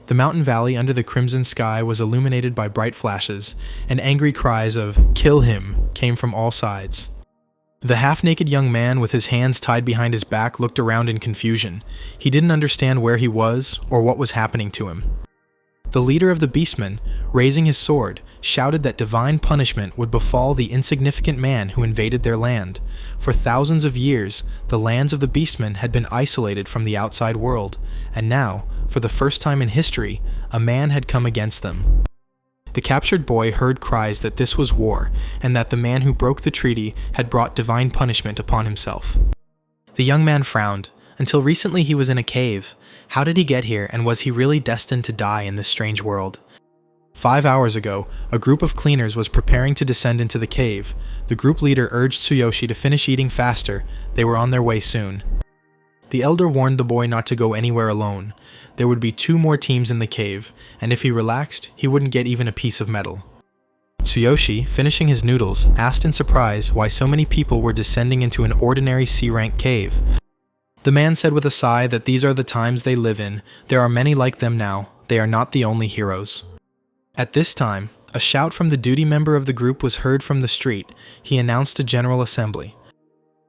The mountain valley under the crimson sky was illuminated by bright flashes, and angry cries of "Kill him" came from all sides. The half-naked young man with his hands tied behind his back looked around in confusion. He didn't understand where he was or what was happening to him. The leader of the beastmen, raising his sword, shouted that divine punishment would befall the insignificant man who invaded their land. For thousands of years, the lands of the beastmen had been isolated from the outside world, and now, for the first time in history, a man had come against them. The captured boy heard cries that this was war, and that the man who broke the treaty had brought divine punishment upon himself. The young man frowned. Until recently he was in a cave. How did he get here, and was he really destined to die in this strange world? 5 hours ago, a group of cleaners was preparing to descend into the cave. The group leader urged Tsuyoshi to finish eating faster. They were on their way soon. The elder warned the boy not to go anywhere alone. There would be 2 more teams in the cave, and if he relaxed, he wouldn't get even a piece of metal. Tsuyoshi, finishing his noodles, asked in surprise why so many people were descending into an ordinary C-rank cave. The man said with a sigh that these are the times they live in. There are many like them now. They are not the only heroes. At this time, a shout from the duty member of the group was heard from the street. He announced a general assembly.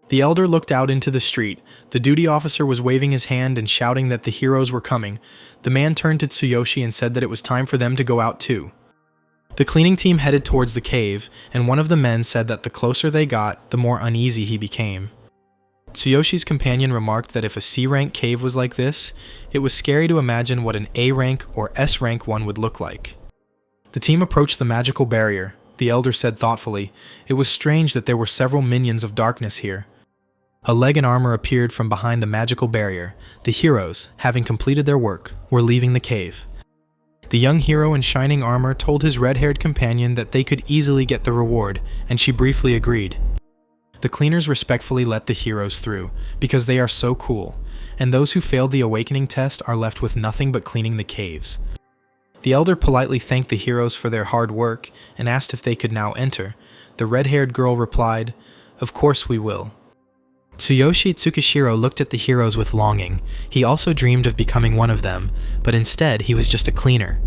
The elder looked out into the street. The duty officer was waving his hand and shouting that the heroes were coming. The man turned to Tsuyoshi and said that it was time for them to go out too. The cleaning team headed towards the cave, and one of the men said that the closer they got, the more uneasy he became. Tsuyoshi's companion remarked that if a C-rank cave was like this, it was scary to imagine what an A-rank or S-rank one would look like. The team approached the magical barrier. The elder said thoughtfully, "It was strange that there were several minions of darkness here." A leg and armor appeared from behind the magical barrier. The heroes, having completed their work, were leaving the cave. The young hero in shining armor told his red-haired companion that they could easily get the reward, and she briefly agreed. The cleaners respectfully let the heroes through, because they are so cool, and those who failed the awakening test are left with nothing but cleaning the caves. The elder politely thanked the heroes for their hard work and asked if they could now enter. The red-haired girl replied, "Of course we will." Tsuyoshi Tsukishiro looked at the heroes with longing. He also dreamed of becoming one of them, but instead he was just a cleaner.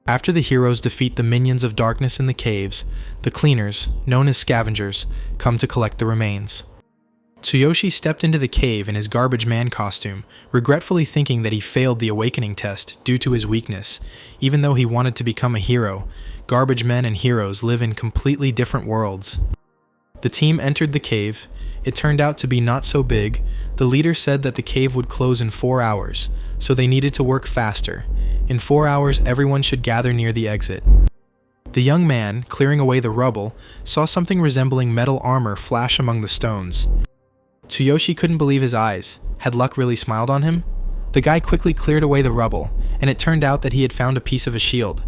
After the heroes defeat the minions of darkness in the caves, the cleaners, known as scavengers, come to collect the remains. Tsuyoshi stepped into the cave in his garbage man costume, regretfully thinking that he failed the awakening test due to his weakness. Even though he wanted to become a hero, garbage men and heroes live in completely different worlds. The team entered the cave. It turned out to be not so big. The leader said that the cave would close in 4 hours, so they needed to work faster. In 4 hours, everyone should gather near the exit. The young man, clearing away the rubble, saw something resembling metal armor flash among the stones. Tsuyoshi couldn't believe his eyes. Had luck really smiled on him? The guy quickly cleared away the rubble, and it turned out that he had found a piece of a shield.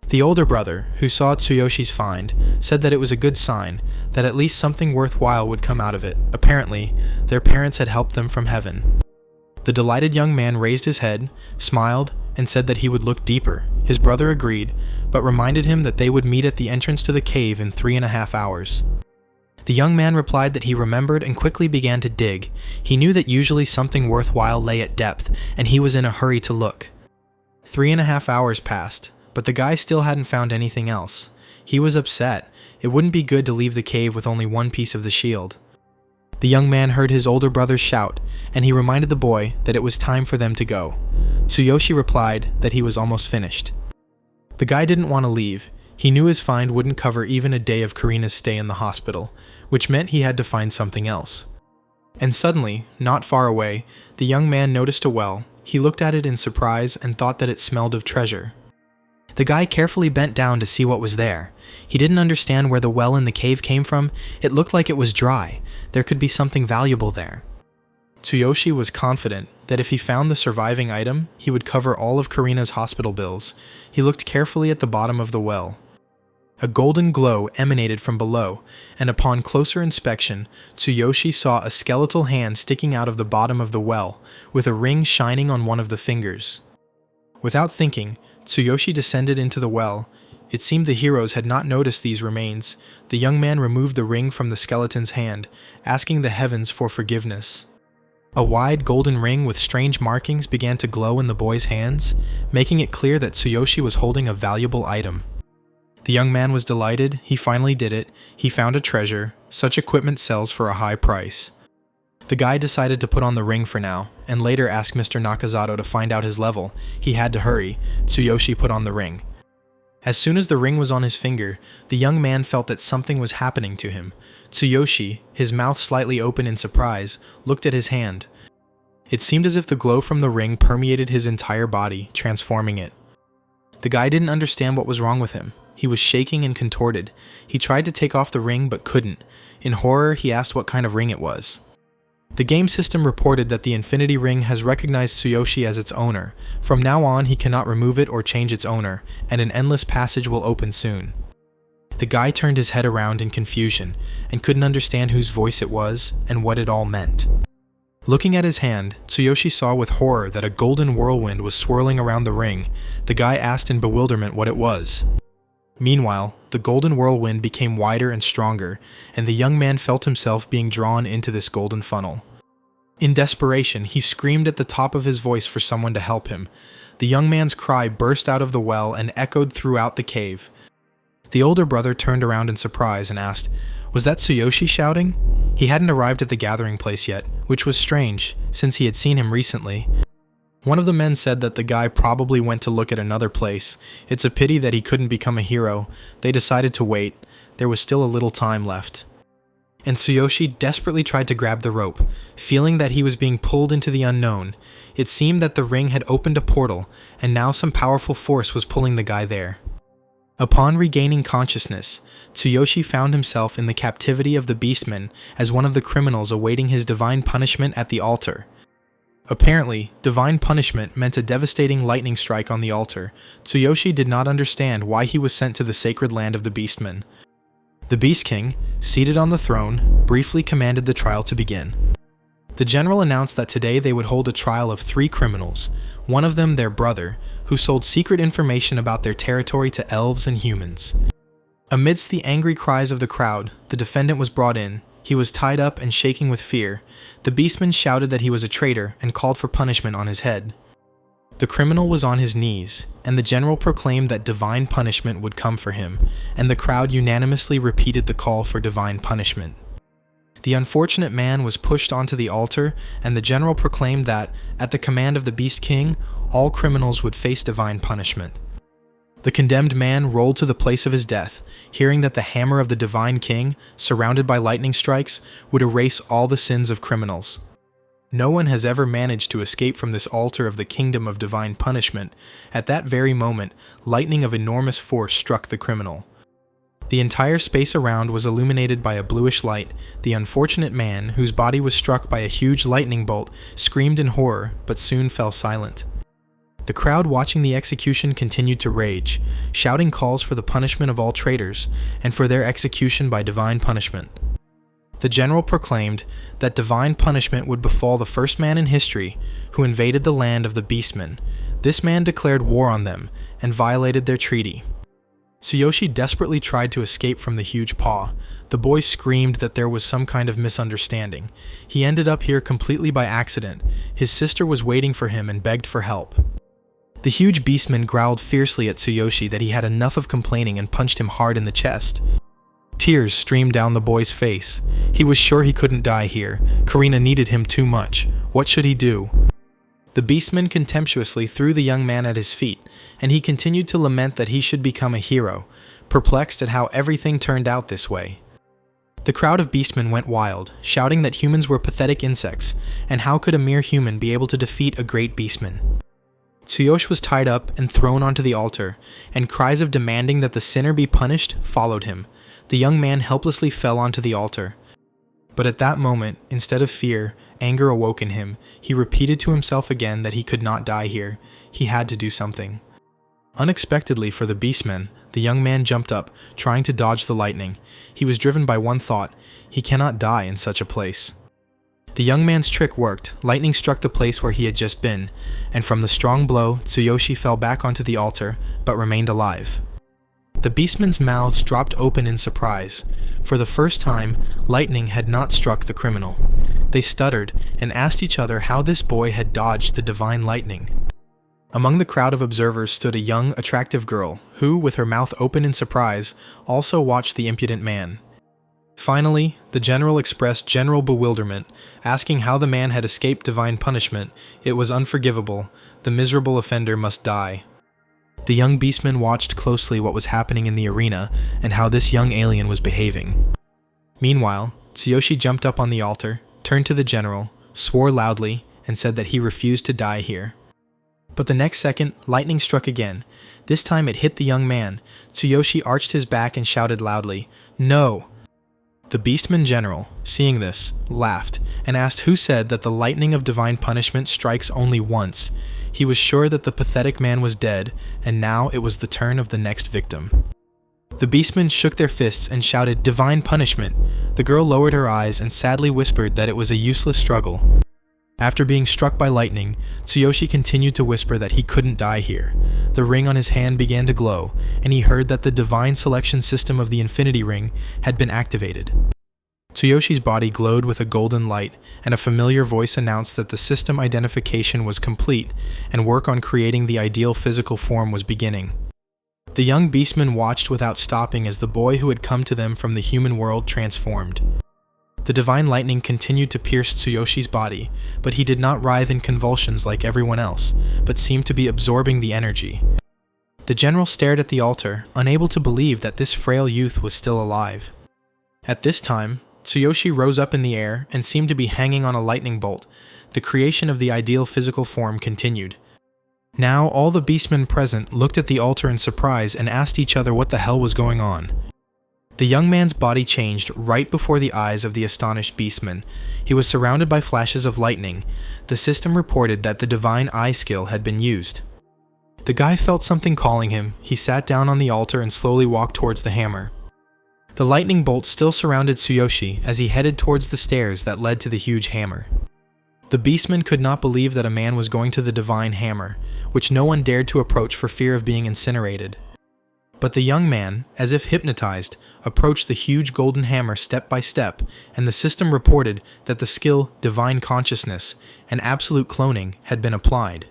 The older brother, who saw Tsuyoshi's find, said that it was a good sign, that at least something worthwhile would come out of it. Apparently, their parents had helped them from heaven. The delighted young man raised his head, smiled, and said that he would look deeper. His brother agreed, but reminded him that they would meet at the entrance to the cave in 3.5 hours. The young man replied that he remembered and quickly began to dig. He knew that usually something worthwhile lay at depth, and he was in a hurry to look. 3.5 hours passed, but the guy still hadn't found anything else. He was upset. It wouldn't be good to leave the cave with only one piece of the shield. The young man heard his older brother shout, and he reminded the boy that it was time for them to go. Tsuyoshi replied that he was almost finished. The guy didn't want to leave. He knew his find wouldn't cover even a day of Karina's stay in the hospital, which meant he had to find something else. And suddenly, not far away, the young man noticed a well. He looked at it in surprise and thought that it smelled of treasure. The guy carefully bent down to see what was there. He didn't understand where the well in the cave came from. It looked like it was dry. There could be something valuable there. Tsuyoshi was confident that if he found the surviving item, he would cover all of Karina's hospital bills. He looked carefully at the bottom of the well. A golden glow emanated from below, and upon closer inspection, Tsuyoshi saw a skeletal hand sticking out of the bottom of the well, with a ring shining on one of the fingers. Without thinking, Tsuyoshi descended into the well. It seemed the heroes had not noticed these remains. The young man removed the ring from the skeleton's hand, asking the heavens for forgiveness. A wide golden ring with strange markings began to glow in the boy's hands, making it clear that Tsuyoshi was holding a valuable item. The young man was delighted. He finally did it. He found a treasure. Such equipment sells for a high price. The guy decided to put on the ring for now, and later asked Mr. Nakazato to find out his level. He had to hurry. Tsuyoshi put on the ring. As soon as the ring was on his finger, the young man felt that something was happening to him. Tsuyoshi, his mouth slightly open in surprise, looked at his hand. It seemed as if the glow from the ring permeated his entire body, transforming it. The guy didn't understand what was wrong with him. He was shaking and contorted. He tried to take off the ring but couldn't. In horror, he asked what kind of ring it was. The game system reported that the Infinity Ring has recognized Tsuyoshi as its owner. From now on, he cannot remove it or change its owner, and an endless passage will open soon. The guy turned his head around in confusion, and couldn't understand whose voice it was, and what it all meant. Looking at his hand, Tsuyoshi saw with horror that a golden whirlwind was swirling around the ring. The guy asked in bewilderment what it was. Meanwhile, the golden whirlwind became wider and stronger, and the young man felt himself being drawn into this golden funnel. In desperation, he screamed at the top of his voice for someone to help him. The young man's cry burst out of the well and echoed throughout the cave. The older brother turned around in surprise and asked, "Was that Tsuyoshi shouting?" He hadn't arrived at the gathering place yet, which was strange, since he had seen him recently. One of the men said that the guy probably went to look at another place. It's a pity that he couldn't become a hero. They decided to wait. There was still a little time left. And Tsuyoshi desperately tried to grab the rope, feeling that he was being pulled into the unknown. It seemed that the ring had opened a portal, and now some powerful force was pulling the guy there. Upon regaining consciousness, Tsuyoshi found himself in the captivity of the beastmen as one of the criminals awaiting his divine punishment at the altar. Apparently, divine punishment meant a devastating lightning strike on the altar. Tsuyoshi did not understand why he was sent to the sacred land of the beastmen. The Beast King, seated on the throne, briefly commanded the trial to begin. The general announced that today they would hold a trial of 3 criminals, one of them their brother, who sold secret information about their territory to elves and humans. Amidst the angry cries of the crowd, the defendant was brought in. He was tied up and shaking with fear. The beastman shouted that he was a traitor and called for punishment on his head. The criminal was on his knees, and the general proclaimed that divine punishment would come for him, and the crowd unanimously repeated the call for divine punishment. The unfortunate man was pushed onto the altar, and the general proclaimed that, at the command of the Beast King, all criminals would face divine punishment. The condemned man rolled to the place of his death, hearing that the hammer of the Divine King, surrounded by lightning strikes, would erase all the sins of criminals. No one has ever managed to escape from this altar of the kingdom of divine punishment. At that very moment, lightning of enormous force struck the criminal. The entire space around was illuminated by a bluish light. The unfortunate man, whose body was struck by a huge lightning bolt, screamed in horror, but soon fell silent. The crowd watching the execution continued to rage, shouting calls for the punishment of all traitors, and for their execution by divine punishment. The general proclaimed that divine punishment would befall the first man in history who invaded the land of the beastmen. This man declared war on them, and violated their treaty. Tsuyoshi desperately tried to escape from the huge paw. The boy screamed that there was some kind of misunderstanding. He ended up here completely by accident. His sister was waiting for him and begged for help. The huge beastman growled fiercely at Tsuyoshi that he had enough of complaining and punched him hard in the chest. Tears streamed down the boy's face. He was sure he couldn't die here. Karina needed him too much. What should he do? The beastman contemptuously threw the young man at his feet, and he continued to lament that he should become a hero, perplexed at how everything turned out this way. The crowd of beastmen went wild, shouting that humans were pathetic insects, and how could a mere human be able to defeat a great beastman? Tsuyoshi was tied up and thrown onto the altar, and cries of demanding that the sinner be punished followed him. The young man helplessly fell onto the altar. But at that moment, instead of fear, anger awoke in him. He repeated to himself again that he could not die here. He had to do something. Unexpectedly for the beastmen, the young man jumped up, trying to dodge the lightning. He was driven by one thought: he cannot die in such a place. The young man's trick worked. Lightning struck the place where he had just been, and from the strong blow, Tsuyoshi fell back onto the altar, but remained alive. The beastmen's mouths dropped open in surprise. For the first time, lightning had not struck the criminal. They stuttered and asked each other how this boy had dodged the divine lightning. Among the crowd of observers stood a young, attractive girl who, with her mouth open in surprise, also watched the impudent man. Finally, the general expressed general bewilderment, asking how the man had escaped divine punishment. It was unforgivable. The miserable offender must die. The young beastman watched closely what was happening in the arena and how this young alien was behaving. Meanwhile, Tsuyoshi jumped up on the altar, turned to the general, swore loudly, and said that he refused to die here. But the next second, lightning struck again. This time it hit the young man. Tsuyoshi arched his back and shouted loudly, "No!" The beastman general, seeing this, laughed and asked who said that the lightning of divine punishment strikes only once. He was sure that the pathetic man was dead, and now it was the turn of the next victim. The beastmen shook their fists and shouted, "Divine punishment!" The girl lowered her eyes and sadly whispered that it was a useless struggle. After being struck by lightning, Tsuyoshi continued to whisper that he couldn't die here. The ring on his hand began to glow, and he heard that the divine selection system of the Infinity Ring had been activated. Tsuyoshi's body glowed with a golden light, and a familiar voice announced that the system identification was complete, and work on creating the ideal physical form was beginning. The young beastmen watched without stopping as the boy who had come to them from the human world transformed. The divine lightning continued to pierce Tsuyoshi's body, but he did not writhe in convulsions like everyone else, but seemed to be absorbing the energy. The general stared at the altar, unable to believe that this frail youth was still alive. At this time, Tsuyoshi rose up in the air and seemed to be hanging on a lightning bolt. The creation of the ideal physical form continued. Now all the beastmen present looked at the altar in surprise and asked each other what the hell was going on. The young man's body changed right before the eyes of the astonished beastman. He was surrounded by flashes of lightning. The system reported that the divine eye skill had been used. The guy felt something calling him. He sat down on the altar and slowly walked towards the hammer. The lightning bolt still surrounded Tsuyoshi as he headed towards the stairs that led to the huge hammer. The beastman could not believe that a man was going to the divine hammer, which no one dared to approach for fear of being incinerated. But the young man, as if hypnotized, approached the huge golden hammer step by step, and the system reported that the skill Divine Consciousness and Absolute Cloning had been applied.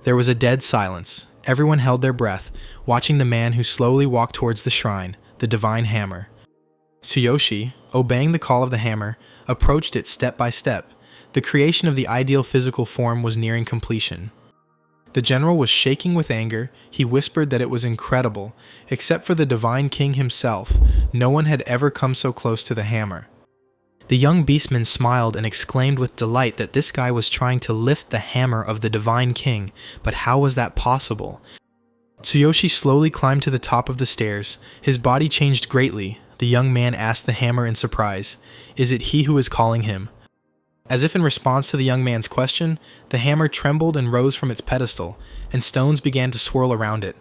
There was a dead silence. Everyone held their breath, watching the man who slowly walked towards the shrine, the divine hammer. Tsuyoshi, obeying the call of the hammer, approached it step by step. The creation of the ideal physical form was nearing completion. The general was shaking with anger. He whispered that it was incredible. Except for the divine king himself, no one had ever come so close to the hammer. The young beastman smiled and exclaimed with delight that this guy was trying to lift the hammer of the divine king, but how was that possible? Tsuyoshi slowly climbed to the top of the stairs. His body changed greatly. The young man asked the hammer in surprise, "Is it he who is calling him?" As if in response to the young man's question, the hammer trembled and rose from its pedestal, and stones began to swirl around it.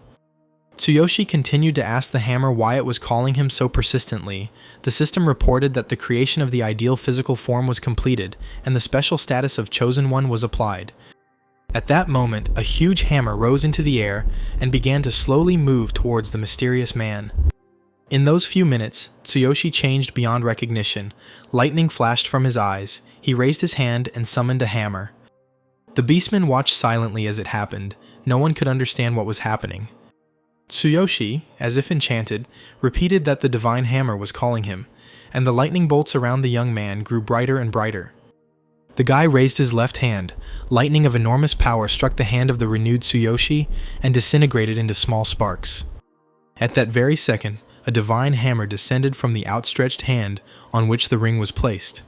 Tsuyoshi continued to ask the hammer why it was calling him so persistently. The system reported that the creation of the ideal physical form was completed, and the special status of Chosen One was applied. At that moment, a huge hammer rose into the air and began to slowly move towards the mysterious man. In those few minutes, Tsuyoshi changed beyond recognition. Lightning flashed from his eyes. He raised his hand and summoned a hammer. The beastman watched silently as it happened. No one could understand what was happening. Tsuyoshi, as if enchanted, repeated that the divine hammer was calling him, and the lightning bolts around the young man grew brighter and brighter. The guy raised his left hand. Lightning of enormous power struck the hand of the renewed Tsuyoshi and disintegrated into small sparks. At that very second, a divine hammer descended from the outstretched hand on which the ring was placed.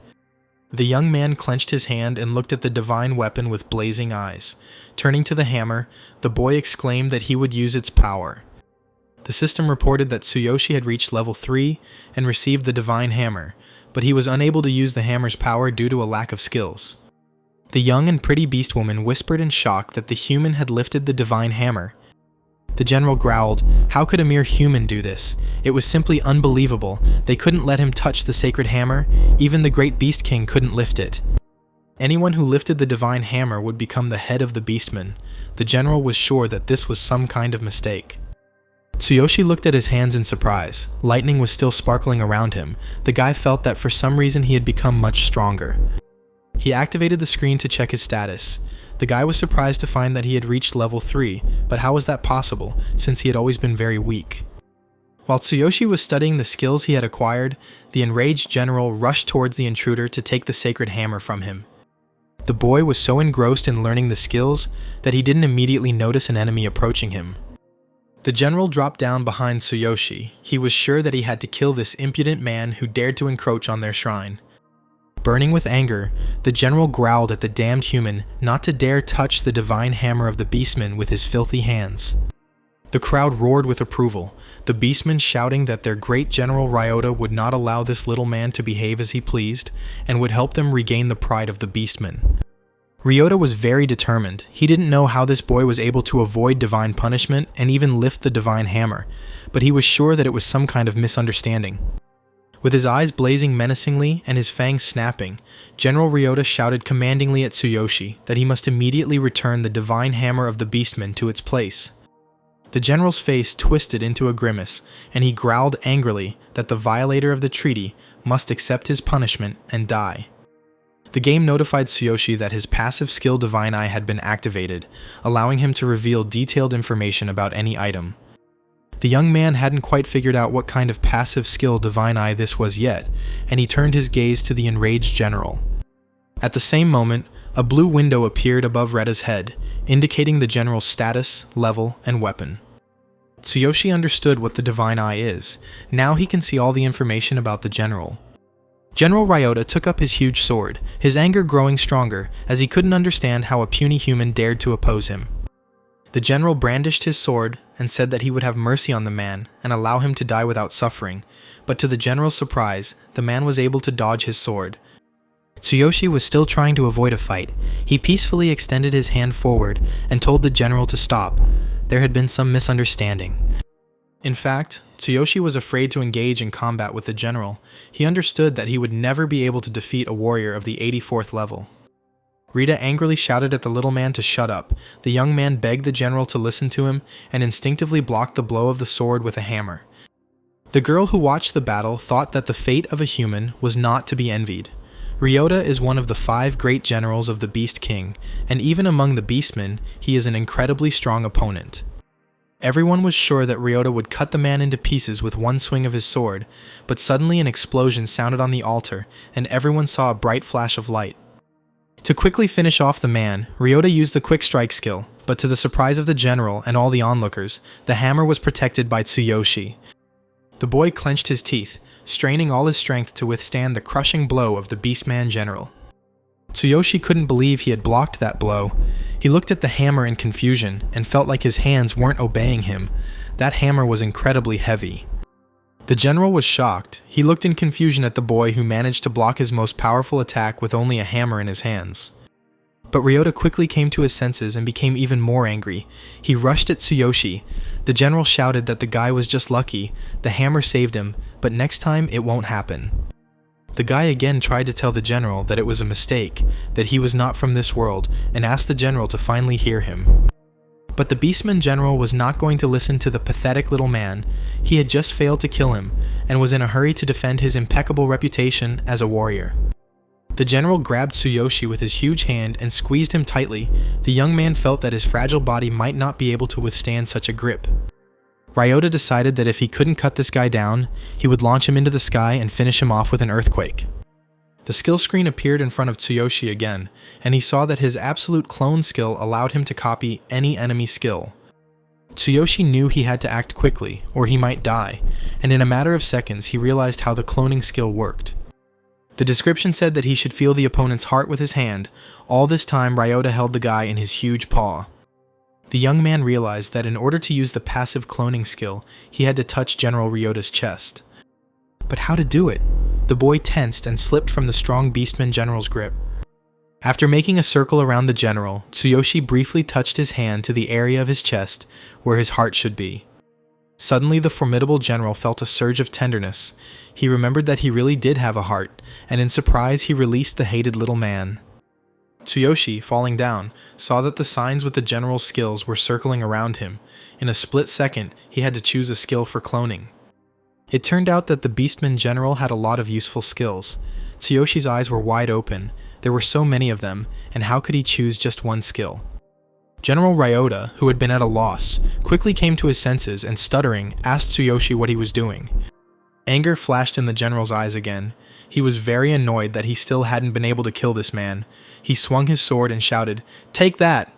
The young man clenched his hand and looked at the divine weapon with blazing eyes. Turning to the hammer, the boy exclaimed that he would use its power. The system reported that Tsuyoshi had reached level 3 and received the divine hammer, but he was unable to use the hammer's power due to a lack of skills. The young and pretty beast woman whispered in shock that the human had lifted the divine hammer. The general growled, "How could a mere human do this? It was simply unbelievable. They couldn't let him touch the sacred hammer. Even the great beast king couldn't lift it." Anyone who lifted the divine hammer would become the head of the beastmen. The general was sure that this was some kind of mistake. Tsuyoshi looked at his hands in surprise. Lightning was still sparkling around him. The guy felt that for some reason he had become much stronger. He activated the screen to check his status. The guy was surprised to find that he had reached level 3, but how was that possible, since he had always been very weak? While Tsuyoshi was studying the skills he had acquired, the enraged general rushed towards the intruder to take the sacred hammer from him. The boy was so engrossed in learning the skills that he didn't immediately notice an enemy approaching him. The general dropped down behind Tsuyoshi. He was sure that he had to kill this impudent man who dared to encroach on their shrine. Burning with anger, the general growled at the damned human not to dare touch the divine hammer of the beastman with his filthy hands. The crowd roared with approval, the beastmen shouting that their great general Ryota would not allow this little man to behave as he pleased, and would help them regain the pride of the beastmen. Ryota was very determined. He didn't know how this boy was able to avoid divine punishment and even lift the divine hammer, but he was sure that it was some kind of misunderstanding. With his eyes blazing menacingly and his fangs snapping, General Ryota shouted commandingly at Tsuyoshi that he must immediately return the divine hammer of the beastman to its place. The general's face twisted into a grimace, and he growled angrily that the violator of the treaty must accept his punishment and die. The game notified Tsuyoshi that his passive skill Divine Eye had been activated, allowing him to reveal detailed information about any item. The young man hadn't quite figured out what kind of passive skill Divine Eye this was yet, and he turned his gaze to the enraged general. At the same moment, a blue window appeared above Retta's head, indicating the general's status, level, and weapon. Tsuyoshi understood what the Divine Eye is. Now he can see all the information about the general. General Ryota took up his huge sword, his anger growing stronger as he couldn't understand how a puny human dared to oppose him. The general brandished his sword and said that he would have mercy on the man and allow him to die without suffering, but to the general's surprise, the man was able to dodge his sword. Tsuyoshi was still trying to avoid a fight. He peacefully extended his hand forward and told the general to stop. There had been some misunderstanding. In fact, Tsuyoshi was afraid to engage in combat with the general. He understood that he would never be able to defeat a warrior of the 84th level. Rita angrily shouted at the little man to shut up. The young man begged the general to listen to him and instinctively blocked the blow of the sword with a hammer. The girl who watched the battle thought that the fate of a human was not to be envied. Ryota is one of the 5 great generals of the Beast King, and even among the beastmen, he is an incredibly strong opponent. Everyone was sure that Ryota would cut the man into pieces with one swing of his sword, but suddenly an explosion sounded on the altar, and everyone saw a bright flash of light. To quickly finish off the man, Ryota used the quick strike skill, but to the surprise of the general and all the onlookers, the hammer was protected by Tsuyoshi. The boy clenched his teeth, straining all his strength to withstand the crushing blow of the Beastman general. Tsuyoshi couldn't believe he had blocked that blow. He looked at the hammer in confusion and felt like his hands weren't obeying him. That hammer was incredibly heavy. The general was shocked. He looked in confusion at the boy who managed to block his most powerful attack with only a hammer in his hands. But Ryota quickly came to his senses and became even more angry. He rushed at Tsuyoshi. The general shouted that the guy was just lucky. The hammer saved him, but next time it won't happen. The guy again tried to tell the general that it was a mistake, that he was not from this world, and asked the general to finally hear him. But the Beastman general was not going to listen to the pathetic little man. He had just failed to kill him, and was in a hurry to defend his impeccable reputation as a warrior. The general grabbed Tsuyoshi with his huge hand and squeezed him tightly. The young man felt that his fragile body might not be able to withstand such a grip. Ryota decided that if he couldn't cut this guy down, he would launch him into the sky and finish him off with an earthquake. The skill screen appeared in front of Tsuyoshi again, and he saw that his absolute clone skill allowed him to copy any enemy skill. Tsuyoshi knew he had to act quickly, or he might die, and in a matter of seconds he realized how the cloning skill worked. The description said that he should feel the opponent's heart with his hand. All this time Ryota held the guy in his huge paw. The young man realized that in order to use the passive cloning skill, he had to touch General Ryota's chest. But how to do it? The boy tensed and slipped from the strong Beastman general's grip. After making a circle around the general, Tsuyoshi briefly touched his hand to the area of his chest where his heart should be. Suddenly the formidable general felt a surge of tenderness. He remembered that he really did have a heart, and in surprise he released the hated little man. Tsuyoshi, falling down, saw that the signs with the general's skills were circling around him. In a split second, he had to choose a skill for cloning. It turned out that the Beastman general had a lot of useful skills. Tsuyoshi's eyes were wide open. There were so many of them, and how could he choose just one skill? General Ryota, who had been at a loss, quickly came to his senses and, stuttering, asked Tsuyoshi what he was doing. Anger flashed in the general's eyes again. He was very annoyed that he still hadn't been able to kill this man. He swung his sword and shouted, "Take that!"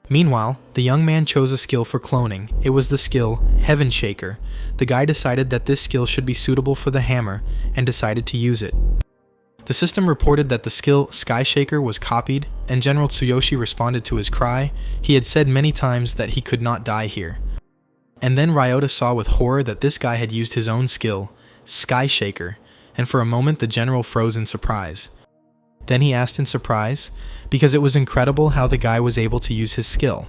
Meanwhile, the young man chose a skill for cloning. It was the skill Heaven Shaker. The guy decided that this skill should be suitable for the hammer and decided to use it. The system reported that the skill Sky Shaker was copied, and General Tsuyoshi responded to his cry. He had said many times that he could not die here. And then Ryota saw with horror that this guy had used his own skill, Sky Shaker, and for a moment the general froze in surprise. Then he asked in surprise, because it was incredible how the guy was able to use his skill.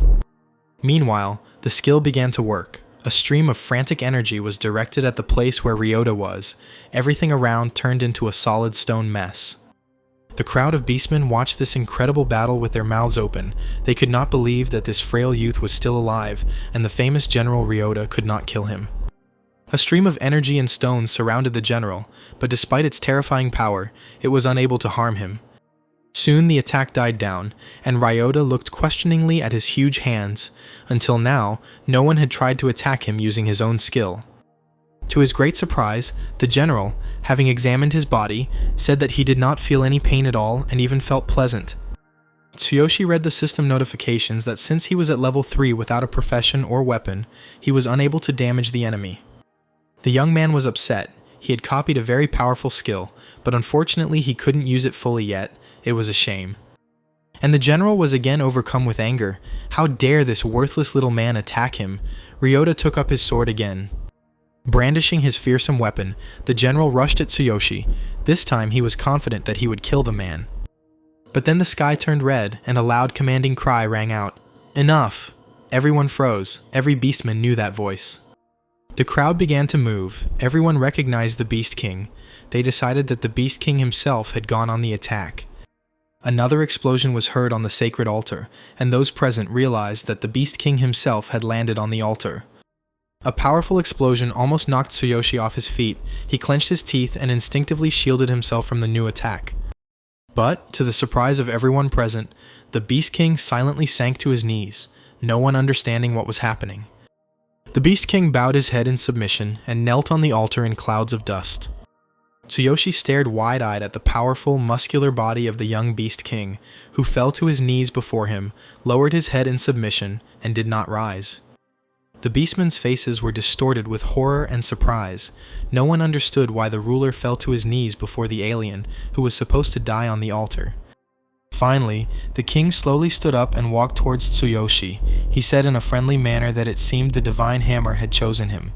Meanwhile, the skill began to work. A stream of frantic energy was directed at the place where Ryota was. Everything around turned into a solid stone mess. The crowd of beastmen watched this incredible battle with their mouths open. They could not believe that this frail youth was still alive, and the famous General Ryota could not kill him. A stream of energy and stones surrounded the general, but despite its terrifying power, it was unable to harm him. Soon the attack died down, and Ryota looked questioningly at his huge hands. Until now, no one had tried to attack him using his own skill. To his great surprise, the general, having examined his body, said that he did not feel any pain at all and even felt pleasant. Tsuyoshi read the system notifications that since he was at level 3 without a profession or weapon, he was unable to damage the enemy. The young man was upset. He had copied a very powerful skill, but unfortunately he couldn't use it fully yet. It was a shame. And the general was again overcome with anger. How dare this worthless little man attack him? Ryota took up his sword again. Brandishing his fearsome weapon, the general rushed at Tsuyoshi. This time he was confident that he would kill the man. But then the sky turned red, and a loud commanding cry rang out. Enough! Everyone froze. Every beastman knew that voice. The crowd began to move. Everyone recognized the Beast King. They decided that the Beast King himself had gone on the attack. Another explosion was heard on the sacred altar, and those present realized that the Beast King himself had landed on the altar. A powerful explosion almost knocked Tsuyoshi off his feet. He clenched his teeth and instinctively shielded himself from the new attack. But, to the surprise of everyone present, the Beast King silently sank to his knees, no one understanding what was happening. The Beast King bowed his head in submission and knelt on the altar in clouds of dust. Tsuyoshi stared wide-eyed at the powerful, muscular body of the young Beast King, who fell to his knees before him, lowered his head in submission, and did not rise. The beastmen's faces were distorted with horror and surprise. No one understood why the ruler fell to his knees before the alien, who was supposed to die on the altar. Finally, the king slowly stood up and walked towards Tsuyoshi. He said in a friendly manner that it seemed the divine hammer had chosen him.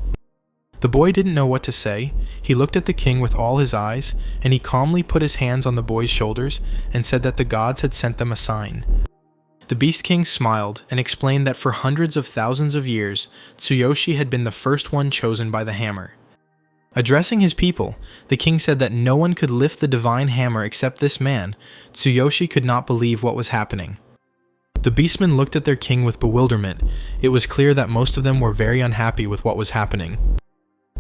The boy didn't know what to say. He looked at the king with all his eyes, and he calmly put his hands on the boy's shoulders and said that the gods had sent them a sign. The Beast King smiled and explained that for hundreds of thousands of years, Tsuyoshi had been the first one chosen by the hammer. Addressing his people, the king said that no one could lift the divine hammer except this man. Tsuyoshi could not believe what was happening. The beastmen looked at their king with bewilderment. It was clear that most of them were very unhappy with what was happening.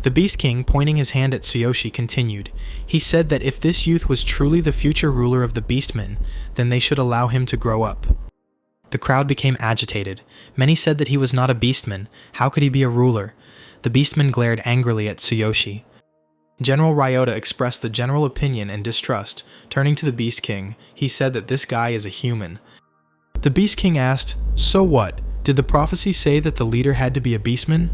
The Beast King, pointing his hand at Tsuyoshi, continued. He said that if this youth was truly the future ruler of the beastmen, then they should allow him to grow up. The crowd became agitated. Many said that he was not a beastman. How could he be a ruler? The beastmen glared angrily at Tsuyoshi. General Ryota expressed the general opinion and distrust. Turning to the Beast King, he said that this guy is a human. The Beast King asked, "So what? Did the prophecy say that the leader had to be a beastman?"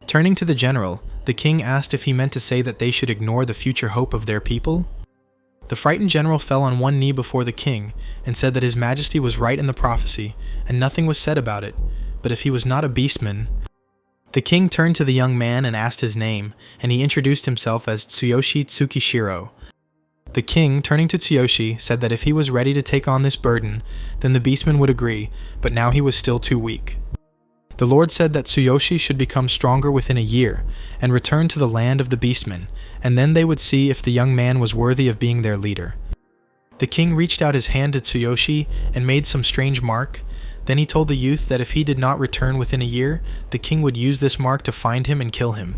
Turning to the general, the king asked if he meant to say that they should ignore the future hope of their people. The frightened general fell on one knee before the king and said that his majesty was right in the prophecy, and nothing was said about it, but if he was not a beastman... The king turned to the young man and asked his name, and he introduced himself as Tsuyoshi Tsukishiro. The king, turning to Tsuyoshi, said that if he was ready to take on this burden, then the beastman would agree, but now he was still too weak. The lord said that Tsuyoshi should become stronger within a year, and return to the land of the beastmen, and then they would see if the young man was worthy of being their leader. The king reached out his hand to Tsuyoshi and made some strange mark. Then he told the youth that if he did not return within a year, the king would use this mark to find him and kill him.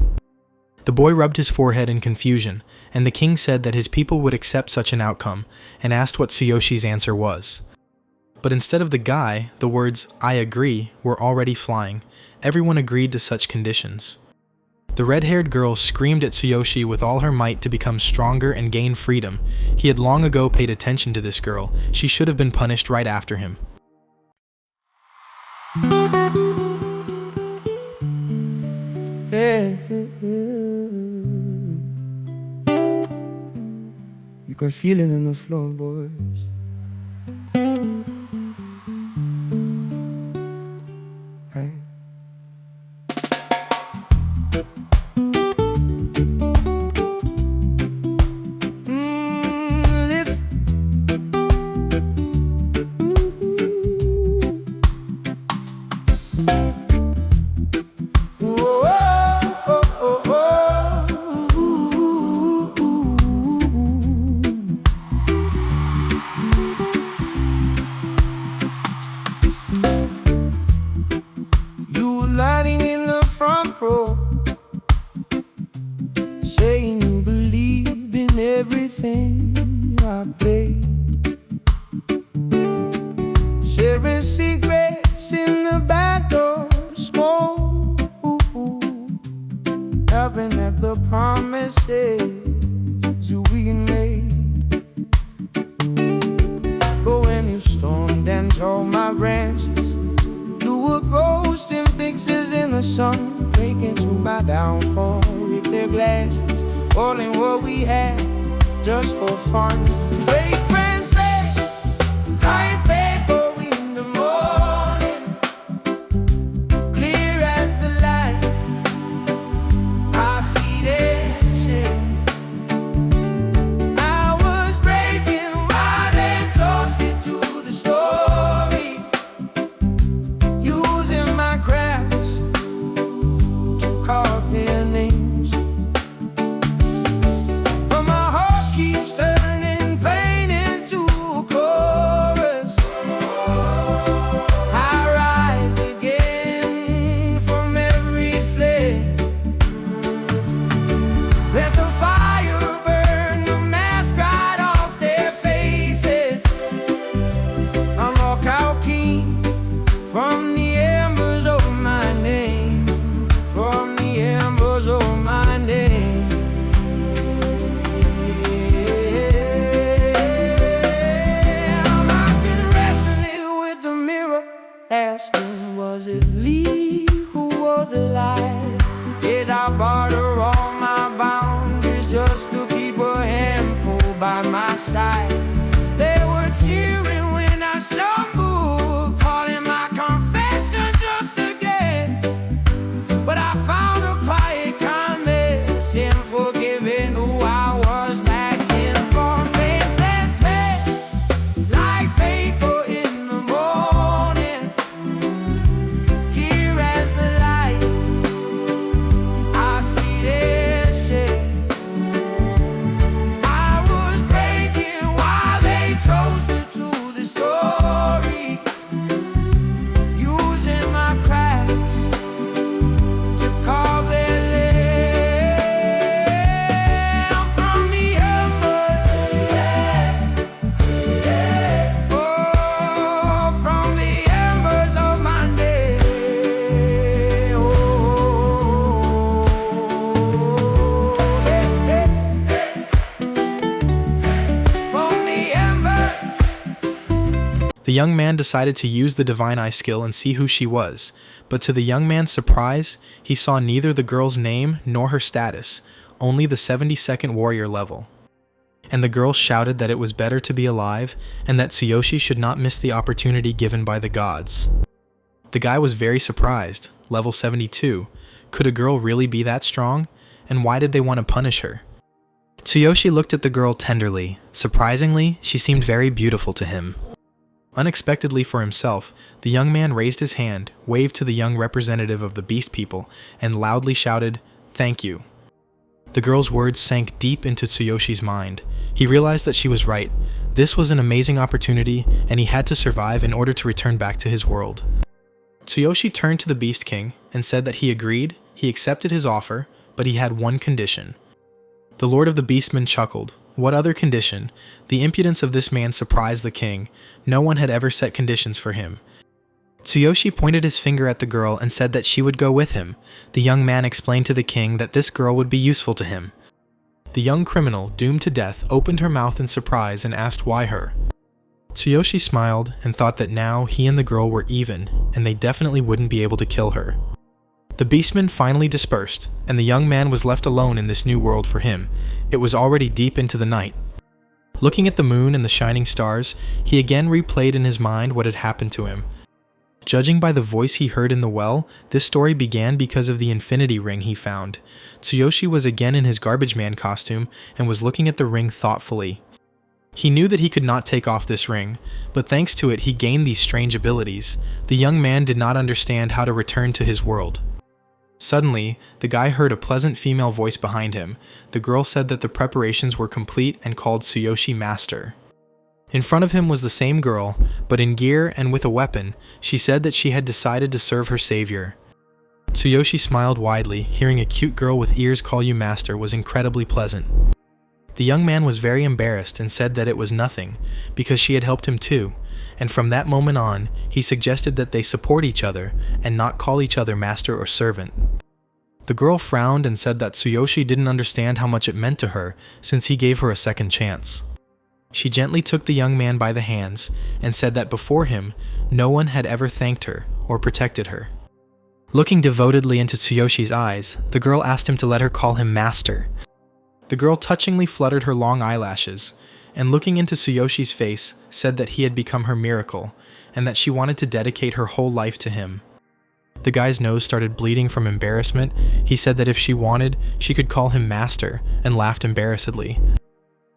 The boy rubbed his forehead in confusion, and the king said that his people would accept such an outcome, and asked what Tsuyoshi's answer was. But instead of the guy, the words, "I agree," were already flying. Everyone agreed to such conditions. The red-haired girl screamed at Tsuyoshi with all her might to become stronger and gain freedom. He had long ago paid attention to this girl. She should have been punished right after him. You can feel it in the floor, boys. Hey. Listen. Whoa, oh, oh, oh. Lying in the front row, saying you believed in everything I played, sharing secrets in the back door, smoke, helping at the promises we made. But when you stormed and tore my branches, you were ghosting fixes in the sun, drinking to my downfall with their glasses, holding what we had just for fun. Fake friends say, like vapor in the morning, clear as the light. I see their shame. I was breaking while they toasted to the story, using my crafts to carve their names. But my heart keeps turning pain into a chorus. I rise again from every flame. Let the fire burn the mask right off their faces. I'm walk out king from the embers of my name, from the embers of my name. I've been wrestling with the mirror, asking, was it Lee who wore the lie? Did I barter all my boundaries just to keep a handful by my side? They were cheering when I stumbled, calling my confession just again. But I found a quiet kindness in forgiving who I was back in. For faith and faith, like vapor in the morning, clear as the light. I see their shame. I was breaking while they toasted to the story, using my crafts to carve their lamb from the embers. Oh, from the embers of my day. Oh, from the embers. The young man decided to use the divine eye skill and see who she was, but to the young man's surprise, he saw neither the girl's name nor her status, only the 72nd warrior level. And the girl shouted that it was better to be alive, and that Tsuyoshi should not miss the opportunity given by the gods. The guy was very surprised. Level 72. Could a girl really be that strong? And why did they want to punish her? Tsuyoshi looked at the girl tenderly. Surprisingly, she seemed very beautiful to him. Unexpectedly for himself, the young man raised his hand, waved to the young representative of the beast people, and loudly shouted, "Thank you." The girl's words sank deep into Tsuyoshi's mind. He realized that she was right. This was an amazing opportunity, and he had to survive in order to return back to his world. Tsuyoshi turned to the Beast King and said that he agreed, he accepted his offer, but he had one condition. The Lord of the Beastmen chuckled. What other condition? The impudence of this man surprised the king. No one had ever set conditions for him. Tsuyoshi pointed his finger at the girl and said that she would go with him. The young man explained to the king that this girl would be useful to him. The young criminal, doomed to death, opened her mouth in surprise and asked why her. Tsuyoshi smiled and thought that now he and the girl were even, and they definitely wouldn't be able to kill her. The beastmen finally dispersed, and the young man was left alone in this new world for him. It was already deep into the night. Looking at the moon and the shining stars, he again replayed in his mind what had happened to him. Judging by the voice he heard in the well, this story began because of the infinity ring he found. Tsuyoshi was again in his garbage man costume and was looking at the ring thoughtfully. He knew that he could not take off this ring, but thanks to it he gained these strange abilities. The young man did not understand how to return to his world. Suddenly, the guy heard a pleasant female voice behind him. The girl said that the preparations were complete and called Tsuyoshi master. In front of him was the same girl, but in gear and with a weapon. She said that she had decided to serve her savior. Tsuyoshi smiled widely. Hearing a cute girl with ears call you master was incredibly pleasant. The young man was very embarrassed and said that it was nothing, because she had helped him too, and from that moment on, he suggested that they support each other and not call each other master or servant. The girl frowned and said that Tsuyoshi didn't understand how much it meant to her since he gave her a second chance. She gently took the young man by the hands and said that before him, no one had ever thanked her or protected her. Looking devotedly into Tsuyoshi's eyes, the girl asked him to let her call him master. The girl touchingly fluttered her long eyelashes, and looking into Tsuyoshi's face, said that he had become her miracle, and that she wanted to dedicate her whole life to him. The guy's nose started bleeding from embarrassment. He said that if she wanted, she could call him master, and laughed embarrassedly.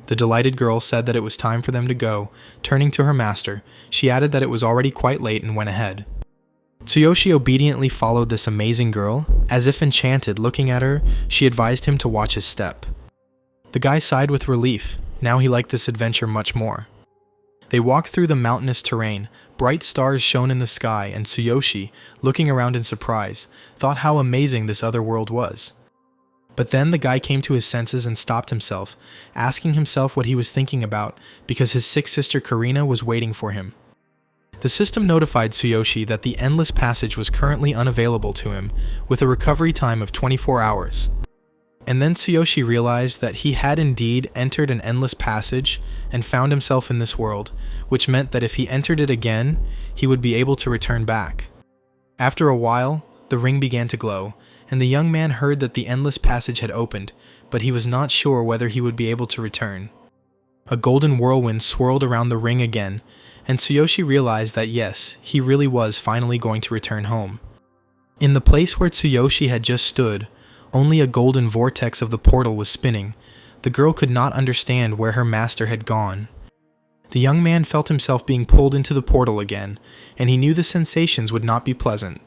The delighted girl said that it was time for them to go. Turning to her master, she added that it was already quite late and went ahead. Tsuyoshi obediently followed this amazing girl. As if enchanted looking at her, she advised him to watch his step. The guy sighed with relief. Now he liked this adventure much more. They walked through the mountainous terrain. Bright stars shone in the sky, and Tsuyoshi, looking around in surprise, thought how amazing this other world was. But then the guy came to his senses and stopped himself, asking himself what he was thinking about, because his sick sister Karina was waiting for him. The system notified Tsuyoshi that the endless passage was currently unavailable to him, with a recovery time of 24 hours. And then Tsuyoshi realized that he had indeed entered an endless passage and found himself in this world, which meant that if he entered it again, he would be able to return back. After a while, the ring began to glow, and the young man heard that the endless passage had opened, but he was not sure whether he would be able to return. A golden whirlwind swirled around the ring again, and Tsuyoshi realized that yes, he really was finally going to return home. In the place where Tsuyoshi had just stood, only a golden vortex of the portal was spinning. The girl could not understand where her master had gone. The young man felt himself being pulled into the portal again, and he knew the sensations would not be pleasant.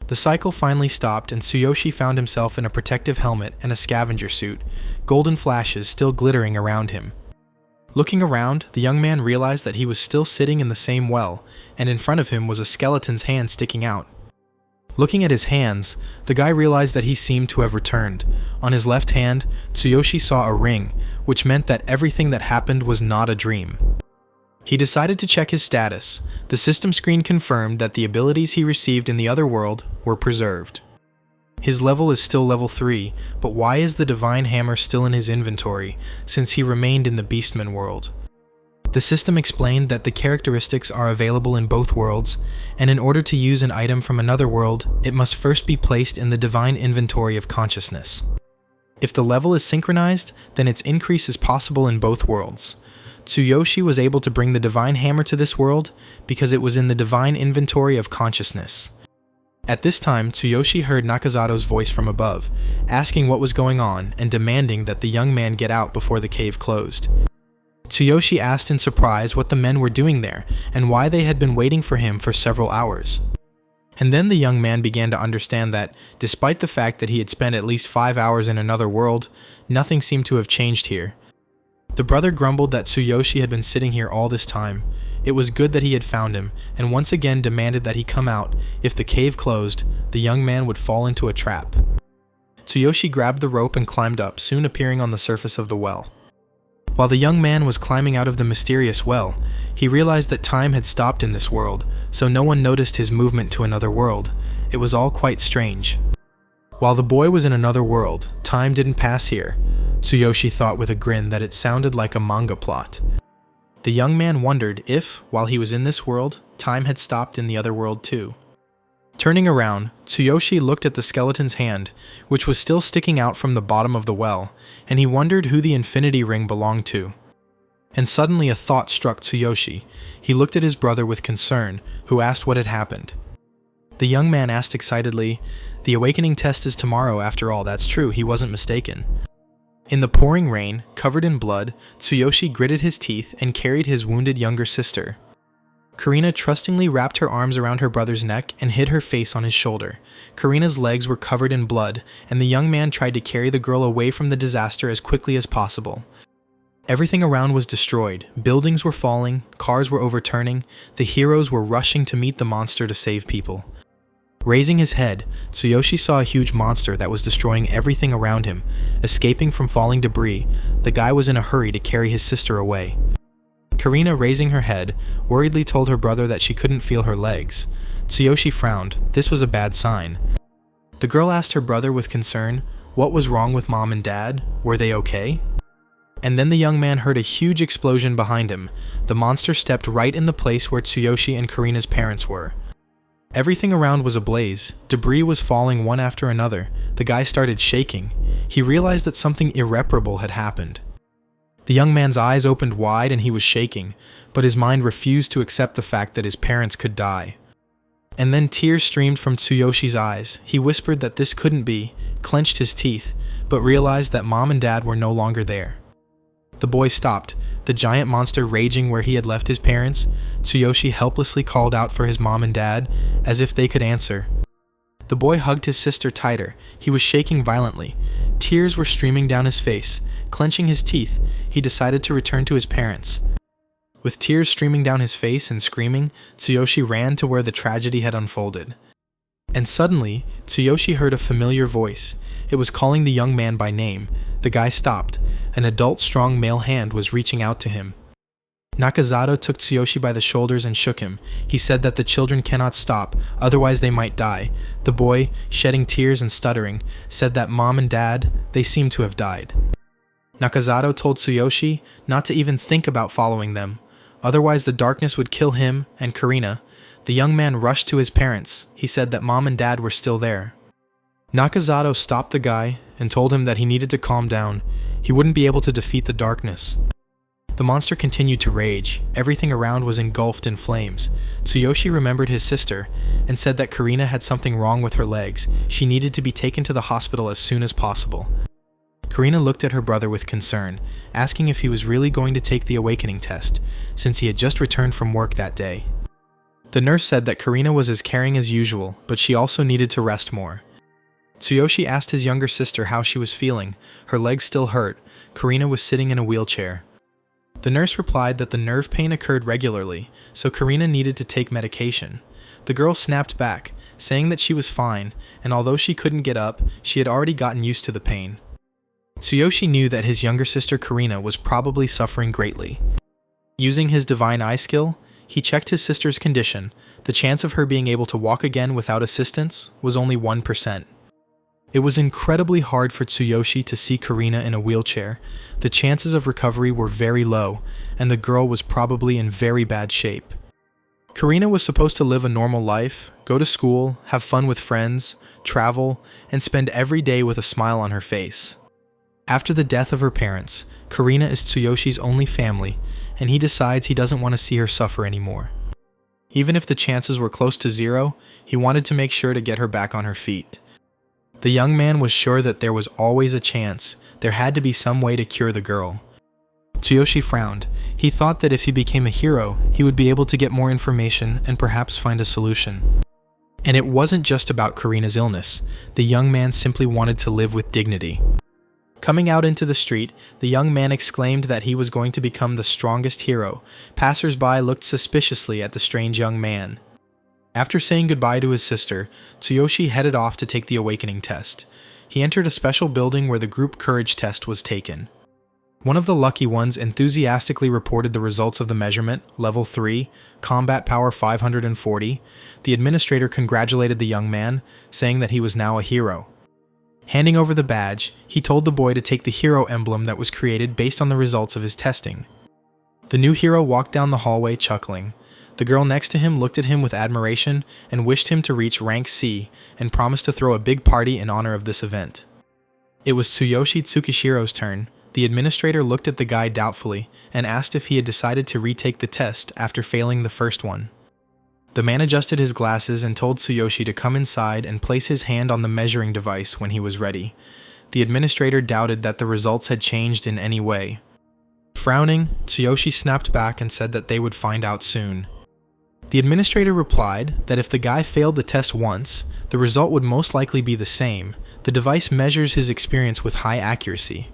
The cycle finally stopped, and Tsuyoshi found himself in a protective helmet and a scavenger suit, golden flashes still glittering around him. Looking around, the young man realized that he was still sitting in the same well, and in front of him was a skeleton's hand sticking out. Looking at his hands, the guy realized that he seemed to have returned. On his left hand, Tsuyoshi saw a ring, which meant that everything that happened was not a dream. He decided to check his status. The system screen confirmed that the abilities he received in the other world were preserved. His level is still level 3, but why is the divine hammer still in his inventory, since he remained in the Beastman world? The system explained that the characteristics are available in both worlds, and in order to use an item from another world, it must first be placed in the divine inventory of consciousness. If the level is synchronized, then its increase is possible in both worlds. Tsuyoshi was able to bring the divine hammer to this world because it was in the divine inventory of consciousness. At this time, Tsuyoshi heard Nakazato's voice from above, asking what was going on and demanding that the young man get out before the cave closed. Tsuyoshi asked in surprise what the men were doing there and why they had been waiting for him for several hours. And then the young man began to understand that, despite the fact that he had spent at least 5 hours in another world, nothing seemed to have changed here. The brother grumbled that Tsuyoshi had been sitting here all this time. It was good that he had found him, and once again demanded that he come out. If the cave closed, the young man would fall into a trap. Tsuyoshi grabbed the rope and climbed up, soon appearing on the surface of the well. While the young man was climbing out of the mysterious well, he realized that time had stopped in this world, so no one noticed his movement to another world. It was all quite strange. While the boy was in another world, time didn't pass here. Tsuyoshi thought with a grin that it sounded like a manga plot. The young man wondered if, while he was in this world, time had stopped in the other world too. Turning around, Tsuyoshi looked at the skeleton's hand, which was still sticking out from the bottom of the well, and he wondered who the infinity ring belonged to. And suddenly a thought struck Tsuyoshi. He looked at his brother with concern, who asked what had happened. The young man asked excitedly, "The awakening test is tomorrow after all." That's true, he wasn't mistaken. In the pouring rain, covered in blood, Tsuyoshi gritted his teeth and carried his wounded younger sister. Karina trustingly wrapped her arms around her brother's neck and hid her face on his shoulder. Karina's legs were covered in blood, and the young man tried to carry the girl away from the disaster as quickly as possible. Everything around was destroyed. Buildings were falling, cars were overturning, the heroes were rushing to meet the monster to save people. Raising his head, Tsuyoshi saw a huge monster that was destroying everything around him. Escaping from falling debris, the guy was in a hurry to carry his sister away. Karina, raising her head, worriedly told her brother that she couldn't feel her legs. Tsuyoshi frowned. This was a bad sign. The girl asked her brother with concern, what was wrong with mom and dad? Were they okay? And then the young man heard a huge explosion behind him. The monster stepped right in the place where Tsuyoshi and Karina's parents were. Everything around was ablaze. Debris was falling one after another. The guy started shaking. He realized that something irreparable had happened. The young man's eyes opened wide and he was shaking, but his mind refused to accept the fact that his parents could die. And then tears streamed from Tsuyoshi's eyes. He whispered that this couldn't be, clenched his teeth, but realized that mom and dad were no longer there. The boy stopped, the giant monster raging where he had left his parents. Tsuyoshi helplessly called out for his mom and dad, as if they could answer. The boy hugged his sister tighter. He was shaking violently. Tears were streaming down his face. Clenching his teeth, he decided to return to his parents. With tears streaming down his face and screaming, Tsuyoshi ran to where the tragedy had unfolded. And suddenly, Tsuyoshi heard a familiar voice. It was calling the young man by name. The guy stopped. An adult, strong male hand was reaching out to him. Nakazato took Tsuyoshi by the shoulders and shook him. He said that the children cannot stop, otherwise they might die. The boy, shedding tears and stuttering, said that mom and dad, they seemed to have died. Nakazato told Tsuyoshi not to even think about following them, otherwise the darkness would kill him and Karina. The young man rushed to his parents. He said that mom and dad were still there. Nakazato stopped the guy and told him that he needed to calm down. He wouldn't be able to defeat the darkness. The monster continued to rage. Everything around was engulfed in flames. Tsuyoshi remembered his sister and said that Karina had something wrong with her legs. She needed to be taken to the hospital as soon as possible. Karina looked at her brother with concern, asking if he was really going to take the awakening test, since he had just returned from work that day. The nurse said that Karina was as caring as usual, but she also needed to rest more. Tsuyoshi asked his younger sister how she was feeling. Her legs still hurt. Karina was sitting in a wheelchair. The nurse replied that the nerve pain occurred regularly, so Karina needed to take medication. The girl snapped back, saying that she was fine, and although she couldn't get up, she had already gotten used to the pain. Tsuyoshi knew that his younger sister Karina was probably suffering greatly. Using his divine eye skill, he checked his sister's condition. The chance of her being able to walk again without assistance was only 1%. It was incredibly hard for Tsuyoshi to see Karina in a wheelchair. The chances of recovery were very low, and the girl was probably in very bad shape. Karina was supposed to live a normal life, go to school, have fun with friends, travel, and spend every day with a smile on her face. After the death of her parents, Karina is Tsuyoshi's only family, and he decides he doesn't want to see her suffer anymore. Even if the chances were close to zero, he wanted to make sure to get her back on her feet. The young man was sure that there was always a chance. There had to be some way to cure the girl. Tsuyoshi frowned. He thought that if he became a hero, he would be able to get more information and perhaps find a solution. And it wasn't just about Karina's illness. The young man simply wanted to live with dignity. Coming out into the street, the young man exclaimed that he was going to become the strongest hero. Passers-by looked suspiciously at the strange young man. After saying goodbye to his sister, Tsuyoshi headed off to take the awakening test. He entered a special building where the group courage test was taken. One of the lucky ones enthusiastically reported the results of the measurement, level 3, combat power 540. The administrator congratulated the young man, saying that he was now a hero. Handing over the badge, he told the boy to take the hero emblem that was created based on the results of his testing. The new hero walked down the hallway chuckling. The girl next to him looked at him with admiration and wished him to reach rank C and promised to throw a big party in honor of this event. It was Tsuyoshi Tsukishiro's turn. The administrator looked at the guy doubtfully and asked if he had decided to retake the test after failing the first one. The man adjusted his glasses and told Tsuyoshi to come inside and place his hand on the measuring device when he was ready. The administrator doubted that the results had changed in any way. Frowning, Tsuyoshi snapped back and said that they would find out soon. The administrator replied that if the guy failed the test once, the result would most likely be the same. The device measures his experience with high accuracy.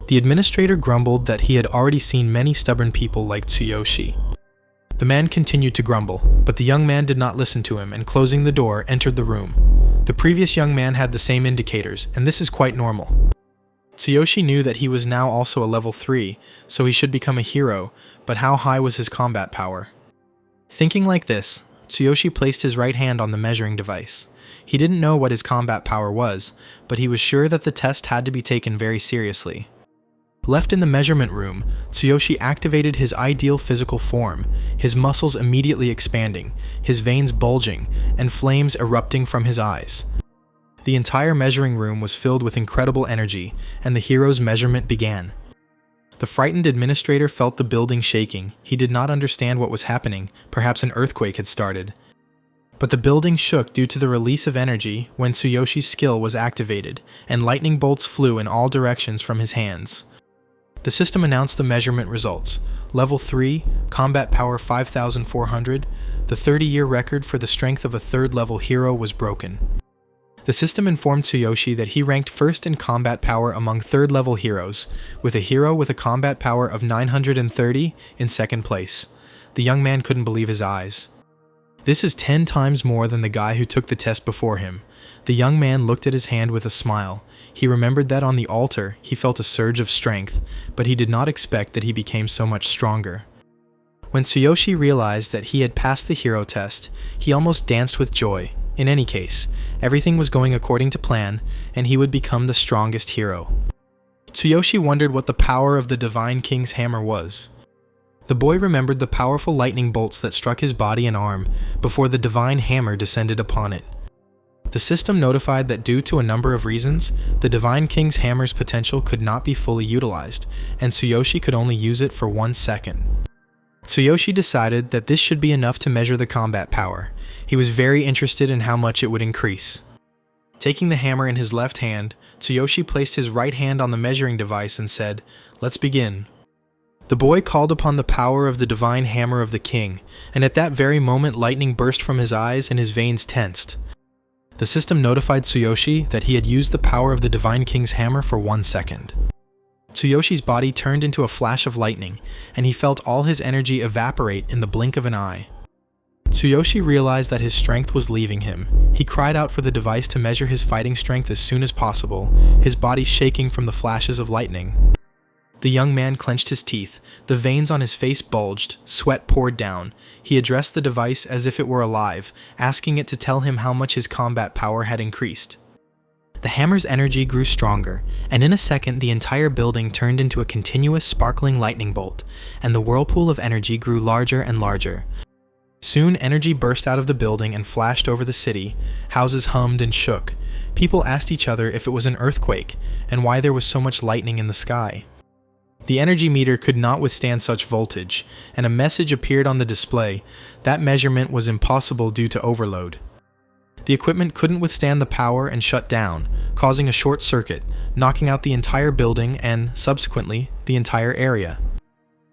The administrator grumbled that he had already seen many stubborn people like Tsuyoshi. The man continued to grumble, but the young man did not listen to him and, closing the door, entered the room. The previous young man had the same indicators, and this is quite normal. Tsuyoshi knew that he was now also a level 3, so he should become a hero, but how high was his combat power? Thinking like this, Tsuyoshi placed his right hand on the measuring device. He didn't know what his combat power was, but he was sure that the test had to be taken very seriously. Left in the measurement room, Tsuyoshi activated his ideal physical form, his muscles immediately expanding, his veins bulging, and flames erupting from his eyes. The entire measuring room was filled with incredible energy, and the hero's measurement began. The frightened administrator felt the building shaking. He did not understand what was happening. Perhaps an earthquake had started. But the building shook due to the release of energy when Tsuyoshi's skill was activated, and lightning bolts flew in all directions from his hands. The system announced the measurement results. Level 3, combat power 5,400, the 30-year record for the strength of a third-level hero was broken. The system informed Tsuyoshi that he ranked first in combat power among third-level heroes, with a hero with a combat power of 930 in second place. The young man couldn't believe his eyes. This is 10 times more than the guy who took the test before him. The young man looked at his hand with a smile. He remembered that on the altar, he felt a surge of strength, but he did not expect that he became so much stronger. When Tsuyoshi realized that he had passed the hero test, he almost danced with joy. In any case, everything was going according to plan, and he would become the strongest hero. Tsuyoshi wondered what the power of the Divine King's hammer was. The boy remembered the powerful lightning bolts that struck his body and arm before the divine hammer descended upon it. The system notified that due to a number of reasons, the Divine King's hammer's potential could not be fully utilized, and Tsuyoshi could only use it for 1 second. Tsuyoshi decided that this should be enough to measure the combat power. He was very interested in how much it would increase. Taking the hammer in his left hand, Tsuyoshi placed his right hand on the measuring device and said, "Let's begin." The boy called upon the power of the divine hammer of the king, and at that very moment lightning burst from his eyes and his veins tensed. The system notified Tsuyoshi that he had used the power of the Divine King's hammer for 1 second. Tsuyoshi's body turned into a flash of lightning, and he felt all his energy evaporate in the blink of an eye. Tsuyoshi realized that his strength was leaving him. He cried out for the device to measure his fighting strength as soon as possible, his body shaking from the flashes of lightning. The young man clenched his teeth. The veins on his face bulged, sweat poured down. He addressed the device as if it were alive, asking it to tell him how much his combat power had increased. The hammer's energy grew stronger, and in a second the entire building turned into a continuous sparkling lightning bolt, and the whirlpool of energy grew larger and larger. Soon energy burst out of the building and flashed over the city. Houses hummed and shook. People asked each other if it was an earthquake, and why there was so much lightning in the sky. The energy meter could not withstand such voltage, and a message appeared on the display. That measurement was impossible due to overload. The equipment couldn't withstand the power and shut down, causing a short circuit, knocking out the entire building and, subsequently, the entire area.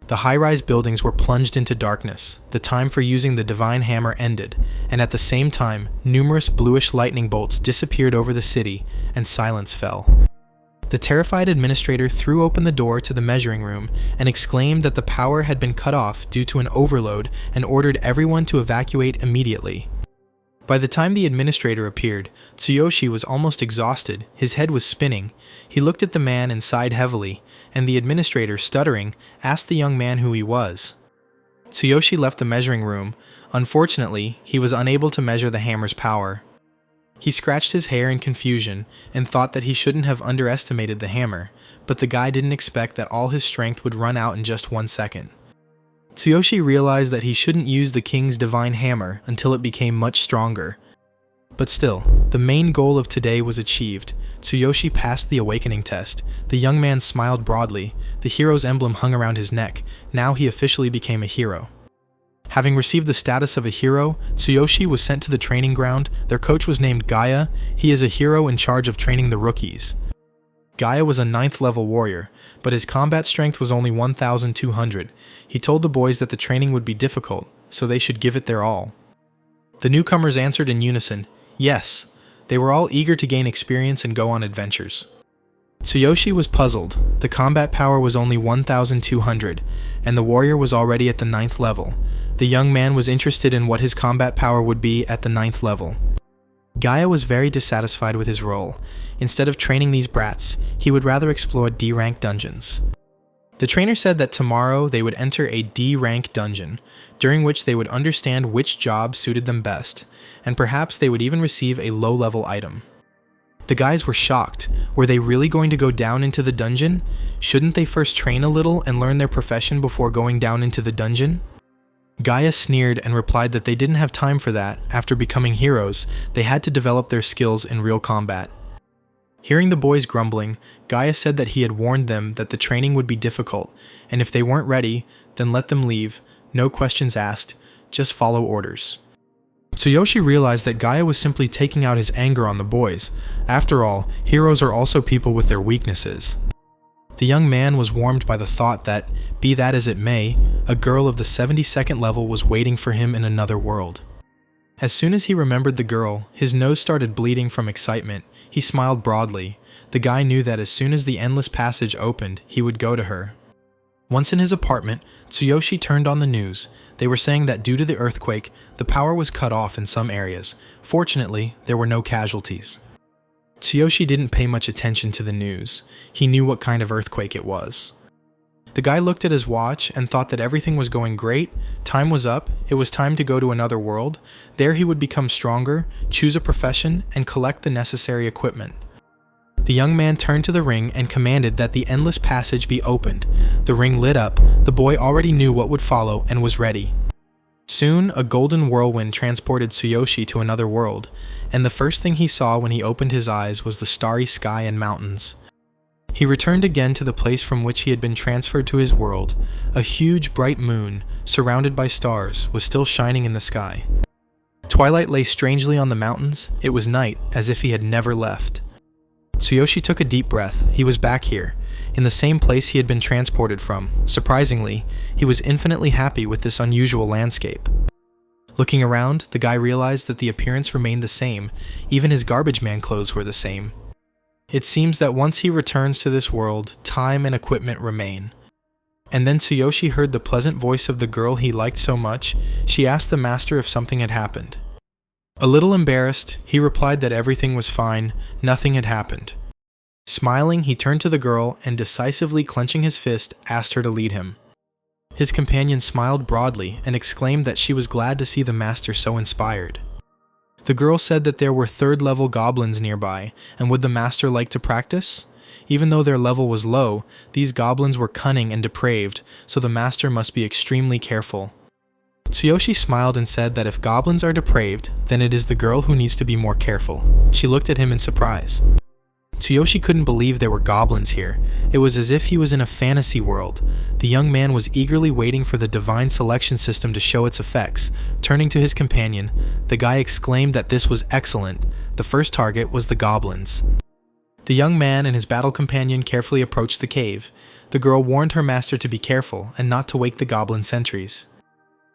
The high-rise buildings were plunged into darkness. The time for using the divine hammer ended, and at the same time, numerous bluish lightning bolts disappeared over the city, and silence fell. The terrified administrator threw open the door to the measuring room and exclaimed that the power had been cut off due to an overload and ordered everyone to evacuate immediately. By the time the administrator appeared, Tsuyoshi was almost exhausted, his head was spinning. He looked at the man and sighed heavily, and the administrator, stuttering, asked the young man who he was. Tsuyoshi left the measuring room. Unfortunately, he was unable to measure the hammer's power. He scratched his hair in confusion and thought that he shouldn't have underestimated the hammer, but the guy didn't expect that all his strength would run out in just 1 second. Tsuyoshi realized that he shouldn't use the king's divine hammer until it became much stronger. But still, the main goal of today was achieved. Tsuyoshi passed the awakening test. The young man smiled broadly. The hero's emblem hung around his neck. Now he officially became a hero. Having received the status of a hero, Tsuyoshi was sent to the training ground. Their coach was named Gaia. He is a hero in charge of training the rookies. Gaia was a 9th level warrior, but his combat strength was only 1,200. He told the boys that the training would be difficult, so they should give it their all. The newcomers answered in unison, yes. They were all eager to gain experience and go on adventures. Tsuyoshi was puzzled. The combat power was only 1,200, and the warrior was already at the 9th level. The young man was interested in what his combat power would be at the 9th level. Gaia was very dissatisfied with his role. Instead of training these brats, he would rather explore D-rank dungeons. The trainer said that tomorrow they would enter a D-rank dungeon, during which they would understand which job suited them best, and perhaps they would even receive a low-level item. The guys were shocked. Were they really going to go down into the dungeon? Shouldn't they first train a little and learn their profession before going down into the dungeon? Gaia sneered and replied that they didn't have time for that. After becoming heroes, they had to develop their skills in real combat. Hearing the boys grumbling, Gaia said that he had warned them that the training would be difficult, and if they weren't ready, then let them leave, no questions asked, just follow orders. Tsuyoshi realized that Gaia was simply taking out his anger on the boys. After all, heroes are also people with their weaknesses. The young man was warmed by the thought that, be that as it may, a girl of the 72nd level was waiting for him in another world. As soon as he remembered the girl, his nose started bleeding from excitement. He smiled broadly. The guy knew that as soon as the endless passage opened, he would go to her. Once in his apartment, Tsuyoshi turned on the news. They were saying that due to the earthquake, the power was cut off in some areas. Fortunately, there were no casualties. Tsuyoshi didn't pay much attention to the news. He knew what kind of earthquake it was. The guy looked at his watch and thought that everything was going great. Time was up. It was time to go to another world. There he would become stronger, choose a profession, and collect the necessary equipment. The young man turned to the ring and commanded that the endless passage be opened. The ring lit up. The boy already knew what would follow and was ready. Soon, a golden whirlwind transported Tsuyoshi to another world, and the first thing he saw when he opened his eyes was the starry sky and mountains. He returned again to the place from which he had been transferred to his world. A huge, bright moon, surrounded by stars, was still shining in the sky. Twilight lay strangely on the mountains. It was night, as if he had never left. Tsuyoshi took a deep breath. He was back here, in the same place he had been transported from. Surprisingly, he was infinitely happy with this unusual landscape. Looking around, the guy realized that the appearance remained the same. Even his garbage man clothes were the same. It seems that once he returns to this world, time and equipment remain. And then Tsuyoshi heard the pleasant voice of the girl he liked so much. She asked the master if something had happened. A little embarrassed, he replied that everything was fine, nothing had happened. Smiling, he turned to the girl and, decisively clenching his fist, asked her to lead him. His companion smiled broadly and exclaimed that she was glad to see the master so inspired. The girl said that there were 3rd-level goblins nearby, and would the master like to practice? Even though their level was low, these goblins were cunning and depraved, so the master must be extremely careful. Tsuyoshi smiled and said that if goblins are depraved, then it is the girl who needs to be more careful. She looked at him in surprise. Tsuyoshi couldn't believe there were goblins here. It was as if he was in a fantasy world. The young man was eagerly waiting for the divine selection system to show its effects. Turning to his companion, the guy exclaimed that this was excellent. The first target was the goblins. The young man and his battle companion carefully approached the cave. The girl warned her master to be careful and not to wake the goblin sentries.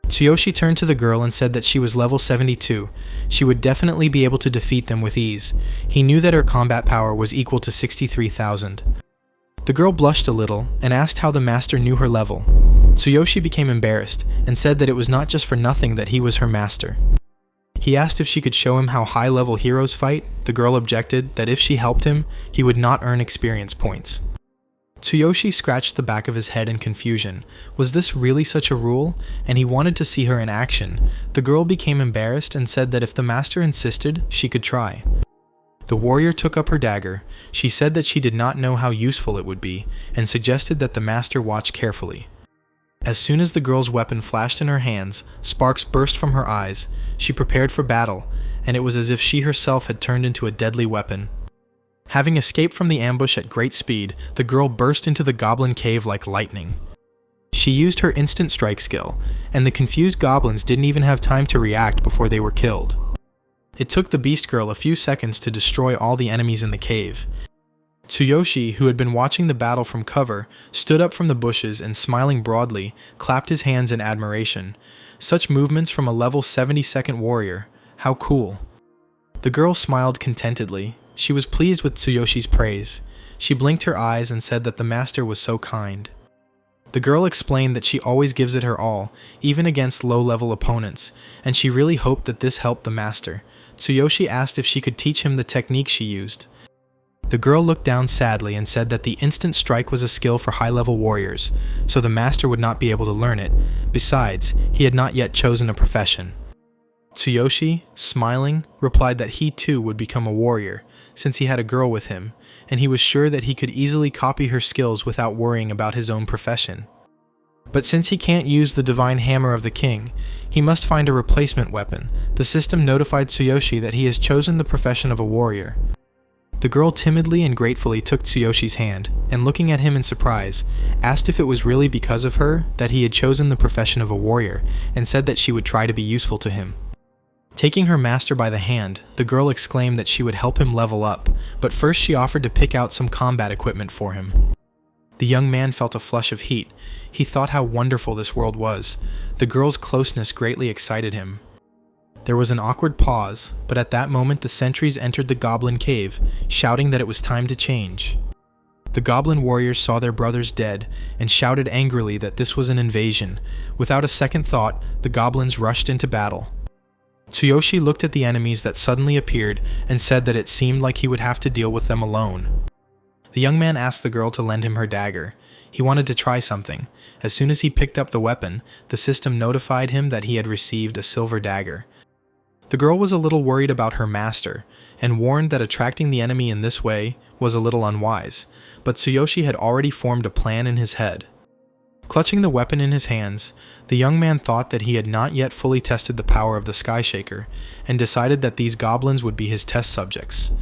Tsuyoshi turned to the girl and said that she was level 72. She would definitely be able to defeat them with ease. He knew that her combat power was equal to 63,000. The girl blushed a little and asked how the master knew her level. Tsuyoshi became embarrassed and said that it was not just for nothing that he was her master. He asked if she could show him how high-level heroes fight. The girl objected that if she helped him, he would not earn experience points. Tsuyoshi scratched the back of his head in confusion. Was this really such a rule? And he wanted to see her in action. The girl became embarrassed and said that if the master insisted, she could try. The warrior took up her dagger. She said that she did not know how useful it would be, and suggested that the master watch carefully. As soon as the girl's weapon flashed in her hands, sparks burst from her eyes. She prepared for battle, and it was as if she herself had turned into a deadly weapon. Having escaped from the ambush at great speed, the girl burst into the goblin cave like lightning. She used her instant strike skill, and the confused goblins didn't even have time to react before they were killed. It took the beast girl a few seconds to destroy all the enemies in the cave. Tsuyoshi, who had been watching the battle from cover, stood up from the bushes and, smiling broadly, clapped his hands in admiration. Such movements from a level 72nd warrior. How cool. The girl smiled contentedly. She was pleased with Tsuyoshi's praise. She blinked her eyes and said that the master was so kind. The girl explained that she always gives it her all, even against low-level opponents, and she really hoped that this helped the master. Tsuyoshi asked if she could teach him the technique she used. The girl looked down sadly and said that the instant strike was a skill for high-level warriors, so the master would not be able to learn it. Besides, he had not yet chosen a profession. Tsuyoshi, smiling, replied that he too would become a warrior, since he had a girl with him, and he was sure that he could easily copy her skills without worrying about his own profession. But since he can't use the divine hammer of the king, he must find a replacement weapon. The system notified Tsuyoshi that he has chosen the profession of a warrior. The girl timidly and gratefully took Tsuyoshi's hand, and looking at him in surprise, asked if it was really because of her that he had chosen the profession of a warrior, and said that she would try to be useful to him. Taking her master by the hand, the girl exclaimed that she would help him level up, but first she offered to pick out some combat equipment for him. The young man felt a flush of heat. He thought how wonderful this world was. The girl's closeness greatly excited him. There was an awkward pause, but at that moment the sentries entered the goblin cave, shouting that it was time to change. The goblin warriors saw their brothers dead, and shouted angrily that this was an invasion. Without a second thought, the goblins rushed into battle. Tsuyoshi looked at the enemies that suddenly appeared and said that it seemed like he would have to deal with them alone. The young man asked the girl to lend him her dagger. He wanted to try something. As soon as he picked up the weapon, the system notified him that he had received a silver dagger. The girl was a little worried about her master, and warned that attracting the enemy in this way was a little unwise, but Tsuyoshi had already formed a plan in his head. Clutching the weapon in his hands, the young man thought that he had not yet fully tested the power of the Sky Shaker, and decided that these goblins would be his test subjects.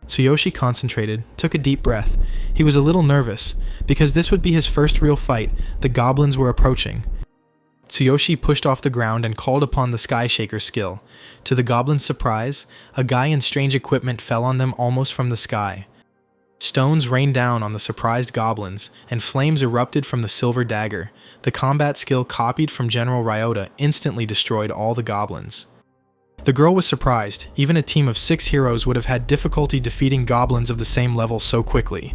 Tsuyoshi concentrated, took a deep breath. He was a little nervous, because this would be his first real fight. The goblins were approaching. Tsuyoshi pushed off the ground and called upon the Sky Shaker skill. To the goblins' surprise, a guy in strange equipment fell on them almost from the sky. Stones rained down on the surprised goblins, and flames erupted from the silver dagger. The combat skill copied from General Ryota instantly destroyed all the goblins. The girl was surprised. Even a team of 6 heroes would have had difficulty defeating goblins of the same level so quickly.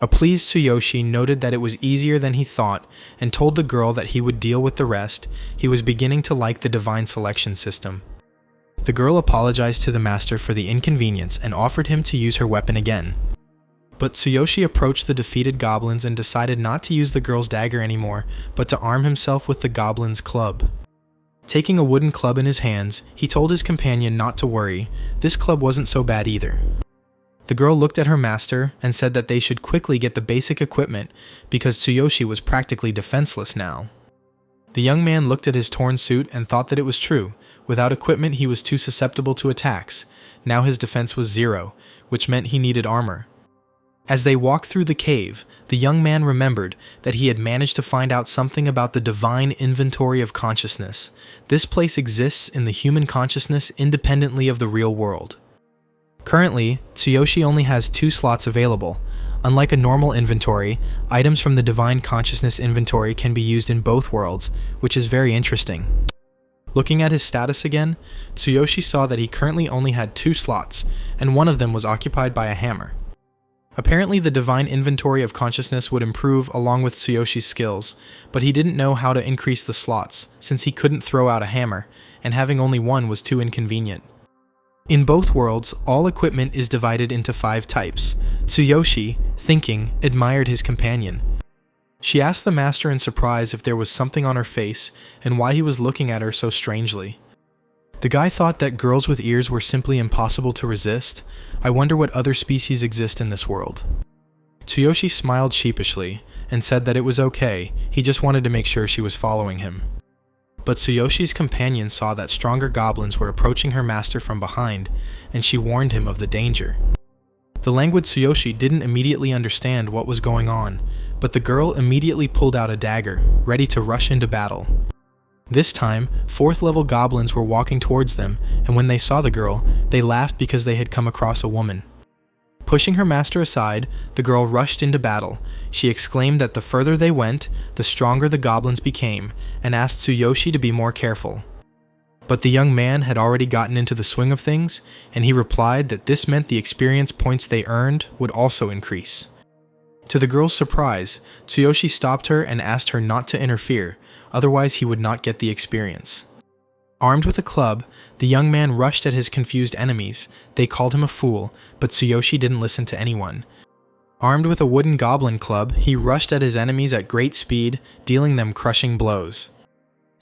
A pleased Tsuyoshi noted that it was easier than he thought, and told the girl that he would deal with the rest. He was beginning to like the divine selection system. The girl apologized to the master for the inconvenience and offered him to use her weapon again. But Tsuyoshi approached the defeated goblins and decided not to use the girl's dagger anymore, but to arm himself with the goblin's club. Taking a wooden club in his hands, he told his companion not to worry. This club wasn't so bad either. The girl looked at her master and said that they should quickly get the basic equipment because Tsuyoshi was practically defenseless now. The young man looked at his torn suit and thought that it was true. Without equipment, he was too susceptible to attacks. Now his defense was 0, which meant he needed armor. As they walked through the cave, the young man remembered that he had managed to find out something about the divine inventory of consciousness. This place exists in the human consciousness independently of the real world. Currently, Tsuyoshi only has 2 slots available. Unlike a normal inventory, items from the divine consciousness inventory can be used in both worlds, which is very interesting. Looking at his status again, Tsuyoshi saw that he currently only had 2 slots, and one of them was occupied by a hammer. Apparently, the divine inventory of consciousness would improve along with Tsuyoshi's skills, but he didn't know how to increase the slots, since he couldn't throw out a hammer, and having only one was too inconvenient. In both worlds, all equipment is divided into 5 types. Tsuyoshi, thinking, admired his companion. She asked the master in surprise if there was something on her face, and why he was looking at her so strangely. The guy thought that girls with ears were simply impossible to resist. I wonder what other species exist in this world. Tsuyoshi smiled sheepishly, and said that it was okay, he just wanted to make sure she was following him. But Tsuyoshi's companion saw that stronger goblins were approaching her master from behind, and she warned him of the danger. The languid Tsuyoshi didn't immediately understand what was going on, but the girl immediately pulled out a dagger, ready to rush into battle. This time, 4th level goblins were walking towards them, and when they saw the girl, they laughed because they had come across a woman. Pushing her master aside, the girl rushed into battle. She exclaimed that the further they went, the stronger the goblins became, and asked Tsuyoshi to be more careful. But the young man had already gotten into the swing of things, and he replied that this meant the experience points they earned would also increase. To the girl's surprise, Tsuyoshi stopped her and asked her not to interfere, otherwise he would not get the experience. Armed with a club, the young man rushed at his confused enemies. They called him a fool, but Tsuyoshi didn't listen to anyone. Armed with a wooden goblin club, he rushed at his enemies at great speed, dealing them crushing blows.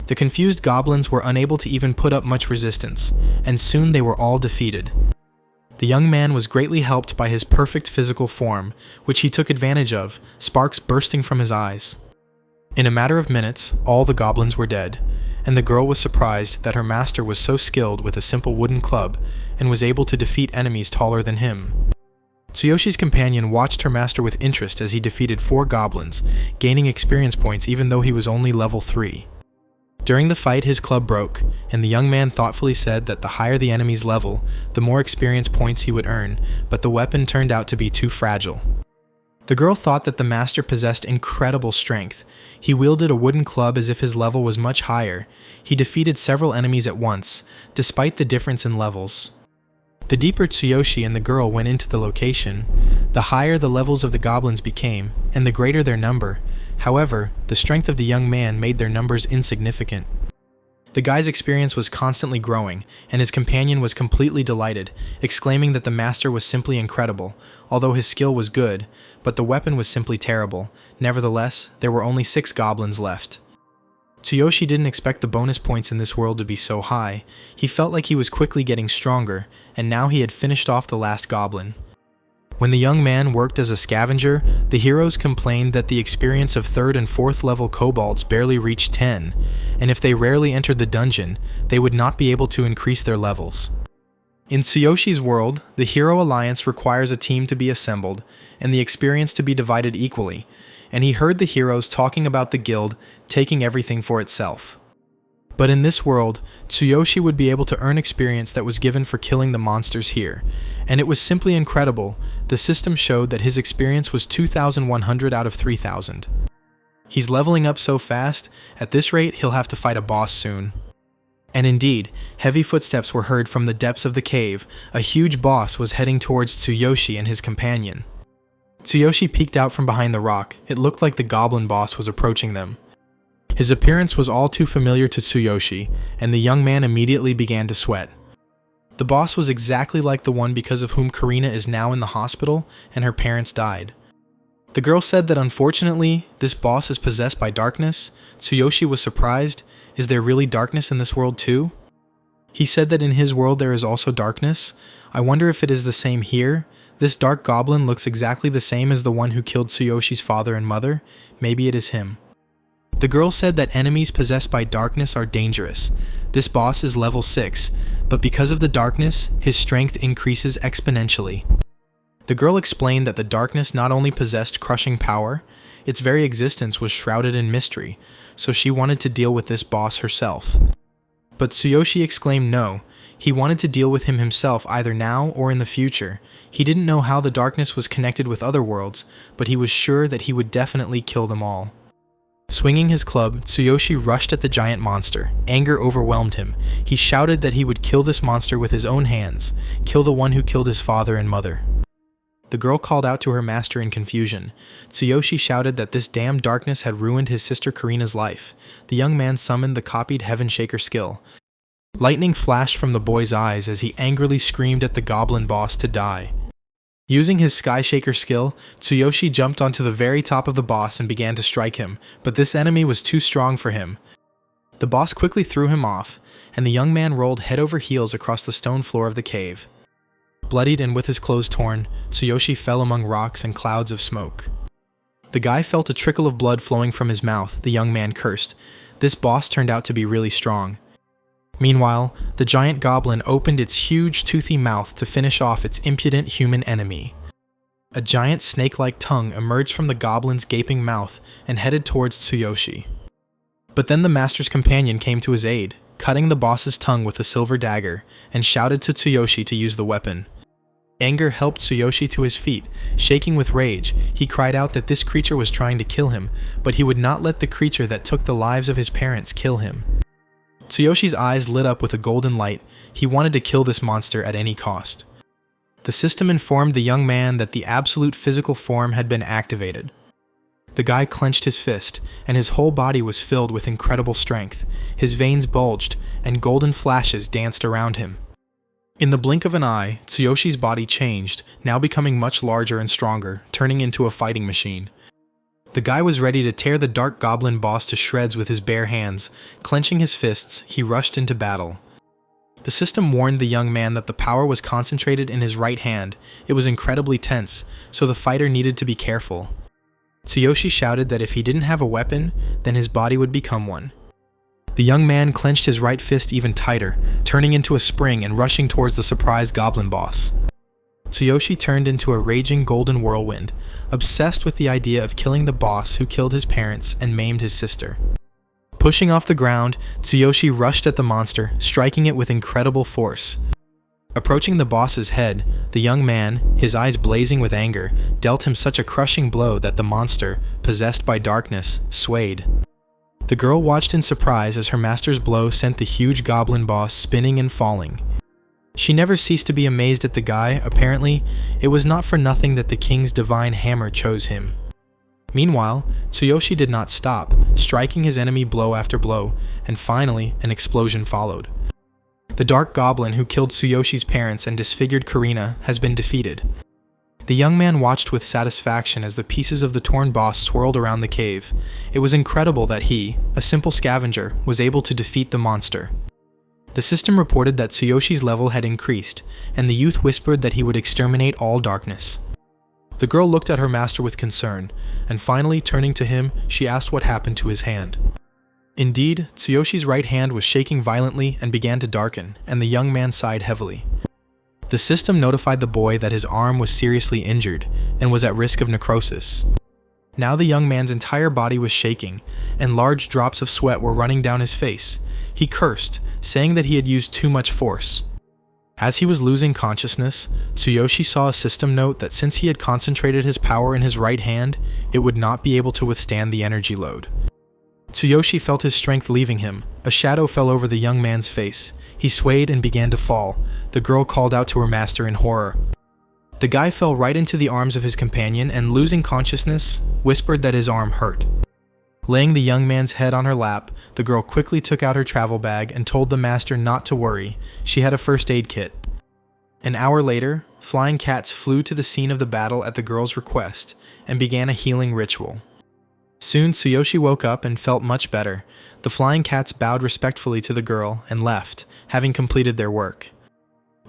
The confused goblins were unable to even put up much resistance, and soon they were all defeated. The young man was greatly helped by his perfect physical form, which he took advantage of, sparks bursting from his eyes. In a matter of minutes, all the goblins were dead, and the girl was surprised that her master was so skilled with a simple wooden club and was able to defeat enemies taller than him. Tsuyoshi's companion watched her master with interest as he defeated 4 goblins, gaining experience points even though he was only level 3. During the fight, his club broke, and the young man thoughtfully said that the higher the enemy's level, the more experience points he would earn, but the weapon turned out to be too fragile. The girl thought that the master possessed incredible strength. He wielded a wooden club as if his level was much higher. He defeated several enemies at once, despite the difference in levels. The deeper Tsuyoshi and the girl went into the location, the higher the levels of the goblins became, and the greater their number. However, the strength of the young man made their numbers insignificant. The guy's experience was constantly growing, and his companion was completely delighted, exclaiming that the master was simply incredible, although his skill was good, but the weapon was simply terrible. Nevertheless, there were only 6 goblins left. Tsuyoshi didn't expect the bonus points in this world to be so high. He felt like he was quickly getting stronger, and now he had finished off the last goblin. When the young man worked as a scavenger, the heroes complained that the experience of 3rd and 4th level kobolds barely reached 10, and if they rarely entered the dungeon, they would not be able to increase their levels. In Tsuyoshi's world, the Hero Alliance requires a team to be assembled, and the experience to be divided equally, and he heard the heroes talking about the guild taking everything for itself. But in this world, Tsuyoshi would be able to earn experience that was given for killing the monsters here, and it was simply incredible. The system showed that his experience was 2,100 out of 3,000. He's leveling up so fast, at this rate he'll have to fight a boss soon. And indeed, heavy footsteps were heard from the depths of the cave. A huge boss was heading towards Tsuyoshi and his companion. Tsuyoshi peeked out from behind the rock. It looked like the goblin boss was approaching them. His appearance was all too familiar to Tsuyoshi, and the young man immediately began to sweat. The boss was exactly like the one because of whom Karina is now in the hospital and her parents died. The girl said that unfortunately, this boss is possessed by darkness. Tsuyoshi was surprised. Is there really darkness in this world too? He said that in his world there is also darkness. I wonder if it is the same here. This dark goblin looks exactly the same as the one who killed Tsuyoshi's father and mother. Maybe it is him. The girl said that enemies possessed by darkness are dangerous. This boss is level 6, but because of the darkness, his strength increases exponentially. The girl explained that the darkness not only possessed crushing power, its very existence was shrouded in mystery, so she wanted to deal with this boss herself. But Tsuyoshi exclaimed no. He wanted to deal with him himself either now or in the future. He didn't know how the darkness was connected with other worlds, but he was sure that he would definitely kill them all. Swinging his club, Tsuyoshi rushed at the giant monster. Anger overwhelmed him. He shouted that he would kill this monster with his own hands, kill the one who killed his father and mother. the girl called out to her master in confusion. Tsuyoshi shouted that this damn darkness had ruined his sister Karina's life. The young man summoned the copied Heaven Shaker skill. Lightning flashed from the boy's eyes as he angrily screamed at the goblin boss to die. Using his Sky Shaker skill, Tsuyoshi jumped onto the very top of the boss and began to strike him, but this enemy was too strong for him. The boss quickly threw him off, and the young man rolled head over heels across the stone floor of the cave. Bloodied and with his clothes torn, Tsuyoshi fell among rocks and clouds of smoke. The guy felt a trickle of blood flowing from his mouth. The young man cursed. This boss turned out to be really strong. Meanwhile, the giant goblin opened its huge toothy mouth to finish off its impudent human enemy. A giant snake-like tongue emerged from the goblin's gaping mouth and headed towards Tsuyoshi. But then the master's companion came to his aid, cutting the boss's tongue with a silver dagger, and shouted to Tsuyoshi to use the weapon. Anger helped Tsuyoshi to his feet. Shaking with rage, he cried out that this creature was trying to kill him, but he would not let the creature that took the lives of his parents kill him. Tsuyoshi's eyes lit up with a golden light. He wanted to kill this monster at any cost. The system informed the young man that the absolute physical form had been activated. The guy clenched his fist, and his whole body was filled with incredible strength. His veins bulged, and golden flashes danced around him. In the blink of an eye, Tsuyoshi's body changed, now becoming much larger and stronger, turning into a fighting machine. The guy was ready to tear the dark goblin boss to shreds with his bare hands. Clenching his fists, he rushed into battle. The system warned the young man that the power was concentrated in his right hand. It was incredibly tense, so the fighter needed to be careful. Tsuyoshi shouted that if he didn't have a weapon, then his body would become one. The young man clenched his right fist even tighter, turning into a spring and rushing towards the surprise goblin boss. Tsuyoshi turned into a raging golden whirlwind, obsessed with the idea of killing the boss who killed his parents and maimed his sister. Pushing off the ground, Tsuyoshi rushed at the monster, striking it with incredible force. Approaching the boss's head, the young man, his eyes blazing with anger, dealt him such a crushing blow that the monster, possessed by darkness, swayed. The girl watched in surprise as her master's blow sent the huge goblin boss spinning and falling. She never ceased to be amazed at the guy. Apparently, it was not for nothing that the king's divine hammer chose him. Meanwhile, Tsuyoshi did not stop, striking his enemy blow after blow, and finally, an explosion followed. The dark goblin who killed Tsuyoshi's parents and disfigured Karina has been defeated. The young man watched with satisfaction as the pieces of the torn boss swirled around the cave. It was incredible that he, a simple scavenger, was able to defeat the monster. The system reported that Tsuyoshi's level had increased, and the youth whispered that he would exterminate all darkness. The girl looked at her master with concern, and finally turning to him, she asked what happened to his hand. Indeed, Tsuyoshi's right hand was shaking violently and began to darken, and the young man sighed heavily. The system notified the boy that his arm was seriously injured, and was at risk of necrosis. Now the young man's entire body was shaking, and large drops of sweat were running down his face. He cursed, saying that he had used too much force. As he was losing consciousness, Tsuyoshi saw a system note that since he had concentrated his power in his right hand, it would not be able to withstand the energy load. Tsuyoshi felt his strength leaving him. A shadow fell over the young man's face. He swayed and began to fall. The girl called out to her master in horror. The guy fell right into the arms of his companion and, losing consciousness, whispered that his arm hurt. Laying the young man's head on her lap, the girl quickly took out her travel bag and told the master not to worry. She had a first aid kit. An hour later, flying cats flew to the scene of the battle at the girl's request and began a healing ritual. Soon Tsuyoshi woke up and felt much better. The flying cats bowed respectfully to the girl and left, having completed their work.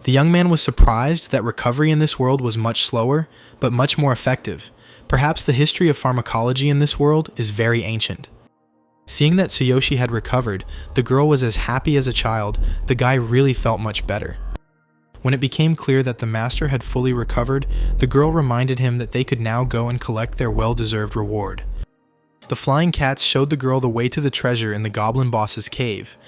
The young man was surprised that recovery in this world was much slower, but much more effective. Perhaps the history of pharmacology in this world is very ancient. Seeing that Tsuyoshi had recovered, the girl was as happy as a child. The guy really felt much better. When it became clear that the master had fully recovered, the girl reminded him that they could now go and collect their well-deserved reward. The flying cats showed the girl the way to the treasure in the goblin boss's cave.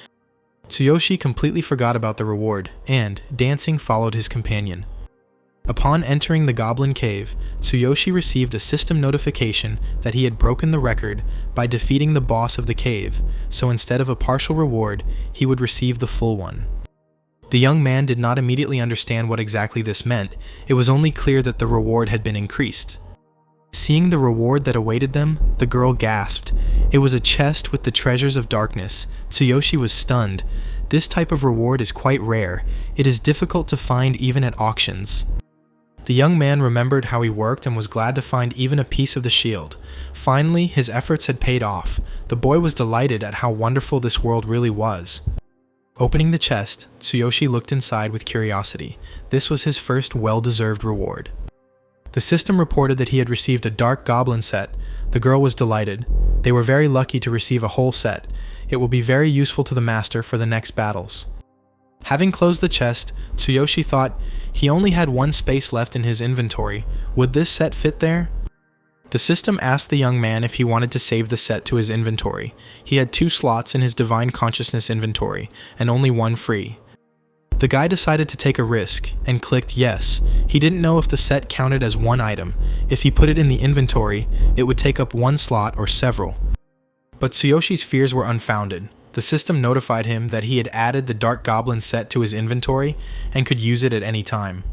Tsuyoshi completely forgot about the reward, and, dancing, followed his companion. Upon entering the goblin cave, Tsuyoshi received a system notification that he had broken the record by defeating the boss of the cave, so instead of a partial reward, he would receive the full one. The young man did not immediately understand what exactly this meant. It was only clear that the reward had been increased. Seeing the reward that awaited them, the girl gasped. It was a chest with the treasures of darkness. Tsuyoshi was stunned. This type of reward is quite rare. It is difficult to find even at auctions. The young man remembered how he worked and was glad to find even a piece of the shield. Finally, his efforts had paid off. The boy was delighted at how wonderful this world really was. Opening the chest, Tsuyoshi looked inside with curiosity. This was his first well-deserved reward. The system reported that he had received a dark goblin set. The girl was delighted. They were very lucky to receive a whole set. It will be very useful to the master for the next battles. Having closed the chest, Tsuyoshi thought he only had one space left in his inventory. Would this set fit there? The system asked the young man if he wanted to save the set to his inventory. He had 2 slots in his Divine Consciousness inventory, and only 1 free. The guy decided to take a risk, and clicked yes. He didn't know if the set counted as 1 item. If he put it in the inventory, it would take up 1 slot or several. But Tsuyoshi's fears were unfounded. The system notified him that he had added the Dark Goblin set to his inventory and could use it at any time.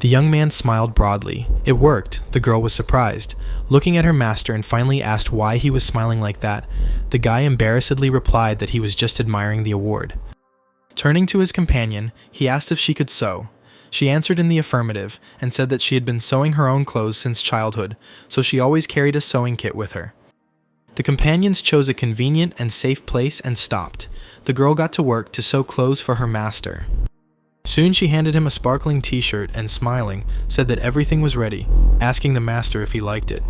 The young man smiled broadly. It worked. The girl was surprised, looking at her master, and finally asked why he was smiling like that. The guy embarrassedly replied that he was just admiring the award. Turning to his companion, he asked if she could sew. She answered in the affirmative and said that she had been sewing her own clothes since childhood, so she always carried a sewing kit with her. The companions chose a convenient and safe place and stopped. The girl got to work to sew clothes for her master. Soon she handed him a sparkling t-shirt and, smiling, said that everything was ready, asking the master if he liked it.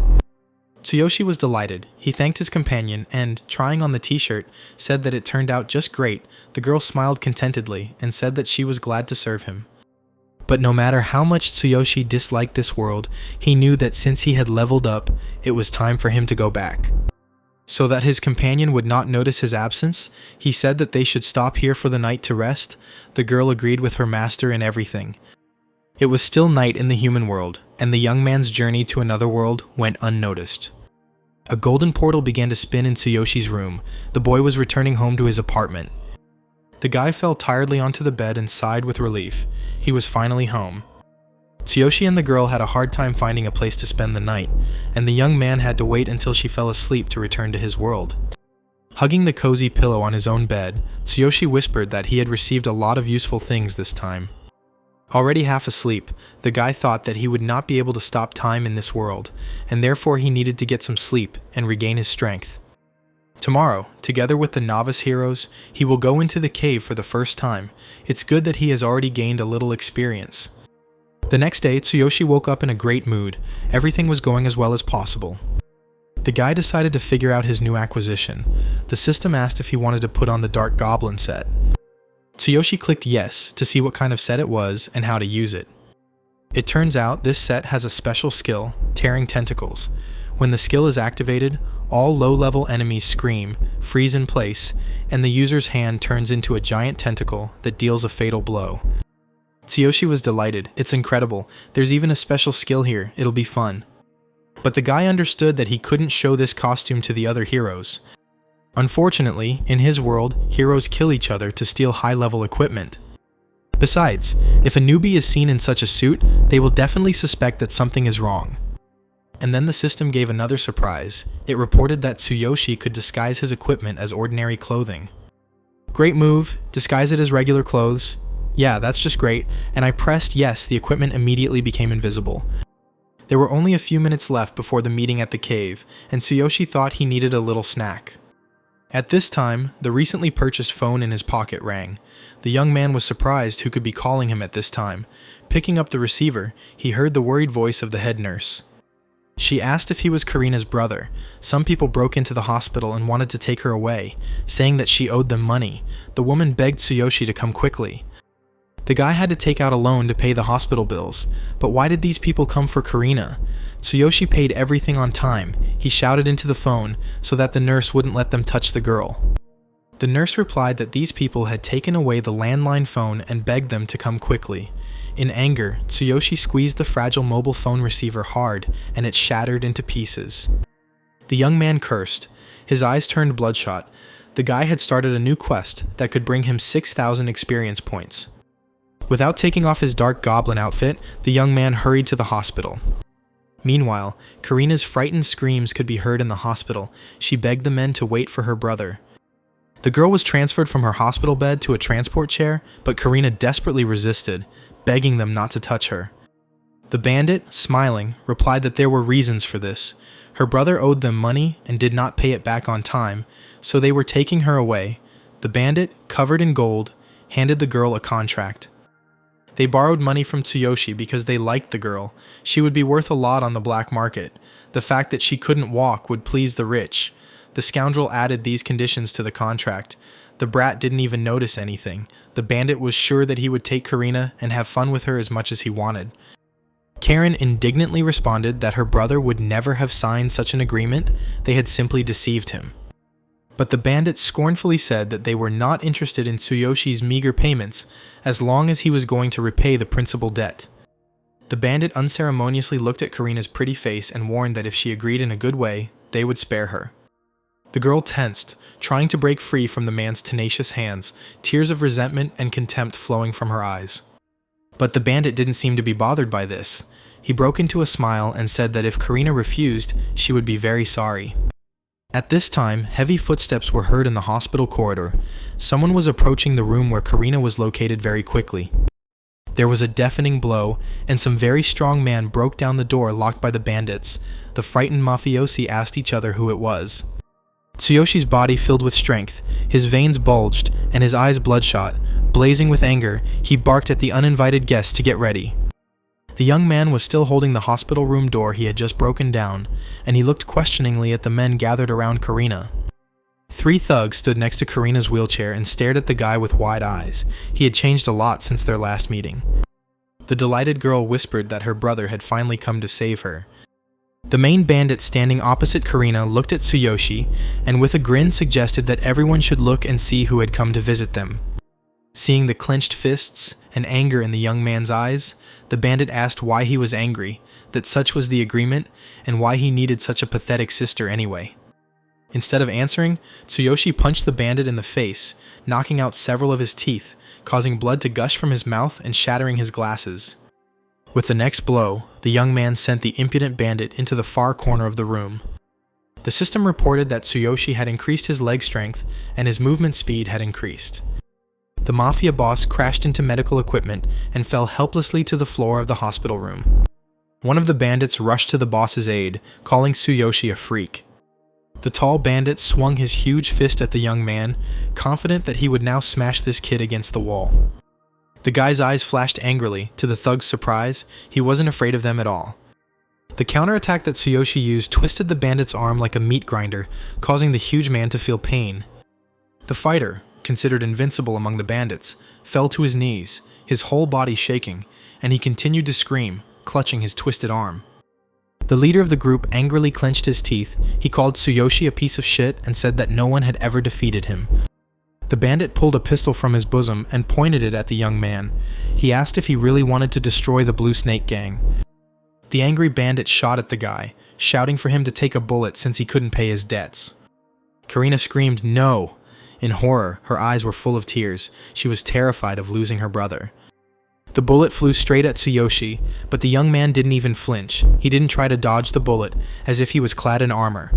Tsuyoshi was delighted. He thanked his companion and, trying on the t-shirt, said that it turned out just great. The girl smiled contentedly and said that she was glad to serve him. But no matter how much Tsuyoshi disliked this world, he knew that since he had leveled up, it was time for him to go back. So that his companion would not notice his absence, he said that they should stop here for the night to rest. The girl agreed with her master in everything. It was still night in the human world, and the young man's journey to another world went unnoticed. A golden portal began to spin in Tsuyoshi's room. The boy was returning home to his apartment. The guy fell tiredly onto the bed and sighed with relief. He was finally home. Tsuyoshi and the girl had a hard time finding a place to spend the night, and the young man had to wait until she fell asleep to return to his world. Hugging the cozy pillow on his own bed, Tsuyoshi whispered that he had received a lot of useful things this time. Already half asleep, the guy thought that he would not be able to stop time in this world, and therefore he needed to get some sleep and regain his strength. Tomorrow, together with the novice heroes, he will go into the cave for the first time. It's good that he has already gained a little experience. The next day, Tsuyoshi woke up in a great mood. Everything was going as well as possible. The guy decided to figure out his new acquisition. The system asked if he wanted to put on the Dark Goblin set. Tsuyoshi clicked yes to see what kind of set it was and how to use it. It turns out this set has a special skill, Tearing Tentacles. When the skill is activated, all low-level enemies scream, freeze in place, and the user's hand turns into a giant tentacle that deals a fatal blow. Tsuyoshi was delighted. It's incredible. There's even a special skill here. It'll be fun. But the guy understood that he couldn't show this costume to the other heroes. Unfortunately, in his world, heroes kill each other to steal high-level equipment. Besides, if a newbie is seen in such a suit, they will definitely suspect that something is wrong. And then the system gave another surprise. It reported that Tsuyoshi could disguise his equipment as ordinary clothing. Great move. Disguise it as regular clothes. Yeah, that's just great, and I pressed yes. The equipment immediately became invisible. There were only a few minutes left before the meeting at the cave, and Tsuyoshi thought he needed a little snack. At this time, the recently purchased phone in his pocket rang. The young man was surprised who could be calling him at this time. Picking up the receiver, he heard the worried voice of the head nurse. She asked if he was Karina's brother. Some people broke into the hospital and wanted to take her away, saying that she owed them money. The woman begged Tsuyoshi to come quickly. The guy had to take out a loan to pay the hospital bills, but why did these people come for Karina? Tsuyoshi paid everything on time. He shouted into the phone so that the nurse wouldn't let them touch the girl. The nurse replied that these people had taken away the landline phone and begged them to come quickly. In anger, Tsuyoshi squeezed the fragile mobile phone receiver hard, and it shattered into pieces. The young man cursed. His eyes turned bloodshot. The guy had started a new quest that could bring him 6,000 experience points. Without taking off his dark goblin outfit, the young man hurried to the hospital. Meanwhile, Karina's frightened screams could be heard in the hospital. She begged the men to wait for her brother. The girl was transferred from her hospital bed to a transport chair, but Karina desperately resisted, begging them not to touch her. The bandit, smiling, replied that there were reasons for this. Her brother owed them money and did not pay it back on time, so they were taking her away. The bandit, covered in gold, handed the girl a contract. They borrowed money from Tsuyoshi because they liked the girl. She would be worth a lot on the black market. The fact that she couldn't walk would please the rich. The scoundrel added these conditions to the contract. The brat didn't even notice anything. The bandit was sure that he would take Karina and have fun with her as much as he wanted. Karen indignantly responded that her brother would never have signed such an agreement. They had simply deceived him. But the bandit scornfully said that they were not interested in Tsuyoshi's meager payments as long as he was going to repay the principal debt. The bandit unceremoniously looked at Karina's pretty face and warned that if she agreed in a good way, they would spare her. The girl tensed, trying to break free from the man's tenacious hands, tears of resentment and contempt flowing from her eyes. But the bandit didn't seem to be bothered by this. He broke into a smile and said that if Karina refused, she would be very sorry. At this time, heavy footsteps were heard in the hospital corridor. Someone was approaching the room where Karina was located very quickly. There was a deafening blow, and some very strong man broke down the door locked by the bandits. The frightened mafiosi asked each other who it was. Tsuyoshi's body filled with strength, his veins bulged, and his eyes bloodshot. Blazing with anger, he barked at the uninvited guests to get ready. The young man was still holding the hospital room door he had just broken down, and he looked questioningly at the men gathered around Karina. 3 thugs stood next to Karina's wheelchair and stared at the guy with wide eyes. He had changed a lot since their last meeting. The delighted girl whispered that her brother had finally come to save her. The main bandit standing opposite Karina looked at Tsuyoshi, and with a grin suggested that everyone should look and see who had come to visit them. Seeing the clenched fists and anger in the young man's eyes, the bandit asked why he was angry, that such was the agreement, and why he needed such a pathetic sister anyway. Instead of answering, Tsuyoshi punched the bandit in the face, knocking out several of his teeth, causing blood to gush from his mouth and shattering his glasses. With the next blow, the young man sent the impudent bandit into the far corner of the room. The system reported that Tsuyoshi had increased his leg strength and his movement speed had increased. The mafia boss crashed into medical equipment and fell helplessly to the floor of the hospital room. One of the bandits rushed to the boss's aid, calling Tsuyoshi a freak. The tall bandit swung his huge fist at the young man, confident that he would now smash this kid against the wall. The guy's eyes flashed angrily. To the thug's surprise, he wasn't afraid of them at all. The counterattack that Tsuyoshi used twisted the bandit's arm like a meat grinder, causing the huge man to feel pain. The fighter, considered invincible among the bandits, fell to his knees, his whole body shaking, and he continued to scream, clutching his twisted arm. The leader of the group angrily clenched his teeth. He called Tsuyoshi a piece of shit and said that no one had ever defeated him. The bandit pulled a pistol from his bosom and pointed it at the young man. He asked if he really wanted to destroy the Blue Snake Gang. The angry bandit shot at the guy, shouting for him to take a bullet since he couldn't pay his debts. Karina screamed, "No!" In horror, her eyes were full of tears. She was terrified of losing her brother. The bullet flew straight at Tsuyoshi, but the young man didn't even flinch. He didn't try to dodge the bullet, as if he was clad in armor.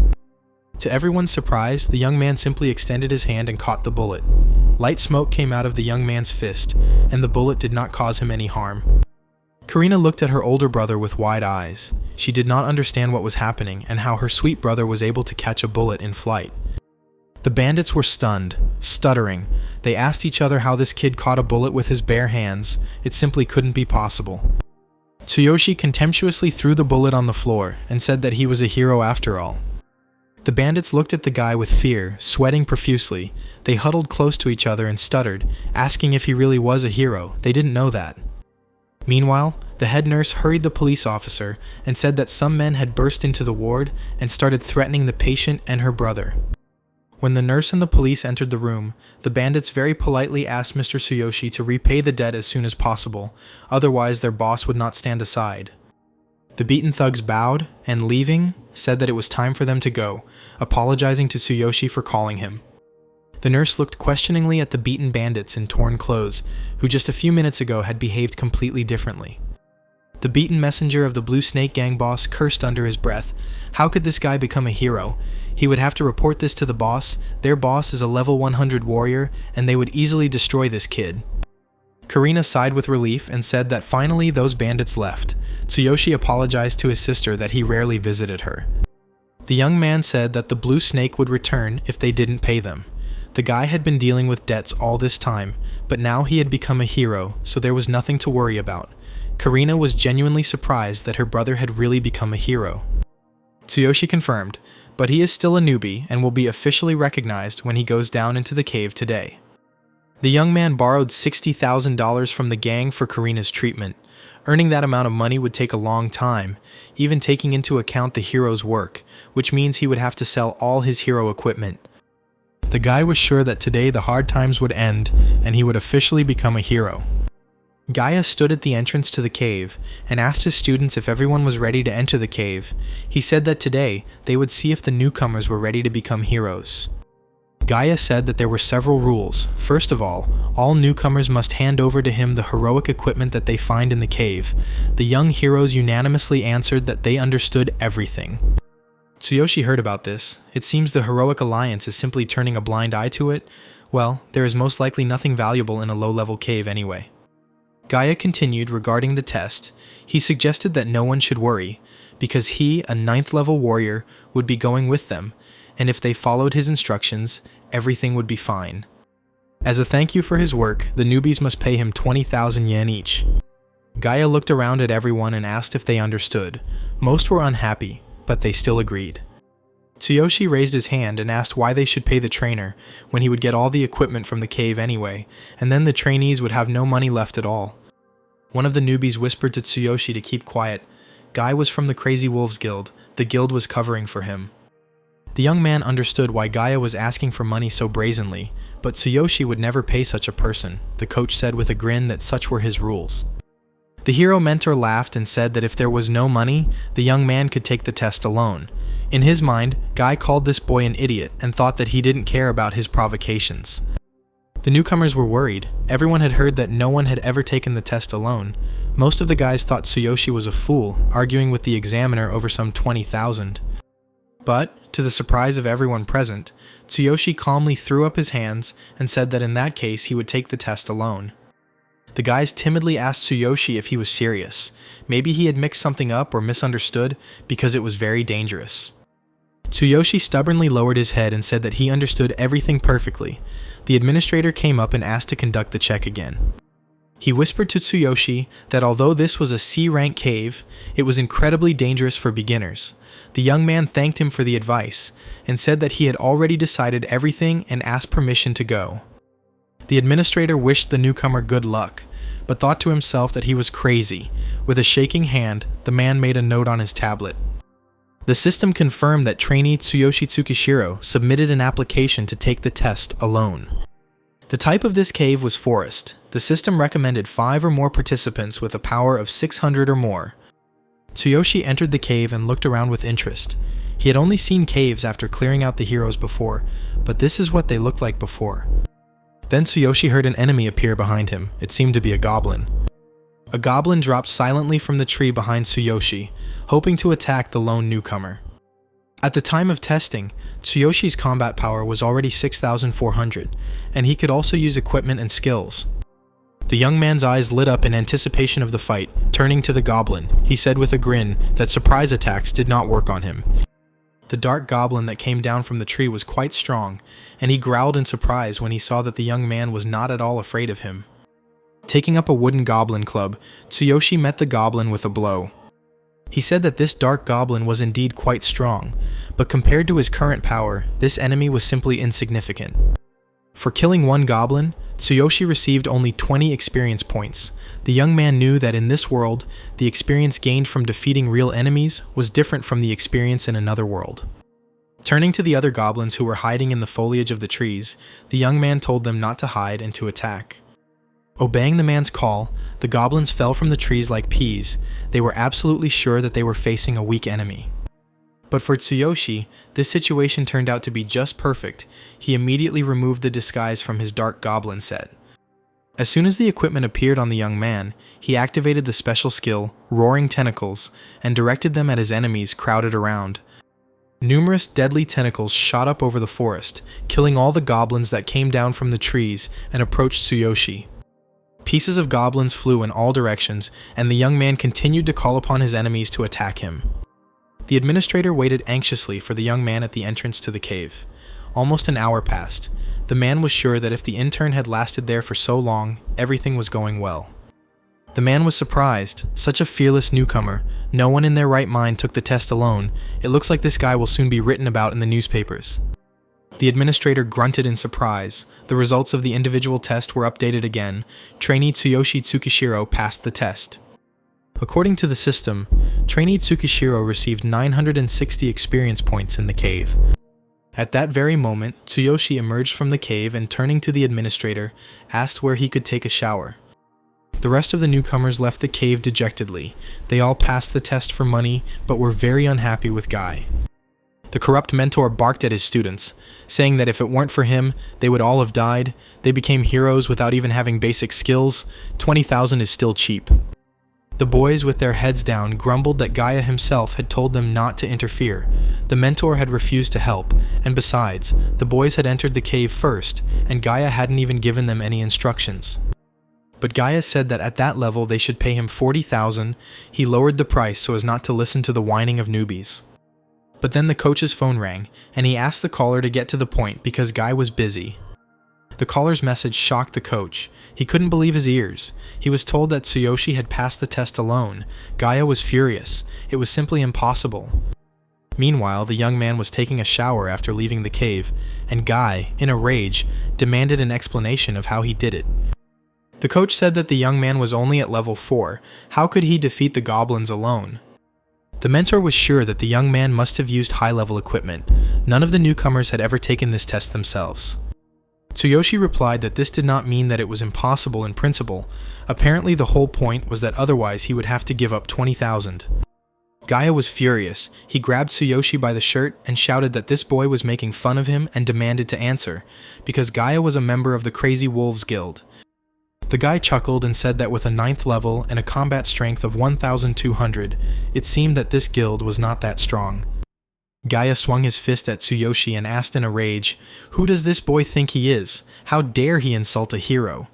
To everyone's surprise, the young man simply extended his hand and caught the bullet. Light smoke came out of the young man's fist, and the bullet did not cause him any harm. Karina looked at her older brother with wide eyes. She did not understand what was happening and how her sweet brother was able to catch a bullet in flight. The bandits were stunned, stuttering. They asked each other how this kid caught a bullet with his bare hands. It simply couldn't be possible. Tsuyoshi contemptuously threw the bullet on the floor and said that he was a hero after all. The bandits looked at the guy with fear, sweating profusely. They huddled close to each other and stuttered, asking if he really was a hero. They didn't know that. Meanwhile, the head nurse hurried the police officer and said that some men had burst into the ward and started threatening the patient and her brother. When the nurse and the police entered the room, the bandits very politely asked Mr. Tsuyoshi to repay the debt as soon as possible, otherwise their boss would not stand aside. The beaten thugs bowed, and leaving, said that it was time for them to go, apologizing to Tsuyoshi for calling him. The nurse looked questioningly at the beaten bandits in torn clothes, who just a few minutes ago had behaved completely differently. The beaten messenger of the Blue Snake Gang boss cursed under his breath. How could this guy become a hero? He would have to report this to the boss. Their boss is a level 100 warrior, and they would easily destroy this kid. Karina sighed with relief and said that finally those bandits left. Tsuyoshi apologized to his sister that he rarely visited her. The young man said that the Blue Snake would return if they didn't pay them. The guy had been dealing with debts all this time, but now he had become a hero, so there was nothing to worry about. Karina was genuinely surprised that her brother had really become a hero. Tsuyoshi confirmed, but he is still a newbie and will be officially recognized when he goes down into the cave today. The young man borrowed $60,000 from the gang for Karina's treatment. Earning that amount of money would take a long time, even taking into account the hero's work, which means he would have to sell all his hero equipment. The guy was sure that today the hard times would end and he would officially become a hero. Gaia stood at the entrance to the cave and asked his students if everyone was ready to enter the cave. He said that today they would see if the newcomers were ready to become heroes. Gaia said that there were several rules. First of all newcomers must hand over to him the heroic equipment that they find in the cave. The young heroes unanimously answered that they understood everything. Tsuyoshi heard about this. It seems the heroic alliance is simply turning a blind eye to it. Well, there is most likely nothing valuable in a low-level cave anyway. Gaia continued regarding the test. He suggested that no one should worry, because he, a 9th level warrior, would be going with them, and if they followed his instructions, everything would be fine. As a thank you for his work, the newbies must pay him 20,000 yen each. Gaia looked around at everyone and asked if they understood. Most were unhappy, but they still agreed. Tsuyoshi raised his hand and asked why they should pay the trainer when he would get all the equipment from the cave anyway, and then the trainees would have no money left at all. One of the newbies whispered to Tsuyoshi to keep quiet. Guy was from the Crazy Wolves Guild. The guild was covering for him. The young man understood why Gaia was asking for money so brazenly, but Tsuyoshi would never pay such a person. The coach said with a grin that such were his rules. The hero mentor laughed and said that if there was no money, the young man could take the test alone. In his mind, Guy called this boy an idiot and thought that he didn't care about his provocations. The newcomers were worried. Everyone had heard that no one had ever taken the test alone. Most of the guys thought Tsuyoshi was a fool, arguing with the examiner over some 20,000. But, to the surprise of everyone present, Tsuyoshi calmly threw up his hands and said that in that case he would take the test alone. The guys timidly asked Tsuyoshi if he was serious. Maybe he had mixed something up or misunderstood because it was very dangerous. Tsuyoshi stubbornly lowered his head and said that he understood everything perfectly. The administrator came up and asked to conduct the check again. He whispered to Tsuyoshi that although this was a C-rank cave, it was incredibly dangerous for beginners. The young man thanked him for the advice and said that he had already decided everything and asked permission to go. The administrator wished the newcomer good luck, but thought to himself that he was crazy. With a shaking hand, the man made a note on his tablet. The system confirmed that trainee Tsuyoshi Tsukishiro submitted an application to take the test alone. The type of this cave was forest. The system recommended 5 or more participants with a power of 600 or more. Tsuyoshi entered the cave and looked around with interest. He had only seen caves after clearing out the heroes before, but this is what they looked like before. Then Tsuyoshi heard an enemy appear behind him. It seemed to be a goblin. A goblin dropped silently from the tree behind Tsuyoshi, hoping to attack the lone newcomer. At the time of testing, Tsuyoshi's combat power was already 6,400, and he could also use equipment and skills. The young man's eyes lit up in anticipation of the fight. Turning to the goblin, he said with a grin that surprise attacks did not work on him. The dark goblin that came down from the tree was quite strong, and he growled in surprise when he saw that the young man was not at all afraid of him. Taking up a wooden goblin club, Tsuyoshi met the goblin with a blow. He said that this dark goblin was indeed quite strong, but compared to his current power, this enemy was simply insignificant. For killing one goblin, Tsuyoshi received only 20 experience points. The young man knew that in this world, the experience gained from defeating real enemies was different from the experience in another world. Turning to the other goblins who were hiding in the foliage of the trees, the young man told them not to hide and to attack. Obeying the man's call, the goblins fell from the trees like peas. They were absolutely sure that they were facing a weak enemy. But for Tsuyoshi, this situation turned out to be just perfect. He immediately removed the disguise from his dark goblin set. As soon as the equipment appeared on the young man, he activated the special skill, Roaring Tentacles, and directed them at his enemies crowded around. Numerous deadly tentacles shot up over the forest, killing all the goblins that came down from the trees and approached Tsuyoshi. Pieces of goblins flew in all directions, and the young man continued to call upon his enemies to attack him. The administrator waited anxiously for the young man at the entrance to the cave. Almost an hour passed. The man was sure that if the intern had lasted there for so long, everything was going well. The man was surprised. Such a fearless newcomer. No one in their right mind took the test alone. It looks like this guy will soon be written about in the newspapers. The administrator grunted in surprise. The results of the individual test were updated again. Trainee Tsuyoshi Tsukishiro passed the test. According to the system, Trainee Tsukishiro received 960 experience points in the cave. At that very moment, Tsuyoshi emerged from the cave and, turning to the administrator, asked where he could take a shower. The rest of the newcomers left the cave dejectedly. They all passed the test for money, but were very unhappy with Guy. The corrupt mentor barked at his students, saying that if it weren't for him, they would all have died. They became heroes without even having basic skills. 20,000 is still cheap. The boys, with their heads down, grumbled that Gaia himself had told them not to interfere. The mentor had refused to help, and besides, the boys had entered the cave first, and Gaia hadn't even given them any instructions. But Gaia said that at that level they should pay him 40,000. He lowered the price so as not to listen to the whining of newbies. But then the coach's phone rang, and he asked the caller to get to the point because Guy was busy. The caller's message shocked the coach. He couldn't believe his ears. He was told that Tsuyoshi had passed the test alone. Gaia was furious. It was simply impossible. Meanwhile, the young man was taking a shower after leaving the cave, and Guy, in a rage, demanded an explanation of how he did it. The coach said that the young man was only at level 4. How could he defeat the goblins alone? The mentor was sure that the young man must have used high-level equipment. None of the newcomers had ever taken this test themselves. Tsuyoshi replied that this did not mean that it was impossible in principle. Apparently the whole point was that otherwise he would have to give up 20,000. Gaia was furious. He grabbed Tsuyoshi by the shirt and shouted that this boy was making fun of him and demanded to answer, because Gaia was a member of the Crazy Wolves Guild. The guy chuckled and said that with a 9th level and a combat strength of 1,200, it seemed that this guild was not that strong. Gaia swung his fist at Tsuyoshi and asked in a rage, "Who does this boy think he is? How dare he insult a hero?"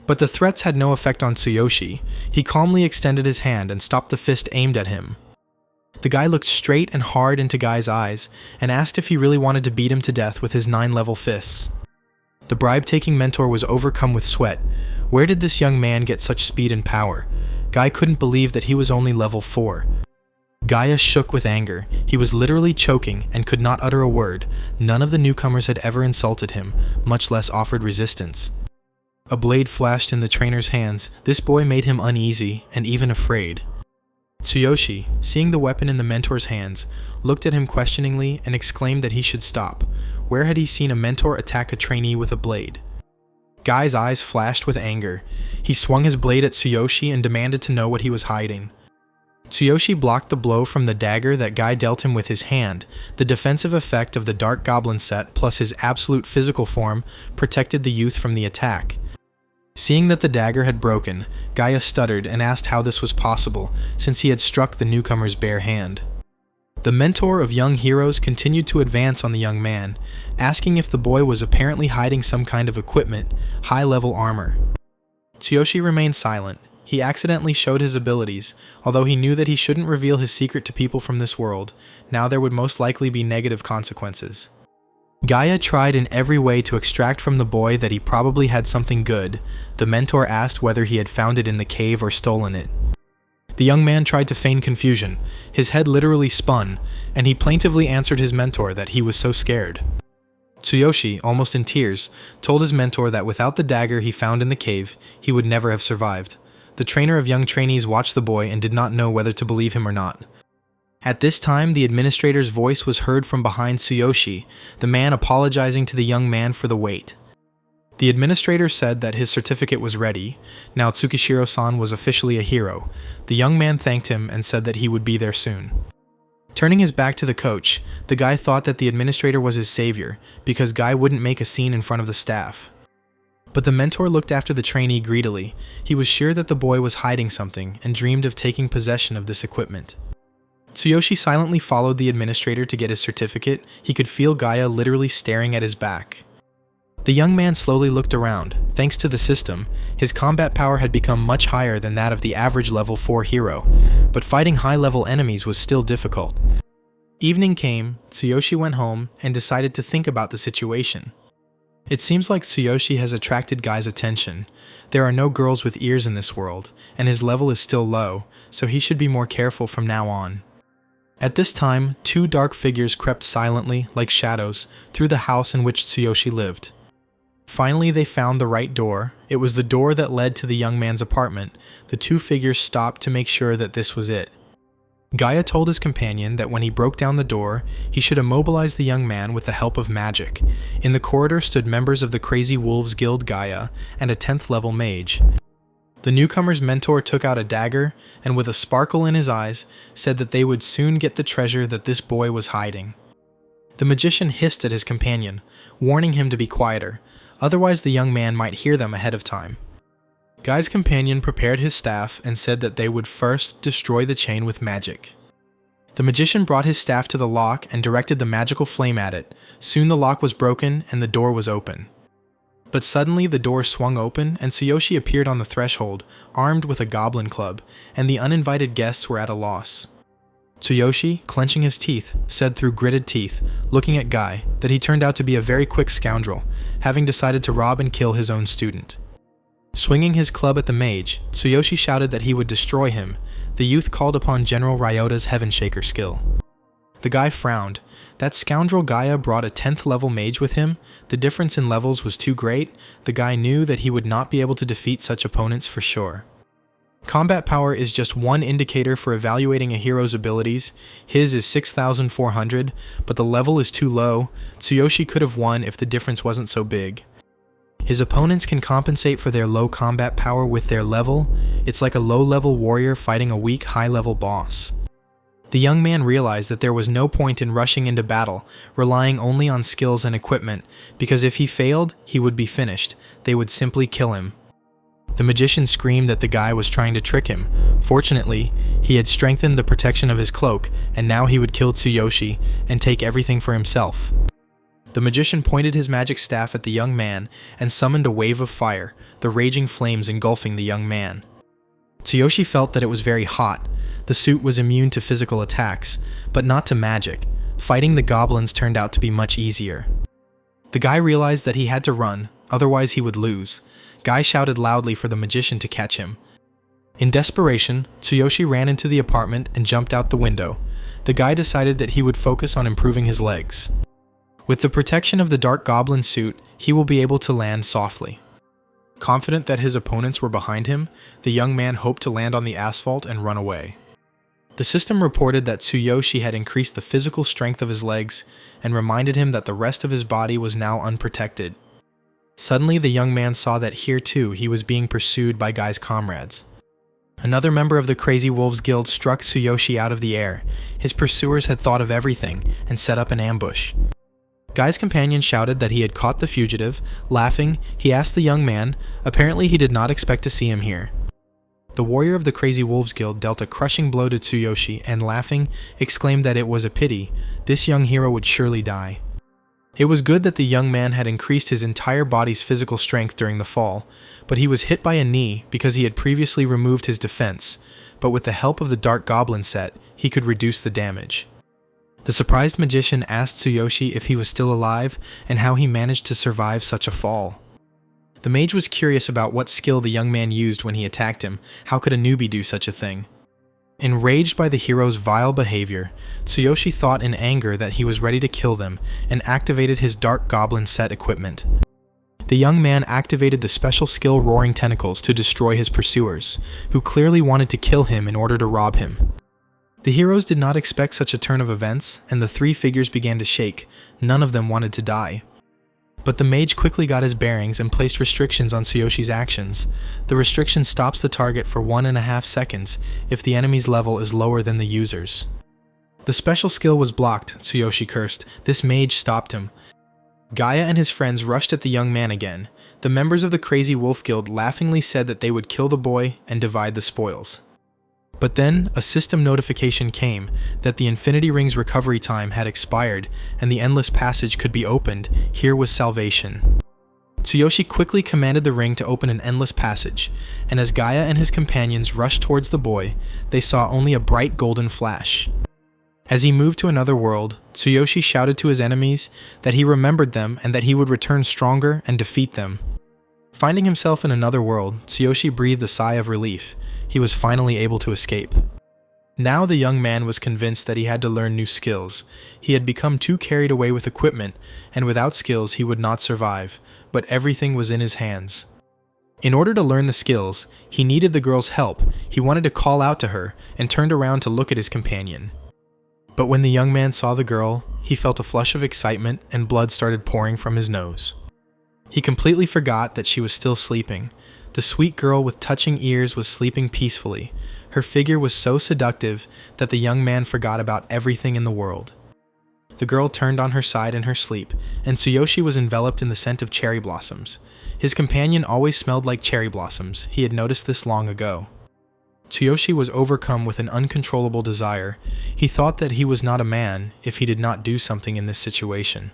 But the threats had no effect on Tsuyoshi. He calmly extended his hand and stopped the fist aimed at him. The guy looked straight and hard into Guy's eyes and asked if he really wanted to beat him to death with his 9-level fists. The bribe-taking mentor was overcome with sweat. Where did this young man get such speed and power? Guy couldn't believe that he was only level 4. Gaia shook with anger. He was literally choking and could not utter a word. None of the newcomers had ever insulted him, much less offered resistance. A blade flashed in the trainer's hands. This boy made him uneasy and even afraid. Tsuyoshi, seeing the weapon in the mentor's hands, looked at him questioningly and exclaimed that he should stop. Where had he seen a mentor attack a trainee with a blade? Guy's eyes flashed with anger. He swung his blade at Tsuyoshi and demanded to know what he was hiding. Tsuyoshi blocked the blow from the dagger that Guy dealt him with his hand. The defensive effect of the Dark Goblin set plus his absolute physical form protected the youth from the attack. Seeing that the dagger had broken, Gaia stuttered and asked how this was possible, since he had struck the newcomer's bare hand. The mentor of young heroes continued to advance on the young man, asking if the boy was apparently hiding some kind of equipment, high-level armor. Tsuyoshi remained silent. He accidentally showed his abilities, although he knew that he shouldn't reveal his secret to people from this world. Now there would most likely be negative consequences. Gaia tried in every way to extract from the boy that he probably had something good. The mentor asked whether he had found it in the cave or stolen it. The young man tried to feign confusion. His head literally spun, and he plaintively answered his mentor that he was so scared. Tsuyoshi, almost in tears, told his mentor that without the dagger he found in the cave, he would never have survived. The trainer of young trainees watched the boy and did not know whether to believe him or not. At this time, the administrator's voice was heard from behind Tsuyoshi, the man apologizing to the young man for the wait. The administrator said that his certificate was ready. Now Tsukishiro-san was officially a hero. The young man thanked him and said that he would be there soon. Turning his back to the coach, the guy thought that the administrator was his savior because Guy wouldn't make a scene in front of the staff. But the mentor looked after the trainee greedily. He was sure that the boy was hiding something and dreamed of taking possession of this equipment. Tsuyoshi silently followed the administrator to get his certificate. He could feel Gaia literally staring at his back. The young man slowly looked around. Thanks to the system, his combat power had become much higher than that of the average level 4 hero, but fighting high-level enemies was still difficult. Evening came, Tsuyoshi went home and decided to think about the situation. It seems like Tsuyoshi has attracted Guy's attention. There are no girls with ears in this world, and his level is still low, so he should be more careful from now on. At this time, 2 dark figures crept silently, like shadows, through the house in which Tsuyoshi lived. Finally, they found the right door. It was the door that led to the young man's apartment. The 2 figures stopped to make sure that this was it. Gaia told his companion that when he broke down the door, he should immobilize the young man with the help of magic. In the corridor stood members of the Crazy Wolves Guild Gaia and a 10th level mage. The newcomer's mentor took out a dagger and with a sparkle in his eyes said that they would soon get the treasure that this boy was hiding. The magician hissed at his companion, warning him to be quieter, otherwise the young man might hear them ahead of time. Guy's companion prepared his staff and said that they would first destroy the chain with magic. The magician brought his staff to the lock and directed the magical flame at it. Soon the lock was broken and the door was open. But suddenly the door swung open and Tsuyoshi appeared on the threshold, armed with a goblin club, and the uninvited guests were at a loss. Tsuyoshi, clenching his teeth, said through gritted teeth, looking at Guy, that he turned out to be a very quick scoundrel, having decided to rob and kill his own student. Swinging his club at the mage, Tsuyoshi shouted that he would destroy him. The youth called upon General Ryota's Heaven Shaker skill. The guy frowned. That scoundrel Gaia brought a 10th level mage with him. The difference in levels was too great. The guy knew that he would not be able to defeat such opponents for sure. Combat power is just one indicator for evaluating a hero's abilities. His is 6,400, but the level is too low. Tsuyoshi could have won if the difference wasn't so big. His opponents can compensate for their low combat power with their level. It's like a low-level warrior fighting a weak, high-level boss. The young man realized that there was no point in rushing into battle, relying only on skills and equipment, because if he failed, he would be finished. They would simply kill him. The magician screamed that the guy was trying to trick him. Fortunately, he had strengthened the protection of his cloak, and now he would kill Tsuyoshi and take everything for himself. The magician pointed his magic staff at the young man and summoned a wave of fire, the raging flames engulfing the young man. Tsuyoshi felt that it was very hot. The suit was immune to physical attacks, but not to magic. Fighting the goblins turned out to be much easier. The guy realized that he had to run, otherwise he would lose. Guy shouted loudly for the magician to catch him. In desperation, Tsuyoshi ran into the apartment and jumped out the window. The guy decided that he would focus on improving his legs. With the protection of the dark goblin suit, he will be able to land softly. Confident that his opponents were behind him, the young man hoped to land on the asphalt and run away. The system reported that Tsuyoshi had increased the physical strength of his legs and reminded him that the rest of his body was now unprotected. Suddenly, the young man saw that here too he was being pursued by Guy's comrades. Another member of the Crazy Wolves Guild struck Tsuyoshi out of the air. His pursuers had thought of everything and set up an ambush. Guy's companion shouted that he had caught the fugitive. Laughing, he asked the young man. Apparently he did not expect to see him here. The warrior of the Crazy Wolves Guild dealt a crushing blow to Tsuyoshi and, laughing, exclaimed that it was a pity. This young hero would surely die. It was good that the young man had increased his entire body's physical strength during the fall, but he was hit by a knee because he had previously removed his defense, but with the help of the Dark Goblin set, he could reduce the damage. The surprised magician asked Tsuyoshi if he was still alive and how he managed to survive such a fall. The mage was curious about what skill the young man used when he attacked him. How could a newbie do such a thing? Enraged by the hero's vile behavior, Tsuyoshi thought in anger that he was ready to kill them and activated his Dark Goblin set equipment. The young man activated the special skill Roaring Tentacles to destroy his pursuers, who clearly wanted to kill him in order to rob him. The heroes did not expect such a turn of events, and the 3 figures began to shake. None of them wanted to die. But the mage quickly got his bearings and placed restrictions on Tsuyoshi's actions. The restriction stops the target for 1.5 seconds if the enemy's level is lower than the user's. The special skill was blocked, Tsuyoshi cursed. This mage stopped him. Gaia and his friends rushed at the young man again. The members of the Crazy Wolf Guild laughingly said that they would kill the boy and divide the spoils. But then, a system notification came that the Infinity Ring's recovery time had expired and the Endless Passage could be opened. Here was salvation. Tsuyoshi quickly commanded the ring to open an endless passage, and as Gaia and his companions rushed towards the boy, they saw only a bright golden flash. As he moved to another world, Tsuyoshi shouted to his enemies that he remembered them and that he would return stronger and defeat them. Finding himself in another world, Tsuyoshi breathed a sigh of relief. He was finally able to escape. Now the young man was convinced that he had to learn new skills. He had become too carried away with equipment, and without skills he would not survive, but everything was in his hands. In order to learn the skills, he needed the girl's help. He wanted to call out to her, and turned around to look at his companion. But when the young man saw the girl, he felt a flush of excitement and blood started pouring from his nose. He completely forgot that she was still sleeping. The sweet girl with touching ears was sleeping peacefully. Her figure was so seductive that the young man forgot about everything in the world. The girl turned on her side in her sleep, and Tsuyoshi was enveloped in the scent of cherry blossoms. His companion always smelled like cherry blossoms. He had noticed this long ago. Tsuyoshi was overcome with an uncontrollable desire. He thought that he was not a man if he did not do something in this situation.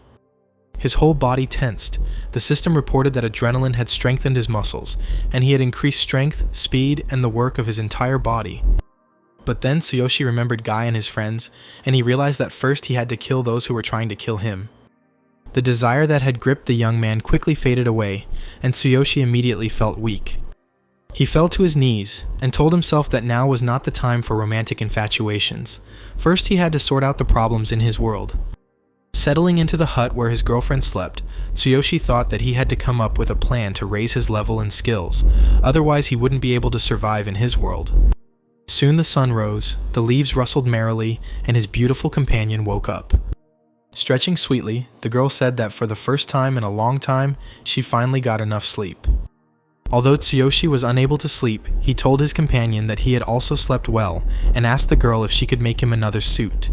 His whole body tensed. The system reported that adrenaline had strengthened his muscles, and he had increased strength, speed, and the work of his entire body. But then Tsuyoshi remembered Guy and his friends, and he realized that first he had to kill those who were trying to kill him. The desire that had gripped the young man quickly faded away, and Tsuyoshi immediately felt weak. He fell to his knees, and told himself that now was not the time for romantic infatuations. First he had to sort out the problems in his world. Settling into the hut where his girlfriend slept, Tsuyoshi thought that he had to come up with a plan to raise his level and skills, otherwise he wouldn't be able to survive in his world. Soon the sun rose, the leaves rustled merrily, and his beautiful companion woke up. Stretching sweetly, the girl said that for the first time in a long time, she finally got enough sleep. Although Tsuyoshi was unable to sleep, he told his companion that he had also slept well, and asked the girl if she could make him another suit.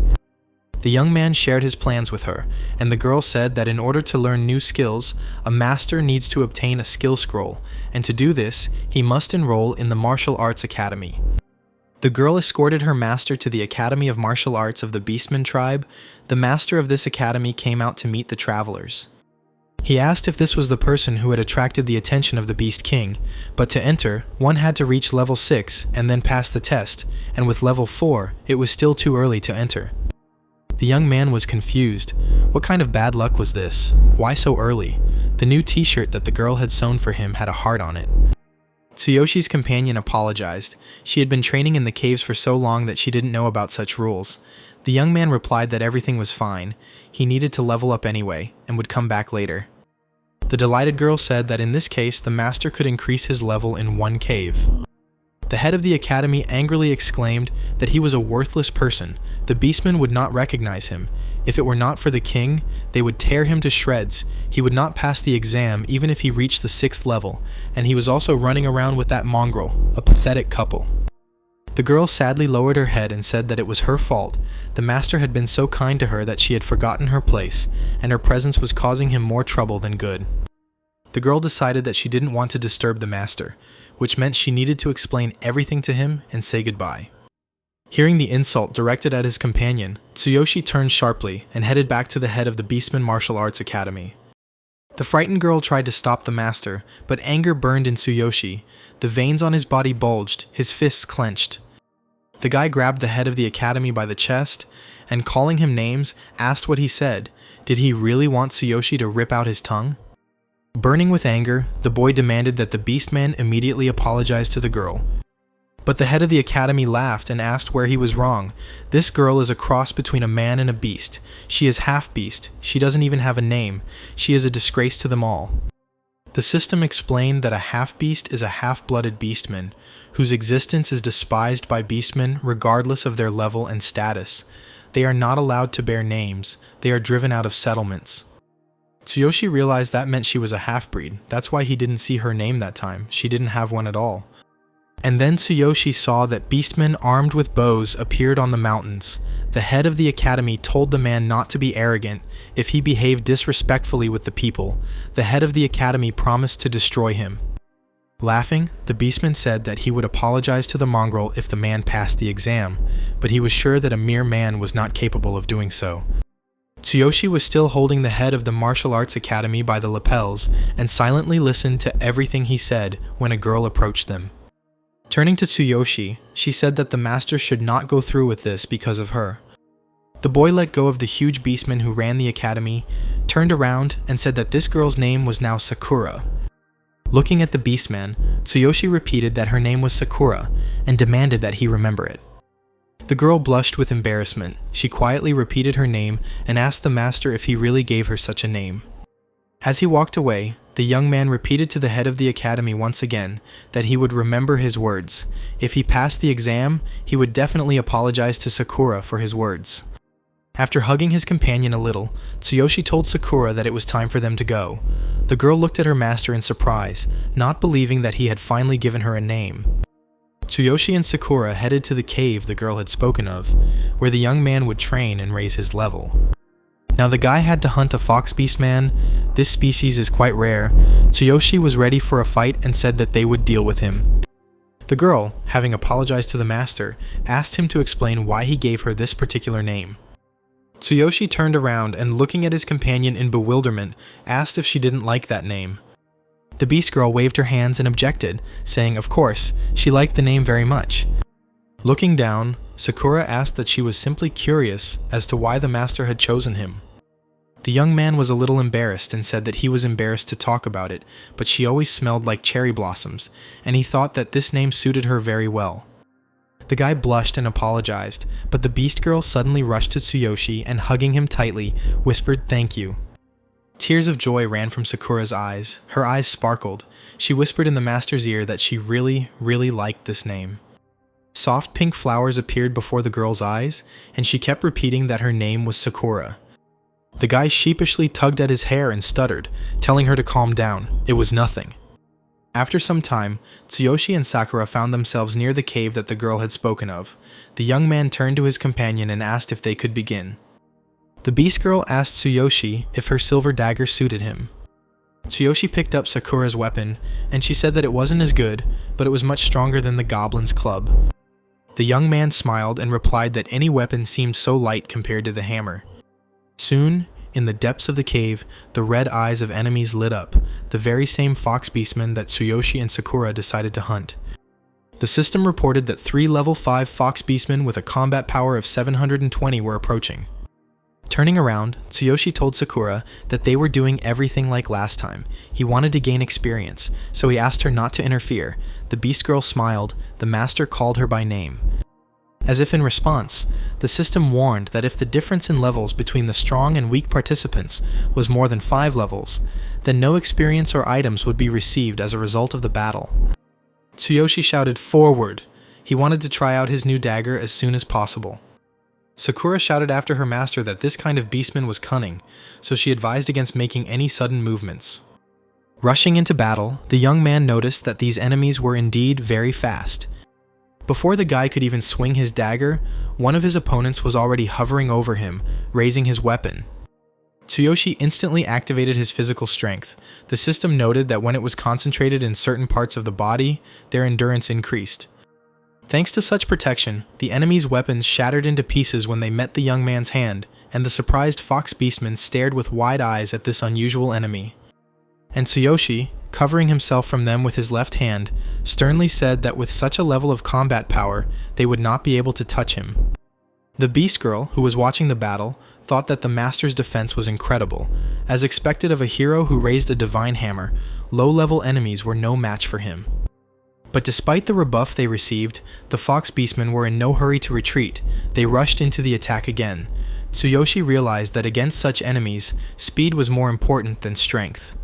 The young man shared his plans with her, and the girl said that in order to learn new skills, a master needs to obtain a skill scroll, and to do this, he must enroll in the Martial Arts Academy. The girl escorted her master to the Academy of Martial Arts of the Beastman tribe. The master of this academy came out to meet the travelers. He asked if this was the person who had attracted the attention of the Beast King, but to enter, one had to reach level 6 and then pass the test, and with level 4, it was still too early to enter. The young man was confused. What kind of bad luck was this? Why so early? The new t-shirt that the girl had sewn for him had a heart on it. Tsuyoshi's companion apologized. She had been training in the caves for so long that she didn't know about such rules. The young man replied that everything was fine. He needed to level up anyway, and would come back later. The delighted girl said that in this case, the master could increase his level in one cave. The head of the academy angrily exclaimed that he was a worthless person. The beastmen would not recognize him. If it were not for the king, they would tear him to shreds. He would not pass the exam even if he reached the 6th level, and he was also running around with that mongrel, a pathetic couple. The girl sadly lowered her head and said that it was her fault. The master had been so kind to her that she had forgotten her place, and her presence was causing him more trouble than good. The girl decided that she didn't want to disturb the master, which meant she needed to explain everything to him and say goodbye. Hearing the insult directed at his companion, Tsuyoshi turned sharply and headed back to the head of the Beastman Martial Arts Academy. The frightened girl tried to stop the master, but anger burned in Tsuyoshi. The veins on his body bulged, his fists clenched. The guy grabbed the head of the academy by the chest, and calling him names, asked what he said. Did he really want Tsuyoshi to rip out his tongue? Burning with anger, the boy demanded that the Beastman immediately apologize to the girl. But the head of the academy laughed and asked where he was wrong. This girl is a cross between a man and a beast. She is half-beast. She doesn't even have a name. She is a disgrace to them all. The system explained that a half-beast is a half-blooded beastman, whose existence is despised by beastmen regardless of their level and status. They are not allowed to bear names. They are driven out of settlements. Tsuyoshi realized that meant she was a half-breed. That's why he didn't see her name that time. She didn't have one at all. And then Tsuyoshi saw that beastmen armed with bows appeared on the mountains. The head of the academy told the man not to be arrogant. If he behaved disrespectfully with the people, the head of the academy promised to destroy him. Laughing, the beastman said that he would apologize to the mongrel if the man passed the exam, but he was sure that a mere man was not capable of doing so. Tsuyoshi was still holding the head of the martial arts academy by the lapels and silently listened to everything he said when a girl approached them. Turning to Tsuyoshi, she said that the master should not go through with this because of her. The boy let go of the huge beastman who ran the academy, turned around, and said that this girl's name was now Sakura. Looking at the beastman, Tsuyoshi repeated that her name was Sakura and demanded that he remember it. The girl blushed with embarrassment. She quietly repeated her name and asked the master if he really gave her such a name. As he walked away, the young man repeated to the head of the academy once again that he would remember his words. If he passed the exam, he would definitely apologize to Sakura for his words. After hugging his companion a little, Tsuyoshi told Sakura that it was time for them to go. The girl looked at her master in surprise, not believing that he had finally given her a name. Tsuyoshi and Sakura headed to the cave the girl had spoken of, where the young man would train and raise his level. Now the guy had to hunt a fox beastman. This species is quite rare. Tsuyoshi was ready for a fight and said that they would deal with him. The girl, having apologized to the master, asked him to explain why he gave her this particular name. Tsuyoshi turned around and, looking at his companion in bewilderment, asked if she didn't like that name. The beast girl waved her hands and objected, saying of course, she liked the name very much. Looking down, Sakura asked that she was simply curious as to why the master had chosen him. The young man was a little embarrassed and said that he was embarrassed to talk about it, but she always smelled like cherry blossoms, and he thought that this name suited her very well. The guy blushed and apologized, but the beast girl suddenly rushed to Tsuyoshi and, hugging him tightly, whispered thank you. Tears of joy ran from Sakura's eyes. Her eyes sparkled. She whispered in the master's ear that she really liked this name. Soft pink flowers appeared before the girl's eyes, and she kept repeating that her name was Sakura. The guy sheepishly tugged at his hair and stuttered, telling her to calm down. It was nothing. After some time, Tsuyoshi and Sakura found themselves near the cave that the girl had spoken of. The young man turned to his companion and asked if they could begin. The beast girl asked Tsuyoshi if her silver dagger suited him. Tsuyoshi picked up Sakura's weapon, and she said that it wasn't as good, but it was much stronger than the goblin's club. The young man smiled and replied that any weapon seemed so light compared to the hammer. Soon, in the depths of the cave, the red eyes of enemies lit up, the very same fox beastmen that Tsuyoshi and Sakura decided to hunt. The system reported that 3 level 5 fox beastmen with a combat power of 720 were approaching. Turning around, Tsuyoshi told Sakura that they were doing everything like last time. He wanted to gain experience, so he asked her not to interfere. The beast girl smiled. The master called her by name. As if in response, the system warned that if the difference in levels between the strong and weak participants was more than 5 levels, then no experience or items would be received as a result of the battle. Tsuyoshi shouted forward. He wanted to try out his new dagger as soon as possible. Sakura shouted after her master that this kind of beastman was cunning, so she advised against making any sudden movements. Rushing into battle, the young man noticed that these enemies were indeed very fast. Before the guy could even swing his dagger, one of his opponents was already hovering over him, raising his weapon. Tsuyoshi instantly activated his physical strength. The system noted that when it was concentrated in certain parts of the body, their endurance increased. Thanks to such protection, the enemy's weapons shattered into pieces when they met the young man's hand, and the surprised fox beastman stared with wide eyes at this unusual enemy. And Tsuyoshi, covering himself from them with his left hand, sternly said that with such a level of combat power, they would not be able to touch him. The beast girl, who was watching the battle, thought that the master's defense was incredible. As expected of a hero who raised a divine hammer, low-level enemies were no match for him. But despite the rebuff they received, the fox beastmen were in no hurry to retreat. They rushed into the attack again. Tsuyoshi realized that against such enemies, speed was more important than strength.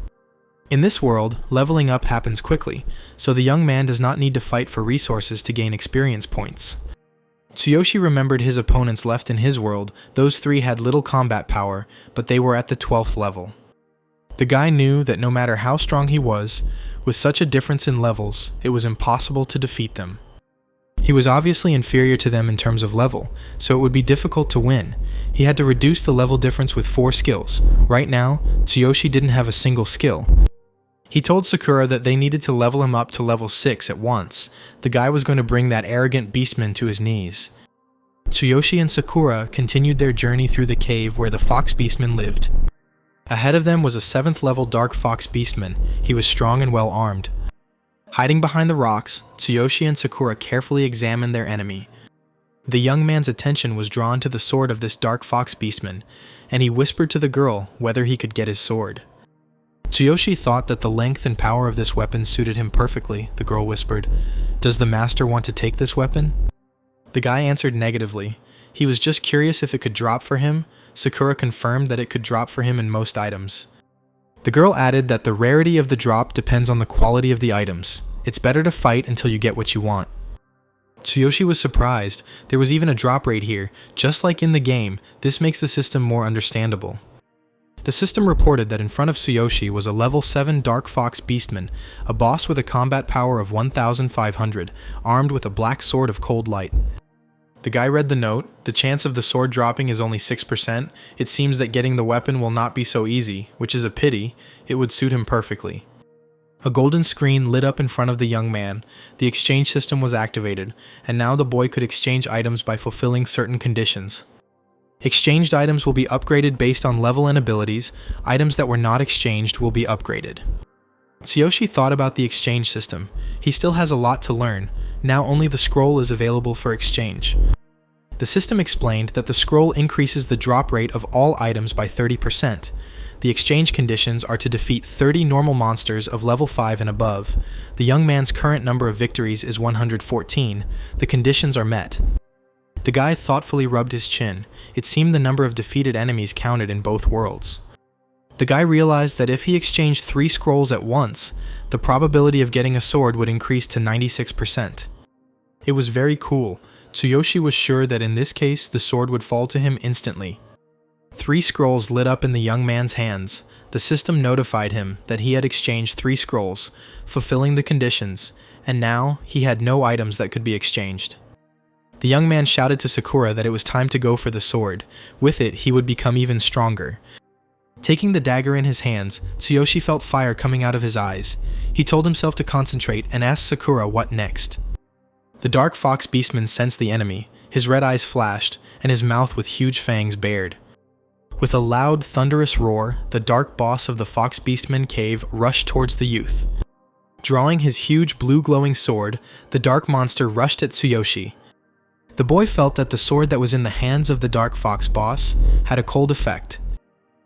In this world, leveling up happens quickly, so the young man does not need to fight for resources to gain experience points. Tsuyoshi remembered his opponents left in his world. Those 3 had little combat power, but they were at the 12th level. The guy knew that no matter how strong he was, With such a difference in levels, it was impossible to defeat them. He was obviously inferior to them in terms of level, so it would be difficult to win. He had to reduce the level difference with 4 skills. Right now, Tsuyoshi didn't have a single skill. He told Sakura that they needed to level him up to level 6 at once. The guy was going to bring that arrogant beastman to his knees. Tsuyoshi and Sakura continued their journey through the cave where the fox beastman lived. Ahead of them was a 7th level dark fox beastman. He was strong and well armed. Hiding behind the rocks, Tsuyoshi and Sakura carefully examined their enemy. The young man's attention was drawn to the sword of this dark fox beastman, and he whispered to the girl whether he could get his sword. Tsuyoshi thought that the length and power of this weapon suited him perfectly, the girl whispered. Does the master want to take this weapon? The guy answered negatively. He was just curious if it could drop for him. Sakura confirmed that it could drop for him in most items. The girl added that the rarity of the drop depends on the quality of the items. It's better to fight until you get what you want. Tsuyoshi was surprised. There was even a drop rate here. Just like in the game, this makes the system more understandable. The system reported that in front of Tsuyoshi was a level 7 Dark Fox Beastman, a boss with a combat power of 1,500, armed with a black sword of cold light. The guy read the note. The chance of the sword dropping is only 6%. It seems that getting the weapon will not be so easy, which is a pity. It would suit him perfectly. A golden screen lit up in front of the young man. The exchange system was activated, and now the boy could exchange items by fulfilling certain conditions. Exchanged items will be upgraded based on level and abilities. Items that were not exchanged will be upgraded. Tsuyoshi thought about the exchange system. He still has a lot to learn. Now only the scroll is available for exchange. The system explained that the scroll increases the drop rate of all items by 30%. The exchange conditions are to defeat 30 normal monsters of level 5 and above. The young man's current number of victories is 114. The conditions are met. The guy thoughtfully rubbed his chin. It seemed the number of defeated enemies counted in both worlds. The guy realized that if he exchanged 3 scrolls at once, the probability of getting a sword would increase to 96%. It was very cool. Tsuyoshi was sure that in this case the sword would fall to him instantly. 3 scrolls lit up in the young man's hands. The system notified him that he had exchanged 3 scrolls, fulfilling the conditions, and now he had no items that could be exchanged. The young man shouted to Sakura that it was time to go for the sword. With it, he would become even stronger. Taking the dagger in his hands, Tsuyoshi felt fire coming out of his eyes. He told himself to concentrate and asked Sakura what next. The dark fox beastman sensed the enemy. His red eyes flashed, and his mouth with huge fangs bared. With a loud, thunderous roar, the dark boss of the fox beastman cave rushed towards the youth. Drawing his huge blue glowing sword, the dark monster rushed at Tsuyoshi. The boy felt that the sword that was in the hands of the dark fox boss had a cold effect.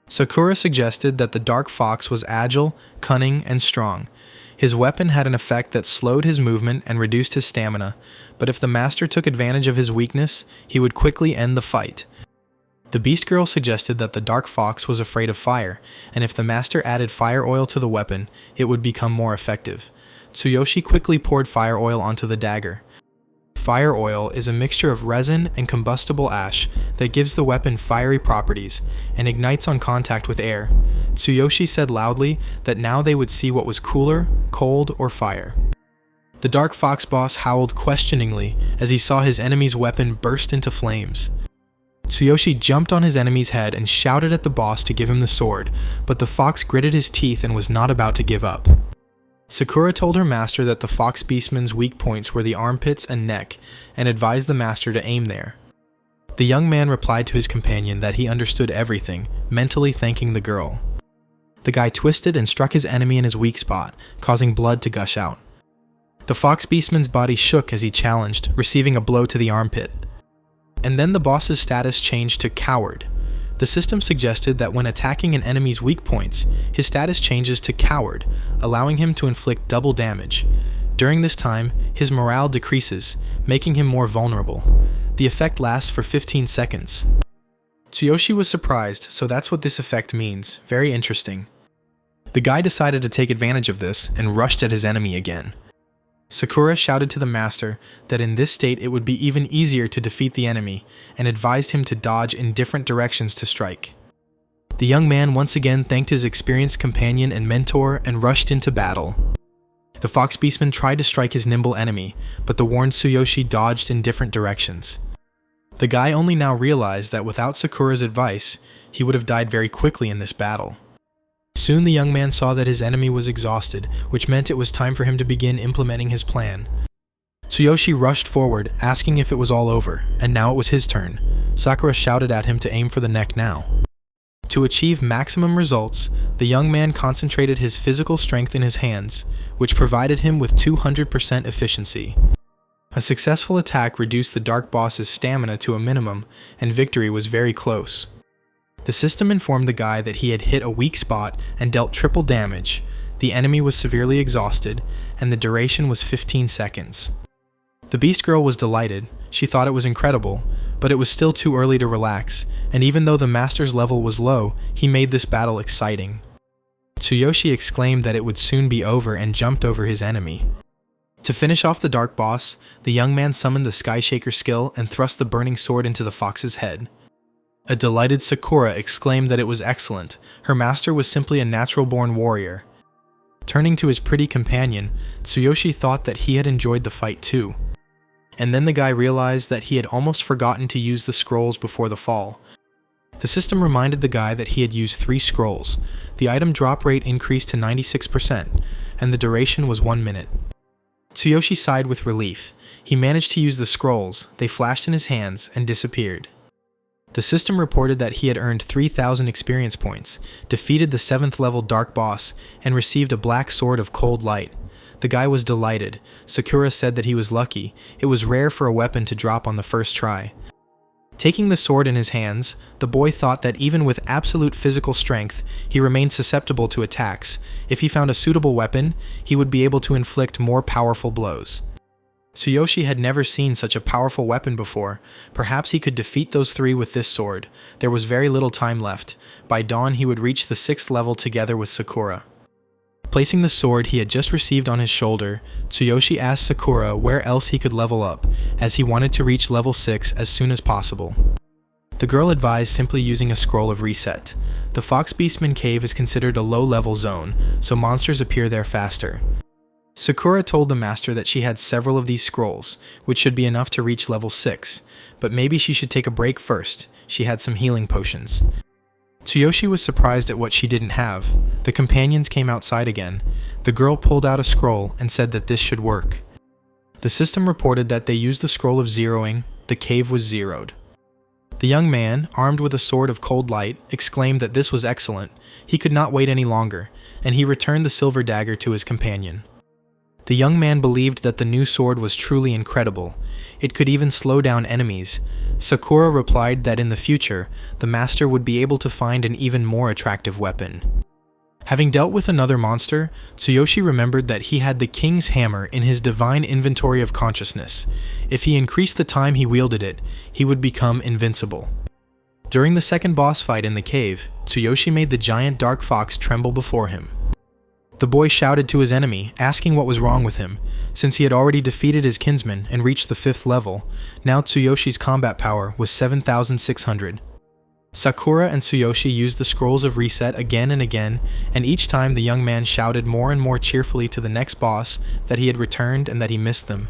Sakura suggested that the dark fox was agile, cunning, and strong. His weapon had an effect that slowed his movement and reduced his stamina, but if the master took advantage of his weakness, he would quickly end the fight. The beast girl suggested that the dark fox was afraid of fire, and if the master added fire oil to the weapon, it would become more effective. Tsuyoshi quickly poured fire oil onto the dagger. Fire oil is a mixture of resin and combustible ash that gives the weapon fiery properties and ignites on contact with air. Tsuyoshi said loudly that now they would see what was cooler, cold, or fire. The dark fox boss howled questioningly as he saw his enemy's weapon burst into flames. Tsuyoshi jumped on his enemy's head and shouted at the boss to give him the sword, but the fox gritted his teeth and was not about to give up. Sakura told her master that the fox beastman's weak points were the armpits and neck, and advised the master to aim there. The young man replied to his companion that he understood everything, mentally thanking the girl. The guy twisted and struck his enemy in his weak spot, causing blood to gush out. The fox beastman's body shook as he challenged, receiving a blow to the armpit. And then the boss's status changed to coward. The system suggested that when attacking an enemy's weak points, his status changes to coward, allowing him to inflict double damage. During this time, his morale decreases, making him more vulnerable. The effect lasts for 15 seconds. Tsuyoshi was surprised, so that's what this effect means. Very interesting. The guy decided to take advantage of this and rushed at his enemy again. Sakura shouted to the master that in this state it would be even easier to defeat the enemy, and advised him to dodge in different directions to strike. The young man once again thanked his experienced companion and mentor and rushed into battle. The fox beastman tried to strike his nimble enemy, but the warned Tsuyoshi dodged in different directions. The guy only now realized that without Sakura's advice, he would have died very quickly in this battle. Soon the young man saw that his enemy was exhausted, which meant it was time for him to begin implementing his plan. Tsuyoshi rushed forward, asking if it was all over, and now it was his turn. Sakura shouted at him to aim for the neck now. To achieve maximum results, the young man concentrated his physical strength in his hands, which provided him with 200% efficiency. A successful attack reduced the dark boss's stamina to a minimum, and victory was very close. The system informed the guy that he had hit a weak spot and dealt triple damage. The enemy was severely exhausted, and the duration was 15 seconds. The Beast Girl was delighted. She thought it was incredible, but it was still too early to relax, and even though the master's level was low, he made this battle exciting. Tsuyoshi exclaimed that it would soon be over and jumped over his enemy. To finish off the dark boss, the young man summoned the Sky Shaker skill and thrust the burning sword into the fox's head. A delighted Sakura exclaimed that it was excellent. Her master was simply a natural-born warrior. Turning to his pretty companion, Tsuyoshi thought that he had enjoyed the fight too. And then the guy realized that he had almost forgotten to use the scrolls before the fall. The system reminded the guy that he had used 3 scrolls. The item drop rate increased to 96%, and the duration was 1 minute. Tsuyoshi sighed with relief. He managed to use the scrolls, they flashed in his hands, and disappeared. The system reported that he had earned 3,000 experience points, defeated the 7th level dark boss, and received a black sword of cold light. The guy was delighted. Sakura said that he was lucky. It was rare for a weapon to drop on the first try. Taking the sword in his hands, the boy thought that even with absolute physical strength, he remained susceptible to attacks. If he found a suitable weapon, he would be able to inflict more powerful blows. Tsuyoshi had never seen such a powerful weapon before. Perhaps he could defeat those 3 with this sword. There was very little time left. By dawn he would reach the 6th level together with Sakura. Placing the sword he had just received on his shoulder, Tsuyoshi asked Sakura where else he could level up, as he wanted to reach level 6 as soon as possible. The girl advised simply using a scroll of reset. The Fox Beastman Cave is considered a low-level zone, so monsters appear there faster. Sakura told the master that she had several of these scrolls, which should be enough to reach level 6, but maybe she should take a break first. She had some healing potions. Tsuyoshi was surprised at what she didn't have. The companions came outside again. The girl pulled out a scroll and said that this should work. The system reported that they used the scroll of zeroing. The cave was zeroed. The young man, armed with a sword of cold light, exclaimed that this was excellent. He could not wait any longer, and he returned the silver dagger to his companion. The young man believed that the new sword was truly incredible. It could even slow down enemies. Sakura replied that in the future, the master would be able to find an even more attractive weapon. Having dealt with another monster, Tsuyoshi remembered that he had the King's Hammer in his divine inventory of consciousness. If he increased the time he wielded it, he would become invincible. During the second boss fight in the cave, Tsuyoshi made the giant dark fox tremble before him. The boy shouted to his enemy, asking what was wrong with him. Since he had already defeated his kinsman and reached the 5th level, now Tsuyoshi's combat power was 7,600. Sakura and Tsuyoshi used the scrolls of reset again and again, and each time the young man shouted more and more cheerfully to the next boss that he had returned and that he missed them.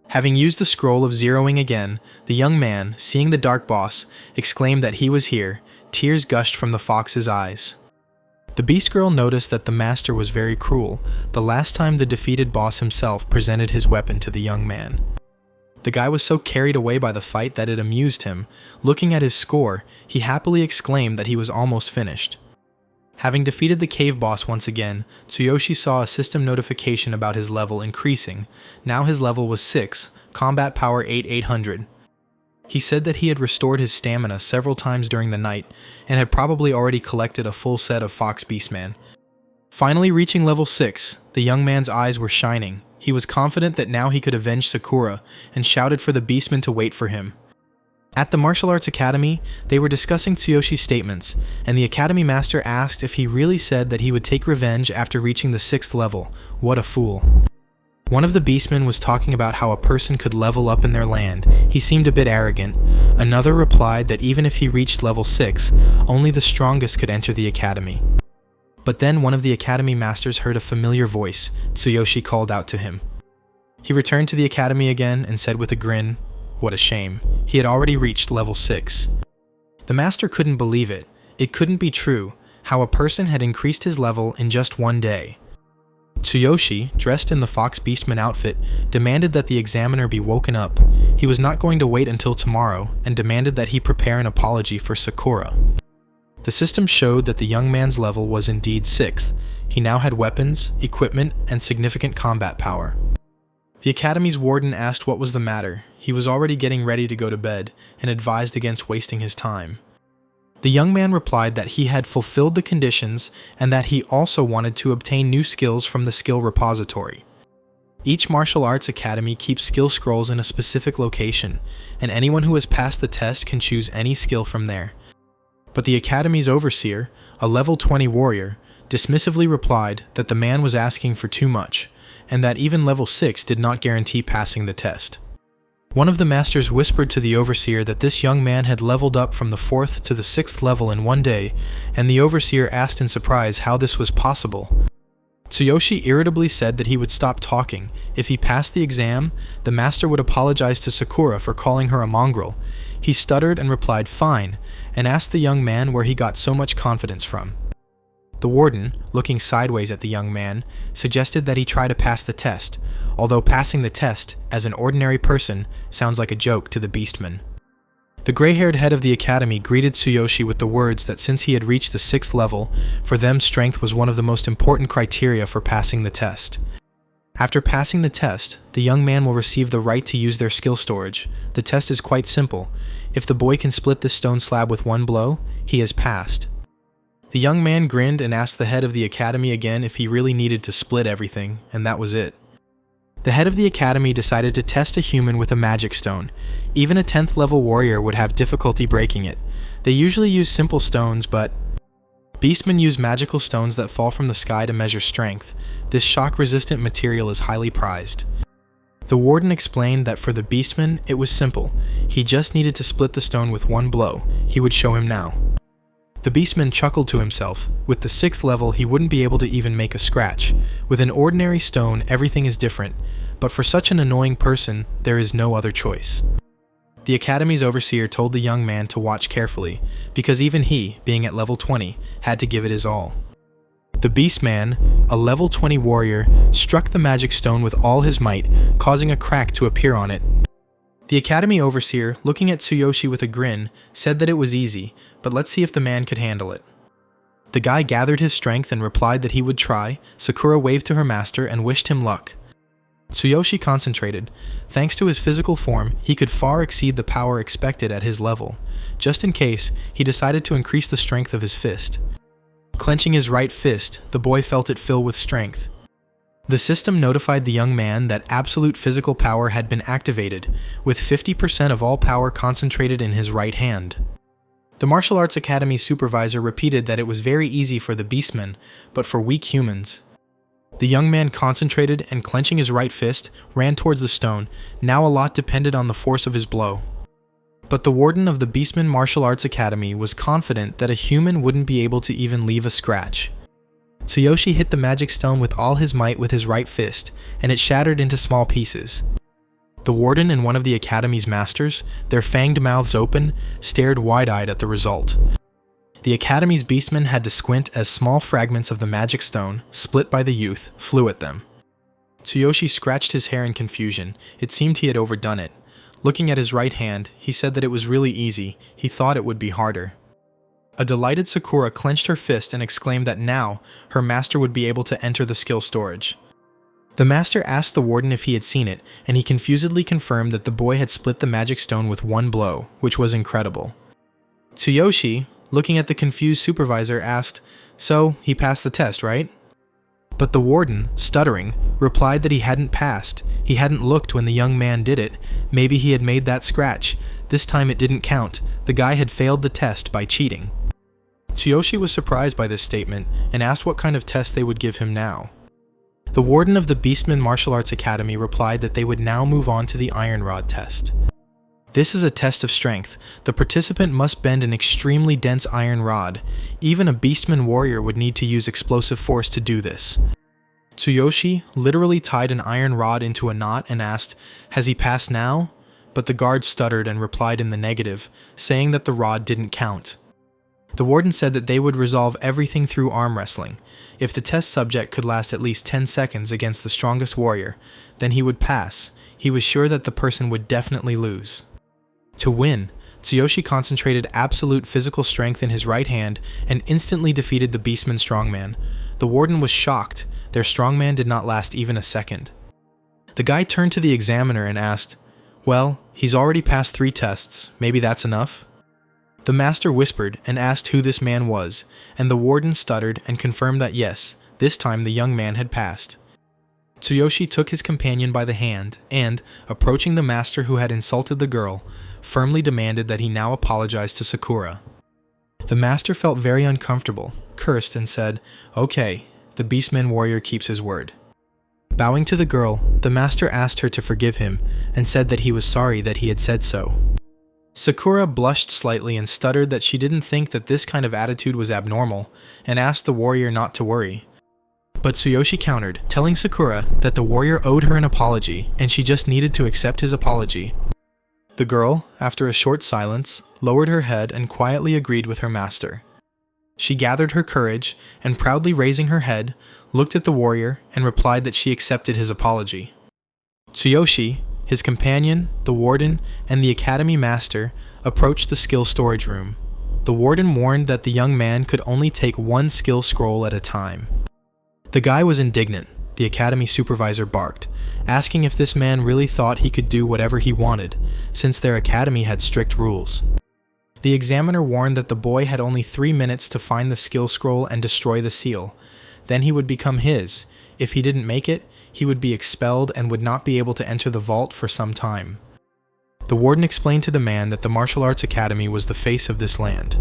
Having used the scroll of zeroing again, the young man, seeing the dark boss, exclaimed that he was here. Tears gushed from the fox's eyes. The Beast Girl noticed that the master was very cruel, the last time the defeated boss himself presented his weapon to the young man. The guy was so carried away by the fight that it amused him. Looking at his score, he happily exclaimed that he was almost finished. Having defeated the cave boss once again, Tsuyoshi saw a system notification about his level increasing. Now his level was 6, combat power 8,800. He said that he had restored his stamina several times during the night, and had probably already collected a full set of Fox Beastman. Finally reaching level 6, the young man's eyes were shining. He was confident that now he could avenge Sakura, and shouted for the Beastman to wait for him. At the Martial Arts Academy, they were discussing Tsuyoshi's statements, and the Academy Master asked if he really said that he would take revenge after reaching the 6th level. What a fool. One of the beastmen was talking about how a person could level up in their land. He seemed a bit arrogant. Another replied that even if he reached level 6, only the strongest could enter the academy. But then one of the academy masters heard a familiar voice. Tsuyoshi called out to him. He returned to the academy again and said with a grin, "What a shame. He had already reached level 6. The master couldn't believe it. It couldn't be true, how a person had increased his level in just one day. Tsuyoshi, dressed in the Fox Beastman outfit, demanded that the examiner be woken up. He was not going to wait until tomorrow, and demanded that he prepare an apology for Sakura. The system showed that the young man's level was indeed 6th. He now had weapons, equipment, and significant combat power. The academy's warden asked what was the matter. He was already getting ready to go to bed, and advised against wasting his time. The young man replied that he had fulfilled the conditions and that he also wanted to obtain new skills from the skill repository. Each martial arts academy keeps skill scrolls in a specific location, and anyone who has passed the test can choose any skill from there. But the academy's overseer, a level 20 warrior, dismissively replied that the man was asking for too much, and that even level 6 did not guarantee passing the test. One of the masters whispered to the overseer that this young man had leveled up from the 4th to the 6th level in one day, and the overseer asked in surprise how this was possible. Tsuyoshi irritably said that he would stop talking. If he passed the exam, the master would apologize to Sakura for calling her a mongrel. He stuttered and replied fine, and asked the young man where he got so much confidence from. The warden, looking sideways at the young man, suggested that he try to pass the test, although passing the test, as an ordinary person, sounds like a joke to the beastman. The gray-haired head of the academy greeted Tsuyoshi with the words that since he had reached the 6th level, for them strength was one of the most important criteria for passing the test. After passing the test, the young man will receive the right to use their skill storage. The test is quite simple. If the boy can split this stone slab with one blow, he has passed. The young man grinned and asked the head of the academy again if he really needed to split everything, and that was it. The head of the academy decided to test a human with a magic stone. Even a 10th level warrior would have difficulty breaking it. They usually use simple stones, but beastmen use magical stones that fall from the sky to measure strength. This shock-resistant material is highly prized. The warden explained that for the beastman, it was simple. He just needed to split the stone with one blow. He would show him now. The beastman chuckled to himself. With the 6th level, he wouldn't be able to even make a scratch. With an ordinary stone, everything is different, but for such an annoying person, there is no other choice. The academy's overseer told the young man to watch carefully, because even he, being at level 20, had to give it his all. The beastman, a level 20 warrior, struck the magic stone with all his might, causing a crack to appear on it. The academy overseer, looking at Tsuyoshi with a grin, said that it was easy, but let's see if the man could handle it. The guy gathered his strength and replied that he would try. Sakura waved to her master and wished him luck. Tsuyoshi concentrated. Thanks to his physical form, he could far exceed the power expected at his level. Just in case, he decided to increase the strength of his fist. Clenching his right fist, the boy felt it fill with strength. The system notified the young man that absolute physical power had been activated, with 50% of all power concentrated in his right hand. The Martial Arts Academy supervisor repeated that it was very easy for the beastmen, but for weak humans. The young man concentrated and, clenching his right fist, ran towards the stone. Now a lot depended on the force of his blow. But the warden of the Beastman Martial Arts Academy was confident that a human wouldn't be able to even leave a scratch. Tsuyoshi hit the magic stone with all his might with his right fist, and it shattered into small pieces. The warden and one of the academy's masters, their fanged mouths open, stared wide-eyed at the result. The academy's beastmen had to squint as small fragments of the magic stone, split by the youth, flew at them. Tsuyoshi scratched his hair in confusion. It seemed he had overdone it. Looking at his right hand, he said that it was really easy. He thought it would be harder. A delighted Sakura clenched her fist and exclaimed that now, her master would be able to enter the skill storage. The master asked the warden if he had seen it, and he confusedly confirmed that the boy had split the magic stone with one blow, which was incredible. Tsuyoshi, looking at the confused supervisor, asked, "So, he passed the test, right?" But the warden, stuttering, replied that he hadn't passed. He hadn't looked when the young man did it. Maybe he had made that scratch. This time it didn't count. The guy had failed the test by cheating. Tsuyoshi was surprised by this statement and asked what kind of test they would give him now. The warden of the Beastman Martial Arts Academy replied that they would now move on to the Iron Rod test. This is a test of strength. The participant must bend an extremely dense iron rod. Even a beastman warrior would need to use explosive force to do this. Tsuyoshi literally tied an iron rod into a knot and asked, "Has he passed now?" But the guard stuttered and replied in the negative, saying that the rod didn't count. The warden said that they would resolve everything through arm wrestling. If the test subject could last at least 10 seconds against the strongest warrior, then he would pass. He was sure that the person would definitely lose. To win, Tsuyoshi concentrated absolute physical strength in his right hand and instantly defeated the beastman strongman. The warden was shocked. Their strongman did not last even a second. The guy turned to the examiner and asked, "Well, he's already passed 3 tests. Maybe that's enough?" The master whispered and asked who this man was, and the warden stuttered and confirmed that yes, this time the young man had passed. Tsuyoshi took his companion by the hand and, approaching the master who had insulted the girl, firmly demanded that he now apologize to Sakura. The master felt very uncomfortable, cursed, and said, "Okay, the beastman warrior keeps his word." Bowing to the girl, the master asked her to forgive him and said that he was sorry that he had said so. Sakura blushed slightly and stuttered that she didn't think that this kind of attitude was abnormal, and asked the warrior not to worry. But Tsuyoshi countered, telling Sakura that the warrior owed her an apology and she just needed to accept his apology. The girl, after a short silence, lowered her head and quietly agreed with her master. She gathered her courage and, proudly raising her head, looked at the warrior and replied that she accepted his apology. Tsuyoshi, his companion, the warden, and the academy master approached the skill storage room. The warden warned that the young man could only take 1 skill scroll at a time. The guy was indignant. The academy supervisor barked, asking if this man really thought he could do whatever he wanted, since their academy had strict rules. The examiner warned that the boy had only 3 minutes to find the skill scroll and destroy the seal. Then he would become his. If he didn't make it, he would be expelled and would not be able to enter the vault for some time. The warden explained to the man that the martial arts academy was the face of this land.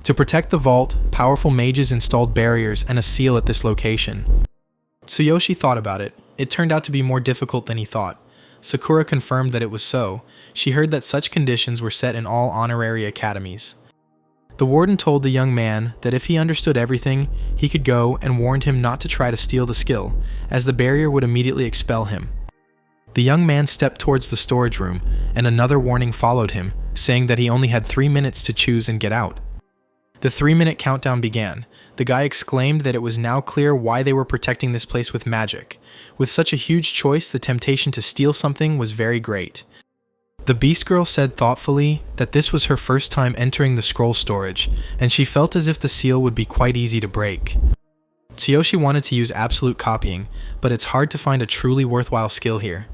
To protect the vault, powerful mages installed barriers and a seal at this location. Tsuyoshi thought about it. It turned out to be more difficult than he thought. Sakura confirmed that it was so. She heard that such conditions were set in all honorary academies. The warden told the young man that if he understood everything, he could go, and warned him not to try to steal the skill, as the barrier would immediately expel him. The young man stepped towards the storage room, and another warning followed him, saying that he only had 3 minutes to choose and get out. The 3-minute countdown began. The guy exclaimed that it was now clear why they were protecting this place with magic. With such a huge choice, the temptation to steal something was very great. The Beast Girl said thoughtfully that this was her first time entering the scroll storage, and she felt as if the seal would be quite easy to break. Tsuyoshi wanted to use absolute copying, but it's hard to find a truly worthwhile skill here.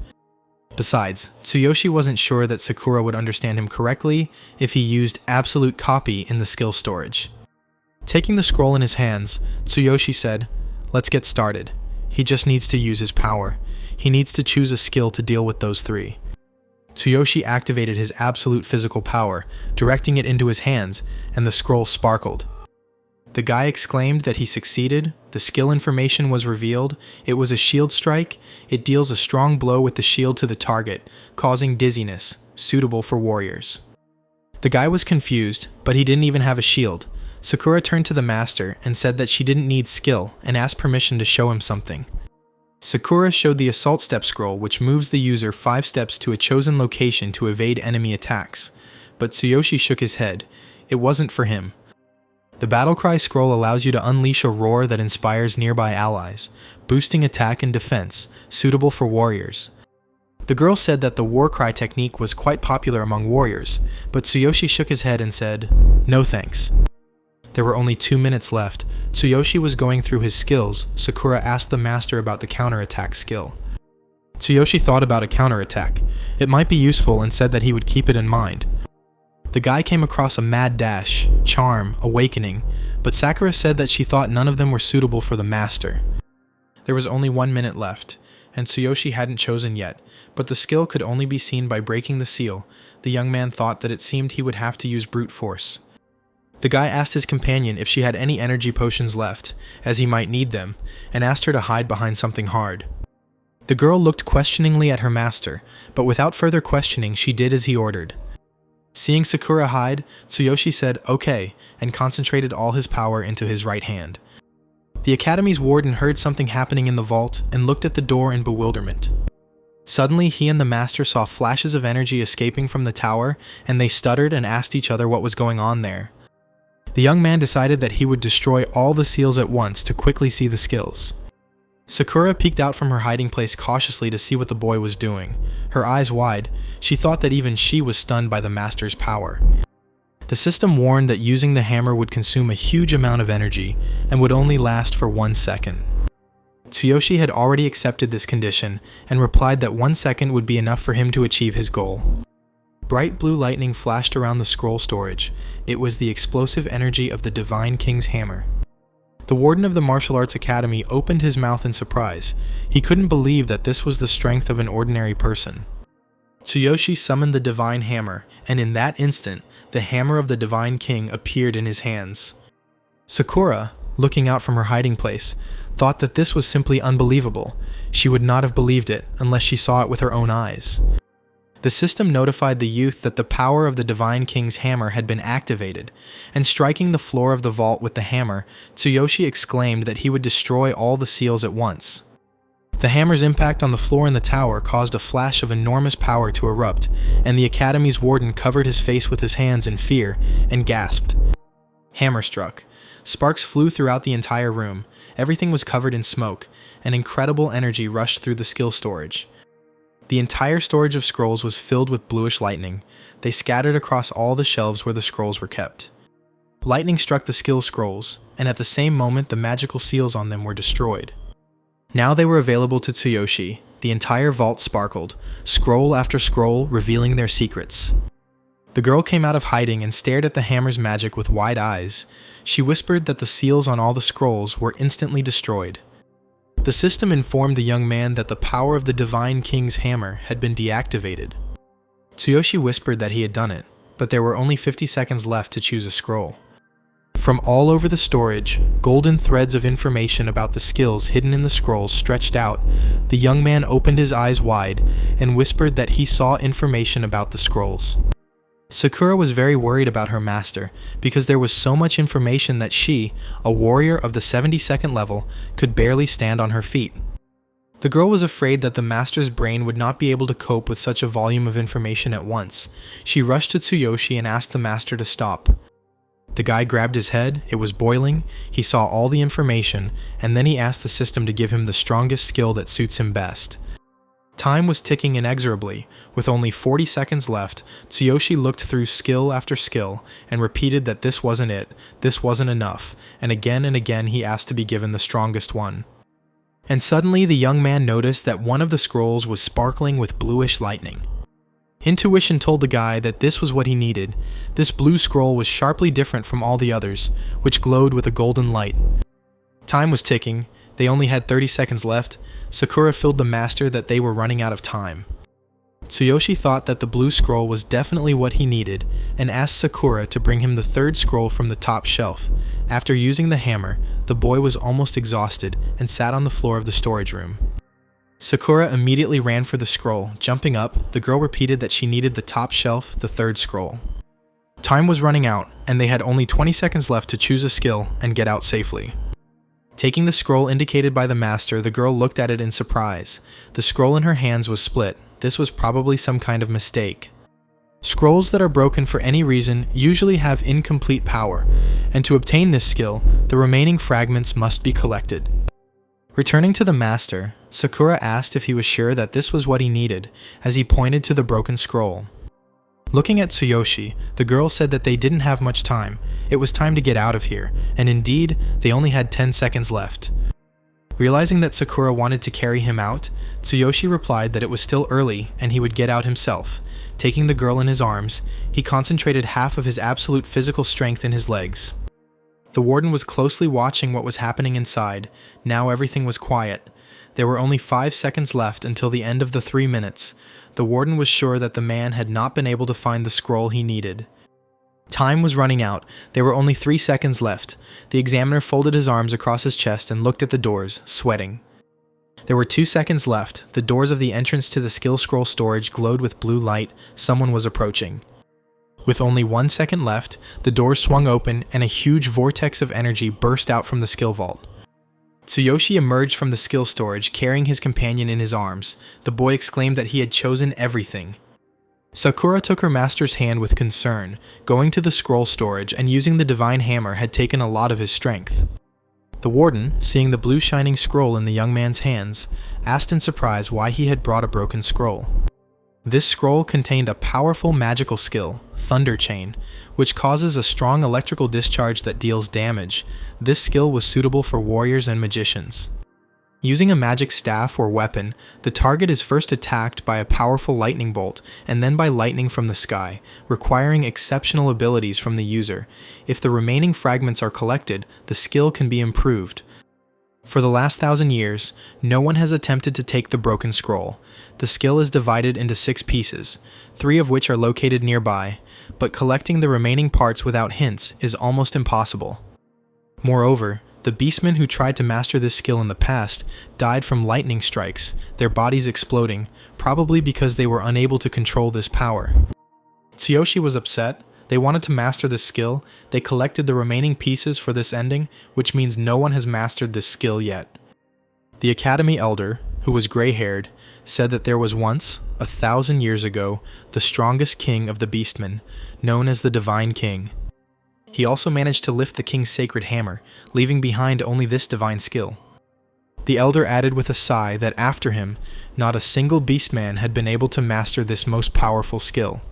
Besides, Tsuyoshi wasn't sure that Sakura would understand him correctly if he used absolute copy in the skill storage. Taking the scroll in his hands, Tsuyoshi said, "Let's get started. He just needs to use his power. He needs to choose a skill to deal with those 3. Tsuyoshi activated his absolute physical power, directing it into his hands, and the scroll sparkled. The guy exclaimed that he succeeded. The skill information was revealed. It was a shield strike. It deals a strong blow with the shield to the target, causing dizziness, suitable for warriors. The guy was confused, but he didn't even have a shield. Sakura turned to the master and said that she didn't need skill and asked permission to show him something. Sakura showed the assault step scroll, which moves the user 5 steps to a chosen location to evade enemy attacks, but Tsuyoshi shook his head. It wasn't for him. The battle cry scroll allows you to unleash a roar that inspires nearby allies, boosting attack and defense, suitable for warriors. The girl said that the war cry technique was quite popular among warriors, but Tsuyoshi shook his head and said, "No thanks." There were only 2 minutes left. Tsuyoshi was going through his skills. Sakura asked the master about the counterattack skill. Tsuyoshi thought about a counterattack. It might be useful and said that he would keep it in mind. The guy came across a mad dash, charm, awakening, but Sakura said that she thought none of them were suitable for the master. There was only 1 minute left, and Tsuyoshi hadn't chosen yet, but the skill could only be seen by breaking the seal. The young man thought that it seemed he would have to use brute force. The guy asked his companion if she had any energy potions left, as he might need them, and asked her to hide behind something hard. The girl looked questioningly at her master, but without further questioning, she did as he ordered. Seeing Sakura hide, Tsuyoshi said, "Okay," and concentrated all his power into his right hand. The academy's warden heard something happening in the vault and looked at the door in bewilderment. Suddenly, he and the master saw flashes of energy escaping from the tower, and they stuttered and asked each other what was going on there. The young man decided that he would destroy all the seals at once to quickly see the skills. Sakura peeked out from her hiding place cautiously to see what the boy was doing. Her eyes wide, she thought that even she was stunned by the master's power. The system warned that using the hammer would consume a huge amount of energy and would only last for 1 second. Tsuyoshi had already accepted this condition and replied that 1 second would be enough for him to achieve his goal. Bright blue lightning flashed around the scroll storage. It was the explosive energy of the Divine King's hammer. The warden of the martial arts academy opened his mouth in surprise. He couldn't believe that this was the strength of an ordinary person. Tsuyoshi summoned the divine hammer, and in that instant, the hammer of the Divine King appeared in his hands. Sakura, looking out from her hiding place, thought that this was simply unbelievable. She would not have believed it unless she saw it with her own eyes. The system notified the youth that the power of the Divine King's hammer had been activated, and striking the floor of the vault with the hammer, Tsuyoshi exclaimed that he would destroy all the seals at once. The hammer's impact on the floor in the tower caused a flash of enormous power to erupt, and the academy's warden covered his face with his hands in fear and gasped. Hammer struck. Sparks flew throughout the entire room. Everything was covered in smoke, and incredible energy rushed through the skill storage. The entire storage of scrolls was filled with bluish lightning. They scattered across all the shelves where the scrolls were kept. Lightning struck the skill scrolls, and at the same moment the magical seals on them were destroyed. Now they were available to Tsuyoshi. The entire vault sparkled, scroll after scroll revealing their secrets. The girl came out of hiding and stared at the hammer's magic with wide eyes. She whispered that the seals on all the scrolls were instantly destroyed. The system informed the young man that the power of the Divine King's hammer had been deactivated. Tsuyoshi whispered that he had done it, but there were only 50 seconds left to choose a scroll. From all over the storage, golden threads of information about the skills hidden in the scrolls stretched out. The young man opened his eyes wide and whispered that he saw information about the scrolls. Sakura was very worried about her master, because there was so much information that she, a warrior of the 72nd level, could barely stand on her feet. The girl was afraid that the master's brain would not be able to cope with such a volume of information at once. She rushed to Tsuyoshi and asked the master to stop. The guy grabbed his head, it was boiling, he saw all the information, and then he asked the system to give him the strongest skill that suits him best. Time was ticking inexorably. With only 40 seconds left, Tsuyoshi looked through skill after skill and repeated that this wasn't it, this wasn't enough, and again he asked to be given the strongest one. And suddenly the young man noticed that one of the scrolls was sparkling with bluish lightning. Intuition told the guy that this was what he needed. This blue scroll was sharply different from all the others, which glowed with a golden light. Time was ticking. They only had 30 seconds left. Sakura filled the master that they were running out of time. Tsuyoshi thought that the blue scroll was definitely what he needed and asked Sakura to bring him the third scroll from the top shelf. After using the hammer, the boy was almost exhausted and sat on the floor of the storage room. Sakura immediately ran for the scroll. Jumping up, the girl repeated that she needed the top shelf, the third scroll. Time was running out, and they had only 20 seconds left to choose a skill and get out safely. Taking the scroll indicated by the master, the girl looked at it in surprise. The scroll in her hands was split. This was probably some kind of mistake. Scrolls that are broken for any reason usually have incomplete power, and to obtain this skill, the remaining fragments must be collected. Returning to the master, Sakura asked if he was sure that this was what he needed, as he pointed to the broken scroll. Looking at Tsuyoshi, the girl said that they didn't have much time. It was time to get out of here, and indeed, they only had 10 seconds left. Realizing that Sakura wanted to carry him out, Tsuyoshi replied that it was still early and he would get out himself. Taking the girl in his arms, he concentrated half of his absolute physical strength in his legs. The warden was closely watching what was happening inside. Now everything was quiet. There were only 5 seconds left until the end of the 3 minutes. The warden was sure that the man had not been able to find the scroll he needed. Time was running out. There were only 3 seconds left. The examiner folded his arms across his chest and looked at the doors, sweating. There were 2 seconds left. The doors of the entrance to the skill scroll storage glowed with blue light. Someone was approaching. With only 1 second left, the doors swung open and a huge vortex of energy burst out from the skill vault. Tsuyoshi emerged from the skill storage carrying his companion in his arms. The boy exclaimed that he had chosen everything. Sakura took her master's hand with concern. Going to the scroll storage and using the divine hammer had taken a lot of his strength. The warden, seeing the blue shining scroll in the young man's hands, asked in surprise why he had brought a broken scroll. This scroll contained a powerful magical skill, Thunder Chain, which causes a strong electrical discharge that deals damage. This skill was suitable for warriors and magicians. Using a magic staff or weapon, the target is first attacked by a powerful lightning bolt and then by lightning from the sky, requiring exceptional abilities from the user. If the remaining fragments are collected, the skill can be improved. For the last 1,000 years, no one has attempted to take the broken scroll. The skill is divided into 6 pieces, 3 of which are located nearby, but collecting the remaining parts without hints is almost impossible. Moreover, the beastmen who tried to master this skill in the past died from lightning strikes, their bodies exploding, probably because they were unable to control this power. Tsuyoshi was upset. They wanted to master this skill. They collected the remaining pieces for this ending, which means no one has mastered this skill yet. The Academy Elder, who was gray-haired, said that there was once, 1,000 years ago, the strongest king of the beastmen, known as the Divine King. He also managed to lift the king's sacred hammer, leaving behind only this divine skill. The elder added with a sigh that after him, not a single beastman had been able to master this most powerful skill.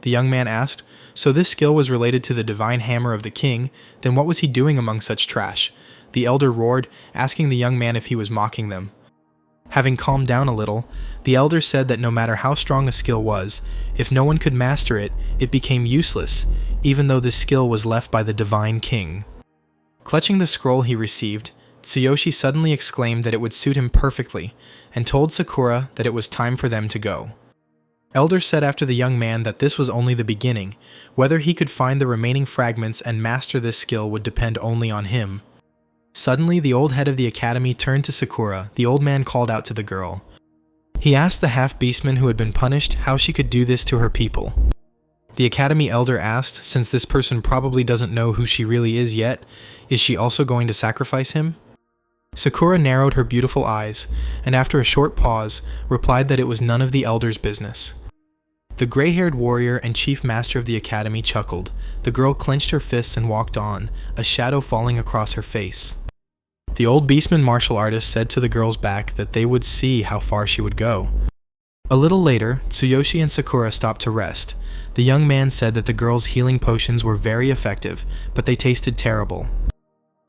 The young man asked, so this skill was related to the divine hammer of the king, then what was he doing among such trash? The elder roared, asking the young man if he was mocking them. Having calmed down a little, the elder said that no matter how strong a skill was, if no one could master it, it became useless, even though this skill was left by the divine king. Clutching the scroll he received, Tsuyoshi suddenly exclaimed that it would suit him perfectly, and told Sakura that it was time for them to go. Elder said after the young man that this was only the beginning. Whether he could find the remaining fragments and master this skill would depend only on him. Suddenly, the old head of the academy turned to Sakura. The old man called out to the girl. He asked the half-beastman who had been punished how she could do this to her people. The academy elder asked, since this person probably doesn't know who she really is yet, is she also going to sacrifice him? Sakura narrowed her beautiful eyes, and after a short pause, replied that it was none of the elder's business. The gray-haired warrior and chief master of the academy chuckled. The girl clenched her fists and walked on, a shadow falling across her face. The old beastman martial artist said to the girl's back that they would see how far she would go. A little later, Tsuyoshi and Sakura stopped to rest. The young man said that the girl's healing potions were very effective, but they tasted terrible.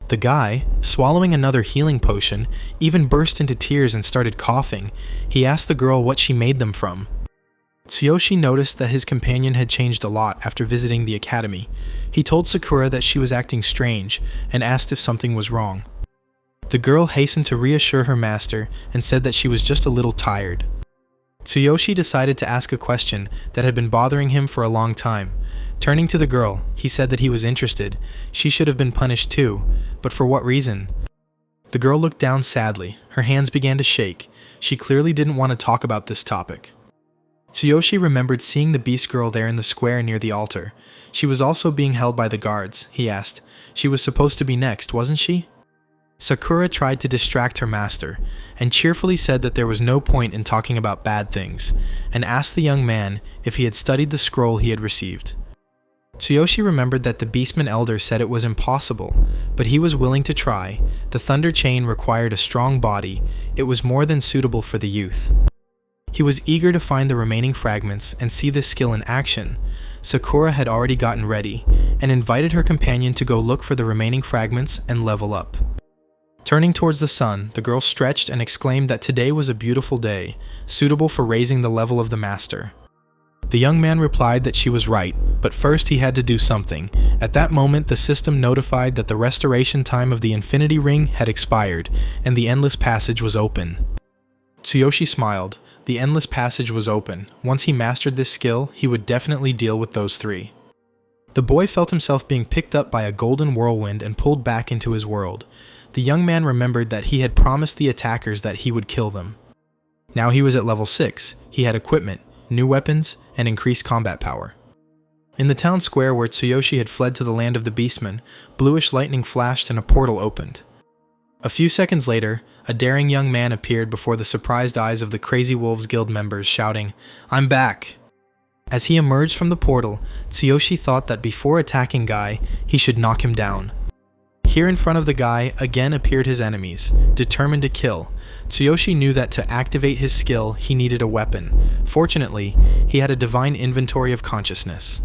The guy, swallowing another healing potion, even burst into tears and started coughing. He asked the girl what she made them from. Tsuyoshi noticed that his companion had changed a lot after visiting the academy. He told Sakura that she was acting strange and asked if something was wrong. The girl hastened to reassure her master and said that she was just a little tired. Tsuyoshi decided to ask a question that had been bothering him for a long time. Turning to the girl, he said that he was interested. She should have been punished too, but for what reason? The girl looked down sadly. Her hands began to shake. She clearly didn't want to talk about this topic. Tsuyoshi remembered seeing the beast girl there in the square near the altar. She was also being held by the guards, he asked. She was supposed to be next, wasn't she? Sakura tried to distract her master, and cheerfully said that there was no point in talking about bad things, and asked the young man if he had studied the scroll he had received. Tsuyoshi remembered that the beastman elder said it was impossible, but he was willing to try. The thunder chain required a strong body. It was more than suitable for the youth. He was eager to find the remaining fragments and see this skill in action. Sakura had already gotten ready, and invited her companion to go look for the remaining fragments and level up. Turning towards the sun, the girl stretched and exclaimed that today was a beautiful day, suitable for raising the level of the master. The young man replied that she was right, but first he had to do something. At that moment, the system notified that the restoration time of the Infinity Ring had expired, and the Endless Passage was open. Tsuyoshi smiled. The Endless Passage was open. Once he mastered this skill, he would definitely deal with those 3. The boy felt himself being picked up by a golden whirlwind and pulled back into his world. The young man remembered that he had promised the attackers that he would kill them. Now he was at level 6, he had equipment, new weapons, and increased combat power. In the town square where Tsuyoshi had fled to the land of the beastmen, bluish lightning flashed and a portal opened. A few seconds later, a daring young man appeared before the surprised eyes of the Crazy Wolves Guild members, shouting, "I'm back!" As he emerged from the portal, Tsuyoshi thought that before attacking Guy, he should knock him down. Here in front of the guy again appeared his enemies, determined to kill. Tsuyoshi knew that to activate his skill, he needed a weapon. Fortunately, he had a divine inventory of consciousness.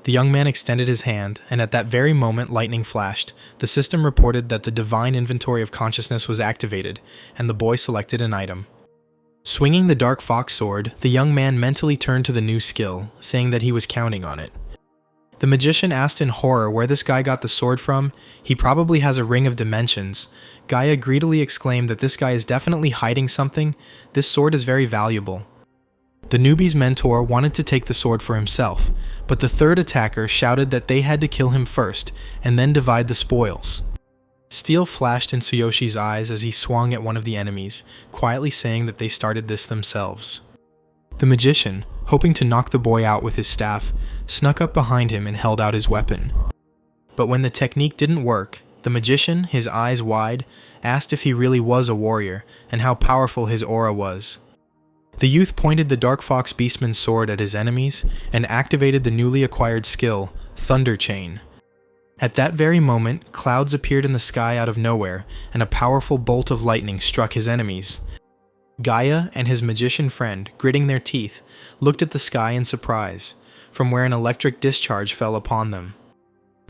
The young man extended his hand, and at that very moment lightning flashed. The system reported that the divine inventory of consciousness was activated, and the boy selected an item. Swinging the dark fox sword, the young man mentally turned to the new skill, saying that he was counting on it. The magician asked in horror where this guy got the sword from. He probably has a ring of dimensions. Gaia greedily exclaimed that this guy is definitely hiding something. This sword is very valuable. The newbie's mentor wanted to take the sword for himself, but the third attacker shouted that they had to kill him first, and then divide the spoils. Steel flashed in Tsuyoshi's eyes as he swung at one of the enemies, quietly saying that they started this themselves. The magician, hoping to knock the boy out with his staff, snuck up behind him and held out his weapon. But when the technique didn't work, the magician, his eyes wide, asked if he really was a warrior, and how powerful his aura was. The youth pointed the Dark Fox Beastman's sword at his enemies and activated the newly acquired skill, Thunder Chain. At that very moment, clouds appeared in the sky out of nowhere, and a powerful bolt of lightning struck his enemies. Gaia and his magician friend, gritting their teeth, looked at the sky in surprise, from where an electric discharge fell upon them.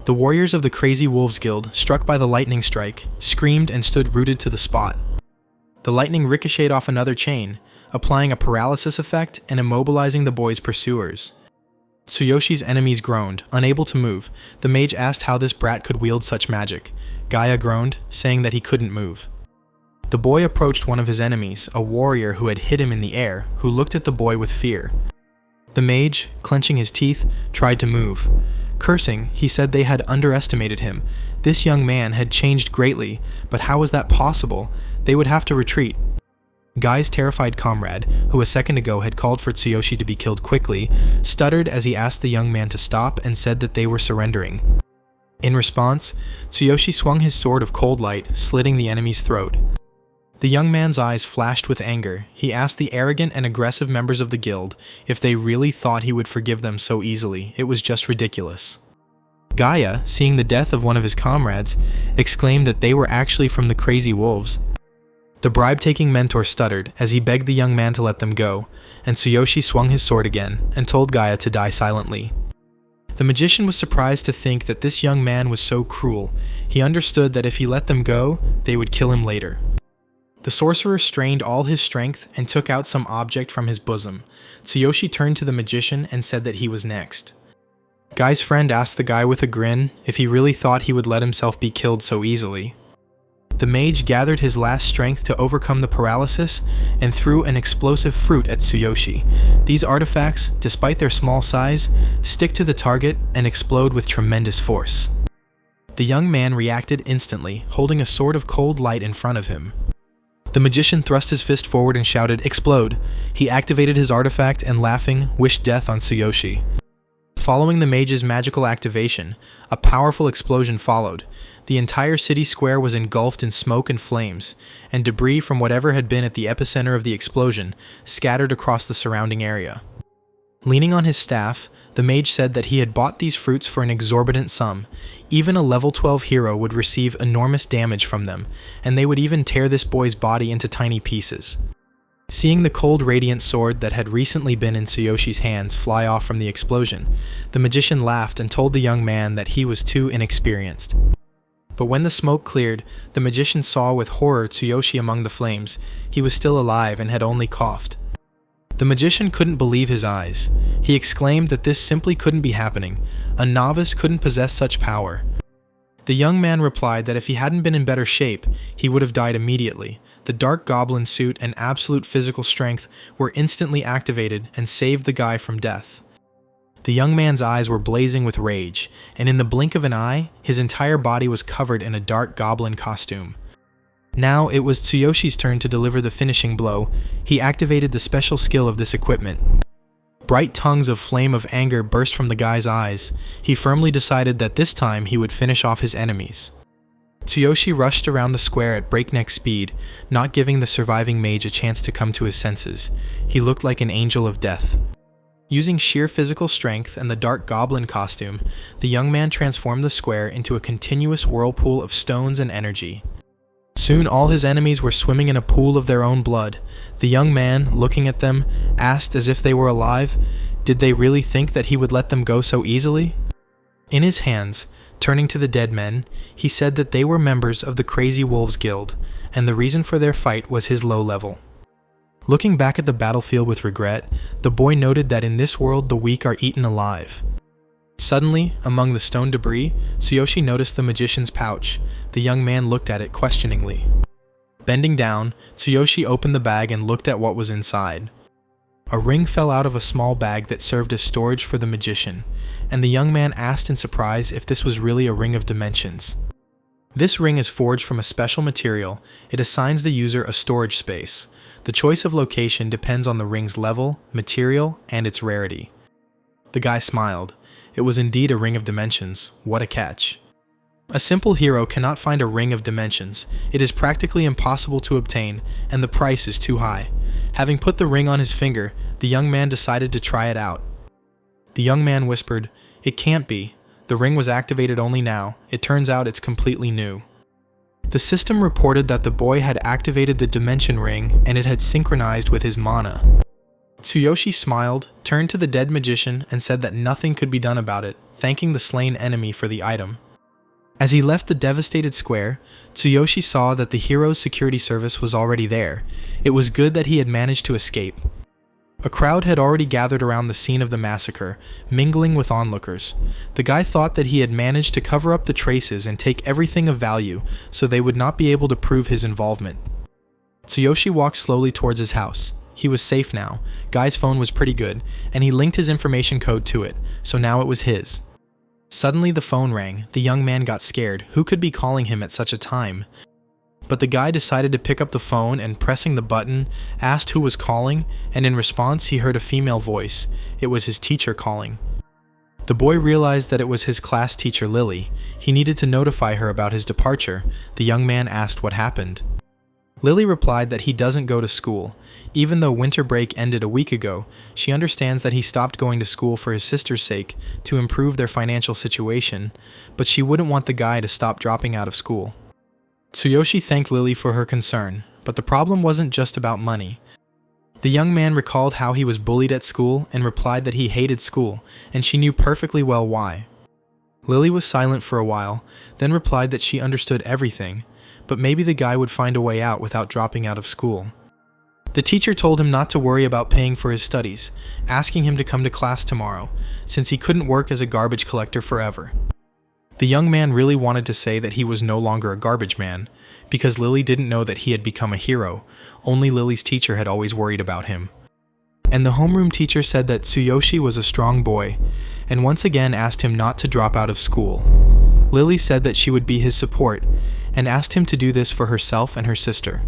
The warriors of the Crazy Wolves Guild, struck by the lightning strike, screamed and stood rooted to the spot. The lightning ricocheted off another chain, applying a paralysis effect and immobilizing the boy's pursuers. Tsuyoshi's enemies groaned, unable to move. The mage asked how this brat could wield such magic. Gaia groaned, saying that he couldn't move. The boy approached one of his enemies, a warrior who had hit him in the air, who looked at the boy with fear. The mage, clenching his teeth, tried to move. Cursing, he said they had underestimated him. This young man had changed greatly, but how was that possible? They would have to retreat. Guy's terrified comrade, who a second ago had called for Tsuyoshi to be killed quickly, stuttered as he asked the young man to stop and said that they were surrendering. In response, Tsuyoshi swung his sword of cold light, slitting the enemy's throat. The young man's eyes flashed with anger. He asked the arrogant and aggressive members of the guild if they really thought he would forgive them so easily. It was just ridiculous. Gaia, seeing the death of one of his comrades, exclaimed that they were actually from the Crazy Wolves. The bribe-taking mentor stuttered as he begged the young man to let them go, and Tsuyoshi swung his sword again and told Gaia to die silently. The magician was surprised to think that this young man was so cruel. He understood that if he let them go, they would kill him later. The sorcerer strained all his strength and took out some object from his bosom. Tsuyoshi turned to the magician and said that he was next. Guy's friend asked the guy with a grin if he really thought he would let himself be killed so easily. The mage gathered his last strength to overcome the paralysis and threw an explosive fruit at Tsuyoshi. These artifacts, despite their small size, stick to the target and explode with tremendous force. The young man reacted instantly, holding a sword of cold light in front of him. The magician thrust his fist forward and shouted, "Explode!" He activated his artifact and, laughing, wished death on Tsuyoshi. Following the mage's magical activation, a powerful explosion followed. The entire city square was engulfed in smoke and flames, and debris from whatever had been at the epicenter of the explosion scattered across the surrounding area. Leaning on his staff, the mage said that he had bought these fruits for an exorbitant sum. Even a level 12 hero would receive enormous damage from them, and they would even tear this boy's body into tiny pieces. Seeing the cold radiant sword that had recently been in Tsuyoshi's hands fly off from the explosion, the magician laughed and told the young man that he was too inexperienced. But when the smoke cleared, the magician saw with horror Tsuyoshi among the flames. He was still alive and had only coughed. The magician couldn't believe his eyes. He exclaimed that this simply couldn't be happening. A novice couldn't possess such power. The young man replied that if he hadn't been in better shape, he would have died immediately. The dark goblin suit and absolute physical strength were instantly activated and saved the guy from death. The young man's eyes were blazing with rage, and in the blink of an eye, his entire body was covered in a dark goblin costume. Now it was Tsuyoshi's turn to deliver the finishing blow. He activated the special skill of this equipment. Bright tongues of flame of anger burst from the guy's eyes. He firmly decided that this time he would finish off his enemies. Tsuyoshi rushed around the square at breakneck speed, not giving the surviving mage a chance to come to his senses. He looked like an angel of death. Using sheer physical strength and the dark goblin costume, the young man transformed the square into a continuous whirlpool of stones and energy. Soon all his enemies were swimming in a pool of their own blood. The young man, looking at them, asked as if they were alive, did they really think that he would let them go so easily? In his hands, turning to the dead men, he said that they were members of the Crazy Wolves Guild, and the reason for their fight was his low level. Looking back at the battlefield with regret, the boy noted that in this world the weak are eaten alive. Suddenly, among the stone debris, Tsuyoshi noticed the magician's pouch. The young man looked at it questioningly. Bending down, Tsuyoshi opened the bag and looked at what was inside. A ring fell out of a small bag that served as storage for the magician, and the young man asked in surprise if this was really a ring of dimensions. This ring is forged from a special material. It assigns the user a storage space. The choice of location depends on the ring's level, material, and its rarity. The guy smiled. It was indeed a ring of dimensions. What a catch. A simple hero cannot find a ring of dimensions. It is practically impossible to obtain, and the price is too high. Having put the ring on his finger, the young man decided to try it out. The young man whispered, "It can't be. The ring was activated only now. It turns out it's completely new." The system reported that the boy had activated the dimension ring and it had synchronized with his mana. Tsuyoshi smiled, turned to the dead magician, and said that nothing could be done about it, thanking the slain enemy for the item. As he left the devastated square, Tsuyoshi saw that the hero's security service was already there. It was good that he had managed to escape. A crowd had already gathered around the scene of the massacre, mingling with onlookers. The guy thought that he had managed to cover up the traces and take everything of value, so they would not be able to prove his involvement. Tsuyoshi walked slowly towards his house. He was safe now. Guy's phone was pretty good, and he linked his information code to it, so now it was his. Suddenly the phone rang. The young man got scared. Who could be calling him at such a time? But the guy decided to pick up the phone and, pressing the button, asked who was calling, and in response he heard a female voice. It was his teacher calling. The boy realized that it was his class teacher Lily. He needed to notify her about his departure. The young man asked what happened. Lily replied that he doesn't go to school. Even though winter break ended a week ago, she understands that he stopped going to school for his sister's sake, to improve their financial situation, but she wouldn't want the guy to stop dropping out of school. Tsuyoshi thanked Lily for her concern, but the problem wasn't just about money. The young man recalled how he was bullied at school and replied that he hated school, and she knew perfectly well why. Lily was silent for a while, then replied that she understood everything, but maybe the guy would find a way out without dropping out of school. The teacher told him not to worry about paying for his studies, asking him to come to class tomorrow, since he couldn't work as a garbage collector forever. The young man really wanted to say that he was no longer a garbage man, because Lily didn't know that he had become a hero. Only Lily's teacher had always worried about him. And the homeroom teacher said that Tsuyoshi was a strong boy, and once again asked him not to drop out of school. Lily said that she would be his support, and asked him to do this for herself and her sister.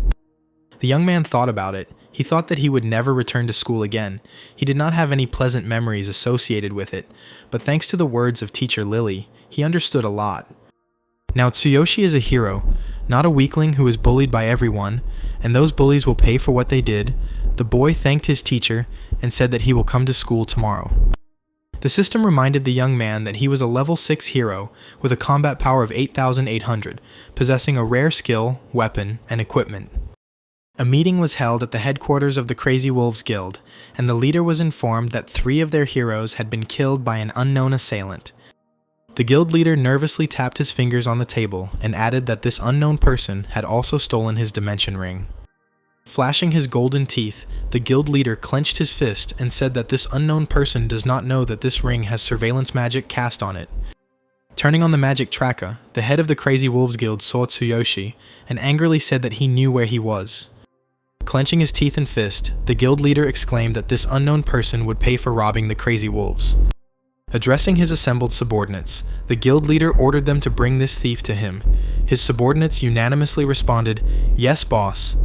The young man thought about it. He thought that he would never return to school again. He did not have any pleasant memories associated with it, but thanks to the words of teacher Lily, he understood a lot. Now Tsuyoshi is a hero, not a weakling who is bullied by everyone, and those bullies will pay for what they did. The boy thanked his teacher and said that he will come to school tomorrow. The system reminded the young man that he was a level 6 hero with a combat power of 8,800, possessing a rare skill, weapon, and equipment. A meeting was held at the headquarters of the Crazy Wolves Guild, and the leader was informed that 3 of their heroes had been killed by an unknown assailant. The guild leader nervously tapped his fingers on the table and added that this unknown person had also stolen his dimension ring. Flashing his golden teeth, the guild leader clenched his fist and said that this unknown person does not know that this ring has surveillance magic cast on it. Turning on the magic tracker, the head of the Crazy Wolves Guild saw Tsuyoshi and angrily said that he knew where he was. Clenching his teeth and fist, the guild leader exclaimed that this unknown person would pay for robbing the Crazy Wolves. Addressing his assembled subordinates, the guild leader ordered them to bring this thief to him. His subordinates unanimously responded, "Yes, boss."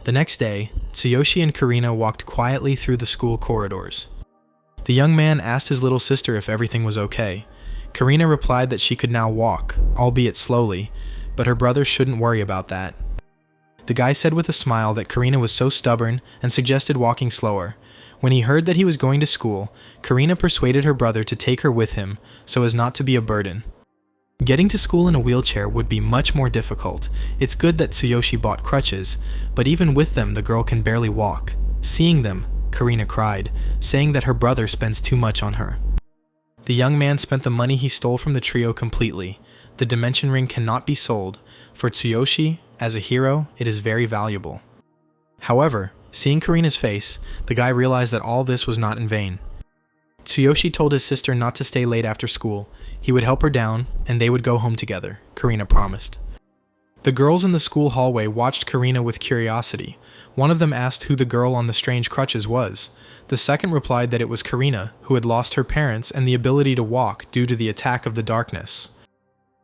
The next day, Tsuyoshi and Karina walked quietly through the school corridors. The young man asked his little sister if everything was okay. Karina replied that she could now walk, albeit slowly, but her brother shouldn't worry about that. The guy said with a smile that Karina was so stubborn and suggested walking slower. When he heard that he was going to school, Karina persuaded her brother to take her with him so as not to be a burden. Getting to school in a wheelchair would be much more difficult. It's good that Tsuyoshi bought crutches, but even with them the girl can barely walk. Seeing them, Karina cried, saying that her brother spends too much on her. The young man spent the money he stole from the trio completely. The dimension ring cannot be sold. For Tsuyoshi, as a hero, it is very valuable. However, seeing Karina's face, the guy realized that all this was not in vain. Tsuyoshi told his sister not to stay late after school. He would help her down, and they would go home together, Karina promised. The girls in the school hallway watched Karina with curiosity. One of them asked who the girl on the strange crutches was. The second replied that it was Karina, who had lost her parents and the ability to walk due to the attack of the darkness.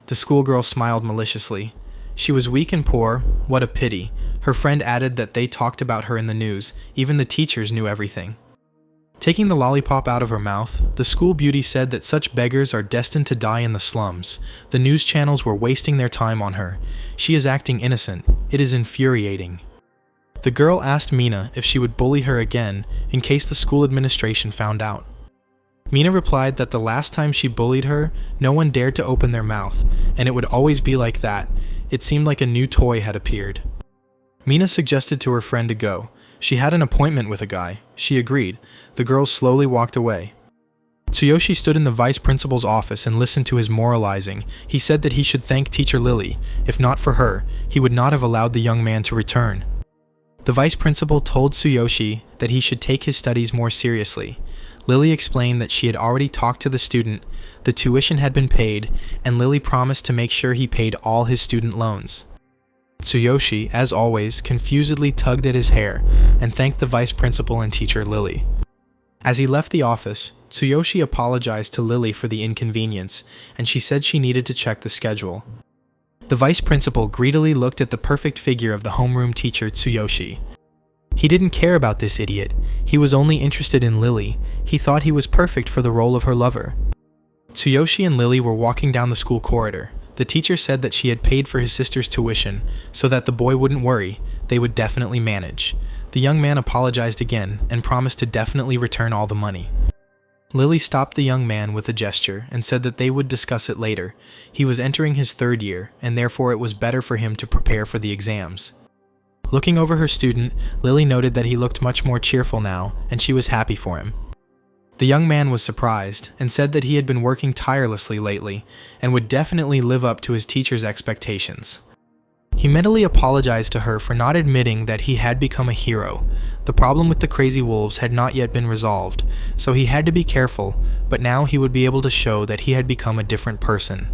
The schoolgirl smiled maliciously. She was weak and poor, what a pity. Her friend added that they talked about her in the news, even the teachers knew everything. Taking the lollipop out of her mouth, the school beauty said that such beggars are destined to die in the slums. The news channels were wasting their time on her. She is acting innocent. It is infuriating. The girl asked Mina if she would bully her again in case the school administration found out. Mina replied that the last time she bullied her, no one dared to open their mouth, and it would always be like that. It seemed like a new toy had appeared. Mina suggested to her friend to go. She had an appointment with a guy. She agreed. The girls slowly walked away. Tsuyoshi stood in the vice principal's office and listened to his moralizing. He said that he should thank teacher Lily. If not for her, he would not have allowed the young man to return. The vice principal told Tsuyoshi that he should take his studies more seriously. Lily explained that she had already talked to the student, the tuition had been paid, and Lily promised to make sure he paid all his student loans. Tsuyoshi, as always, confusedly tugged at his hair and thanked the vice principal and teacher Lily. As he left the office, Tsuyoshi apologized to Lily for the inconvenience, and she said she needed to check the schedule. The vice principal greedily looked at the perfect figure of the homeroom teacher Tsuyoshi. He didn't care about this idiot. He was only interested in Lily. He thought he was perfect for the role of her lover. Tsuyoshi and Lily were walking down the school corridor. The teacher said that she had paid for his sister's tuition, so that the boy wouldn't worry, they would definitely manage. The young man apologized again, and promised to definitely return all the money. Lily stopped the young man with a gesture, and said that they would discuss it later. He was entering his third year, and therefore it was better for him to prepare for the exams. Looking over her student, Lily noted that he looked much more cheerful now, and she was happy for him. The young man was surprised, and said that he had been working tirelessly lately, and would definitely live up to his teacher's expectations. He mentally apologized to her for not admitting that he had become a hero. The problem with the crazy wolves had not yet been resolved, so he had to be careful, but now he would be able to show that he had become a different person.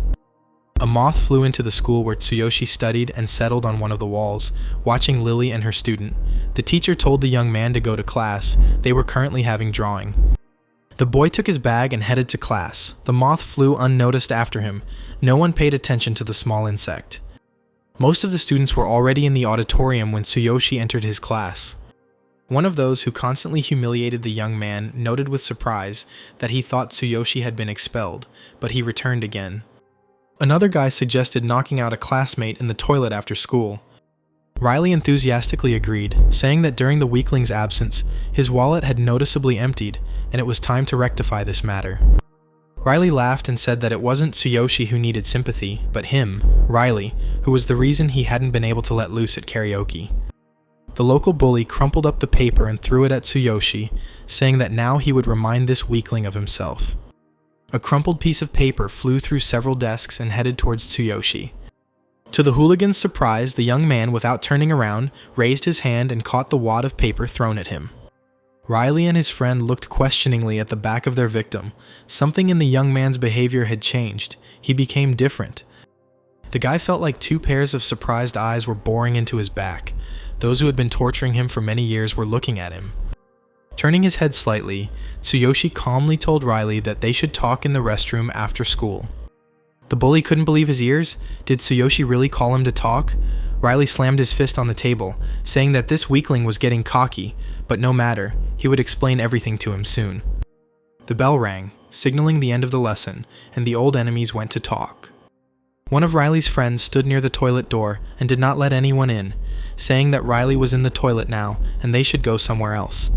A moth flew into the school where Tsuyoshi studied and settled on one of the walls, watching Lily and her student. The teacher told the young man to go to class. They were currently having drawing. The boy took his bag and headed to class. The moth flew unnoticed after him. No one paid attention to the small insect. Most of the students were already in the auditorium when Tsuyoshi entered his class. One of those who constantly humiliated the young man noted with surprise that he thought Tsuyoshi had been expelled, but he returned again. Another guy suggested knocking out a classmate in the toilet after school. Riley enthusiastically agreed, saying that during the weakling's absence, his wallet had noticeably emptied, and it was time to rectify this matter. Riley laughed and said that it wasn't Tsuyoshi who needed sympathy, but him, Riley, who was the reason he hadn't been able to let loose at karaoke. The local bully crumpled up the paper and threw it at Tsuyoshi, saying that now he would remind this weakling of himself. A crumpled piece of paper flew through several desks and headed towards Tsuyoshi. To the hooligan's surprise, the young man, without turning around, raised his hand and caught the wad of paper thrown at him. Riley and his friend looked questioningly at the back of their victim. Something in the young man's behavior had changed. He became different. The guy felt like two pairs of surprised eyes were boring into his back. Those who had been torturing him for many years were looking at him. Turning his head slightly, Tsuyoshi calmly told Riley that they should talk in the restroom after school. The bully couldn't believe his ears. Did Tsuyoshi really call him to talk? Riley slammed his fist on the table, saying that this weakling was getting cocky, but no matter, he would explain everything to him soon. The bell rang, signaling the end of the lesson, and the old enemies went to talk. One of Riley's friends stood near the toilet door and did not let anyone in, saying that Riley was in the toilet now and they should go somewhere else.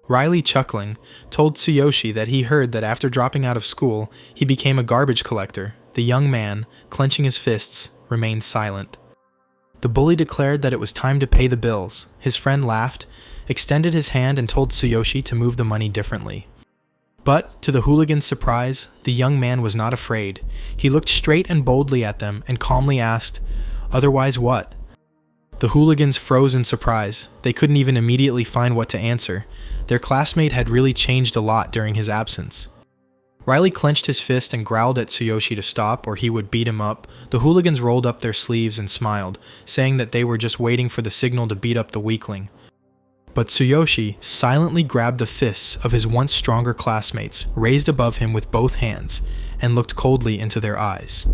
Riley, chuckling, told Tsuyoshi that he heard that after dropping out of school, he became a garbage collector. The young man, clenching his fists, remained silent. The bully declared that it was time to pay the bills. His friend laughed, extended his hand and told Tsuyoshi to move the money differently. But, to the hooligan's surprise, the young man was not afraid. He looked straight and boldly at them and calmly asked, "Otherwise what?" The hooligans froze in surprise. They couldn't even immediately find what to answer. Their classmate had really changed a lot during his absence. Riley clenched his fist and growled at Tsuyoshi to stop or he would beat him up. The hooligans rolled up their sleeves and smiled, saying that they were just waiting for the signal to beat up the weakling. But Tsuyoshi silently grabbed the fists of his once stronger classmates, raised above him with both hands, and looked coldly into their eyes.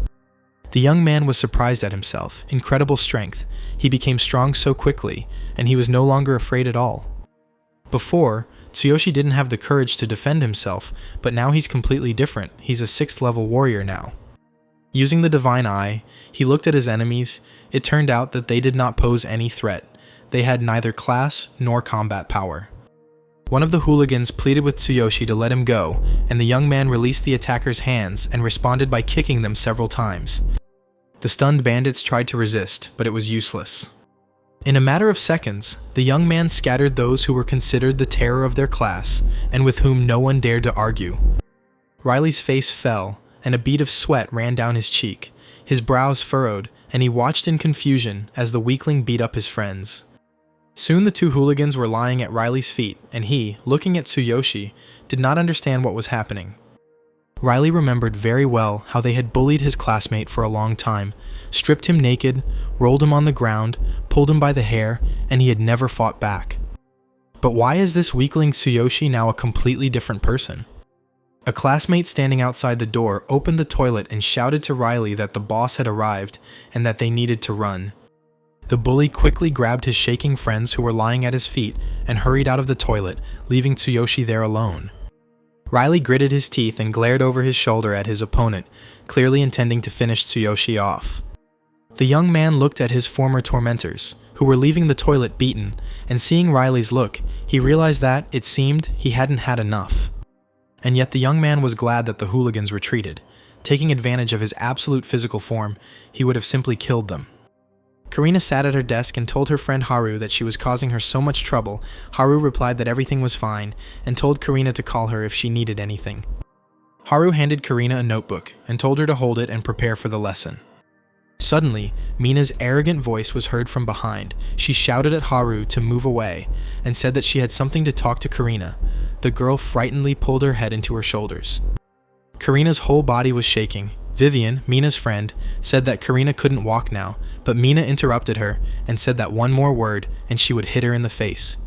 The young man was surprised at himself. Incredible strength. He became strong so quickly, and he was no longer afraid at all. Before, Tsuyoshi didn't have the courage to defend himself, but now he's completely different. He's a 6th level warrior now. Using the divine eye, he looked at his enemies. It turned out that they did not pose any threat. They had neither class nor combat power. One of the hooligans pleaded with Tsuyoshi to let him go, and the young man released the attacker's hands and responded by kicking them several times. The stunned bandits tried to resist, but it was useless. In a matter of seconds, the young man scattered those who were considered the terror of their class, and with whom no one dared to argue. Riley's face fell, and a bead of sweat ran down his cheek. His brows furrowed, and he watched in confusion as the weakling beat up his friends. Soon the two hooligans were lying at Riley's feet, and he, looking at Tsuyoshi, did not understand what was happening. Riley remembered very well how they had bullied his classmate for a long time, stripped him naked, rolled him on the ground, pulled him by the hair, and he had never fought back. But why is this weakling Tsuyoshi now a completely different person? A classmate standing outside the door opened the toilet and shouted to Riley that the boss had arrived and that they needed to run. The bully quickly grabbed his shaking friends who were lying at his feet and hurried out of the toilet, leaving Tsuyoshi there alone. Riley gritted his teeth and glared over his shoulder at his opponent, clearly intending to finish Tsuyoshi off. The young man looked at his former tormentors, who were leaving the toilet beaten, and seeing Riley's look, he realized that, it seemed, he hadn't had enough. And yet the young man was glad that the hooligans retreated. Taking advantage of his absolute physical form, he would have simply killed them. Karina sat at her desk and told her friend Haru that she was causing her so much trouble. Haru replied that everything was fine, and told Karina to call her if she needed anything. Haru handed Karina a notebook, and told her to hold it and prepare for the lesson. Suddenly, Mina's arrogant voice was heard from behind. She shouted at Haru to move away, and said that she had something to talk to Karina. The girl frightenedly pulled her head into her shoulders. Karina's whole body was shaking. Vivian, Mina's friend, said that Karina couldn't walk now, but Mina interrupted her and said that one more word and she would hit her in the face.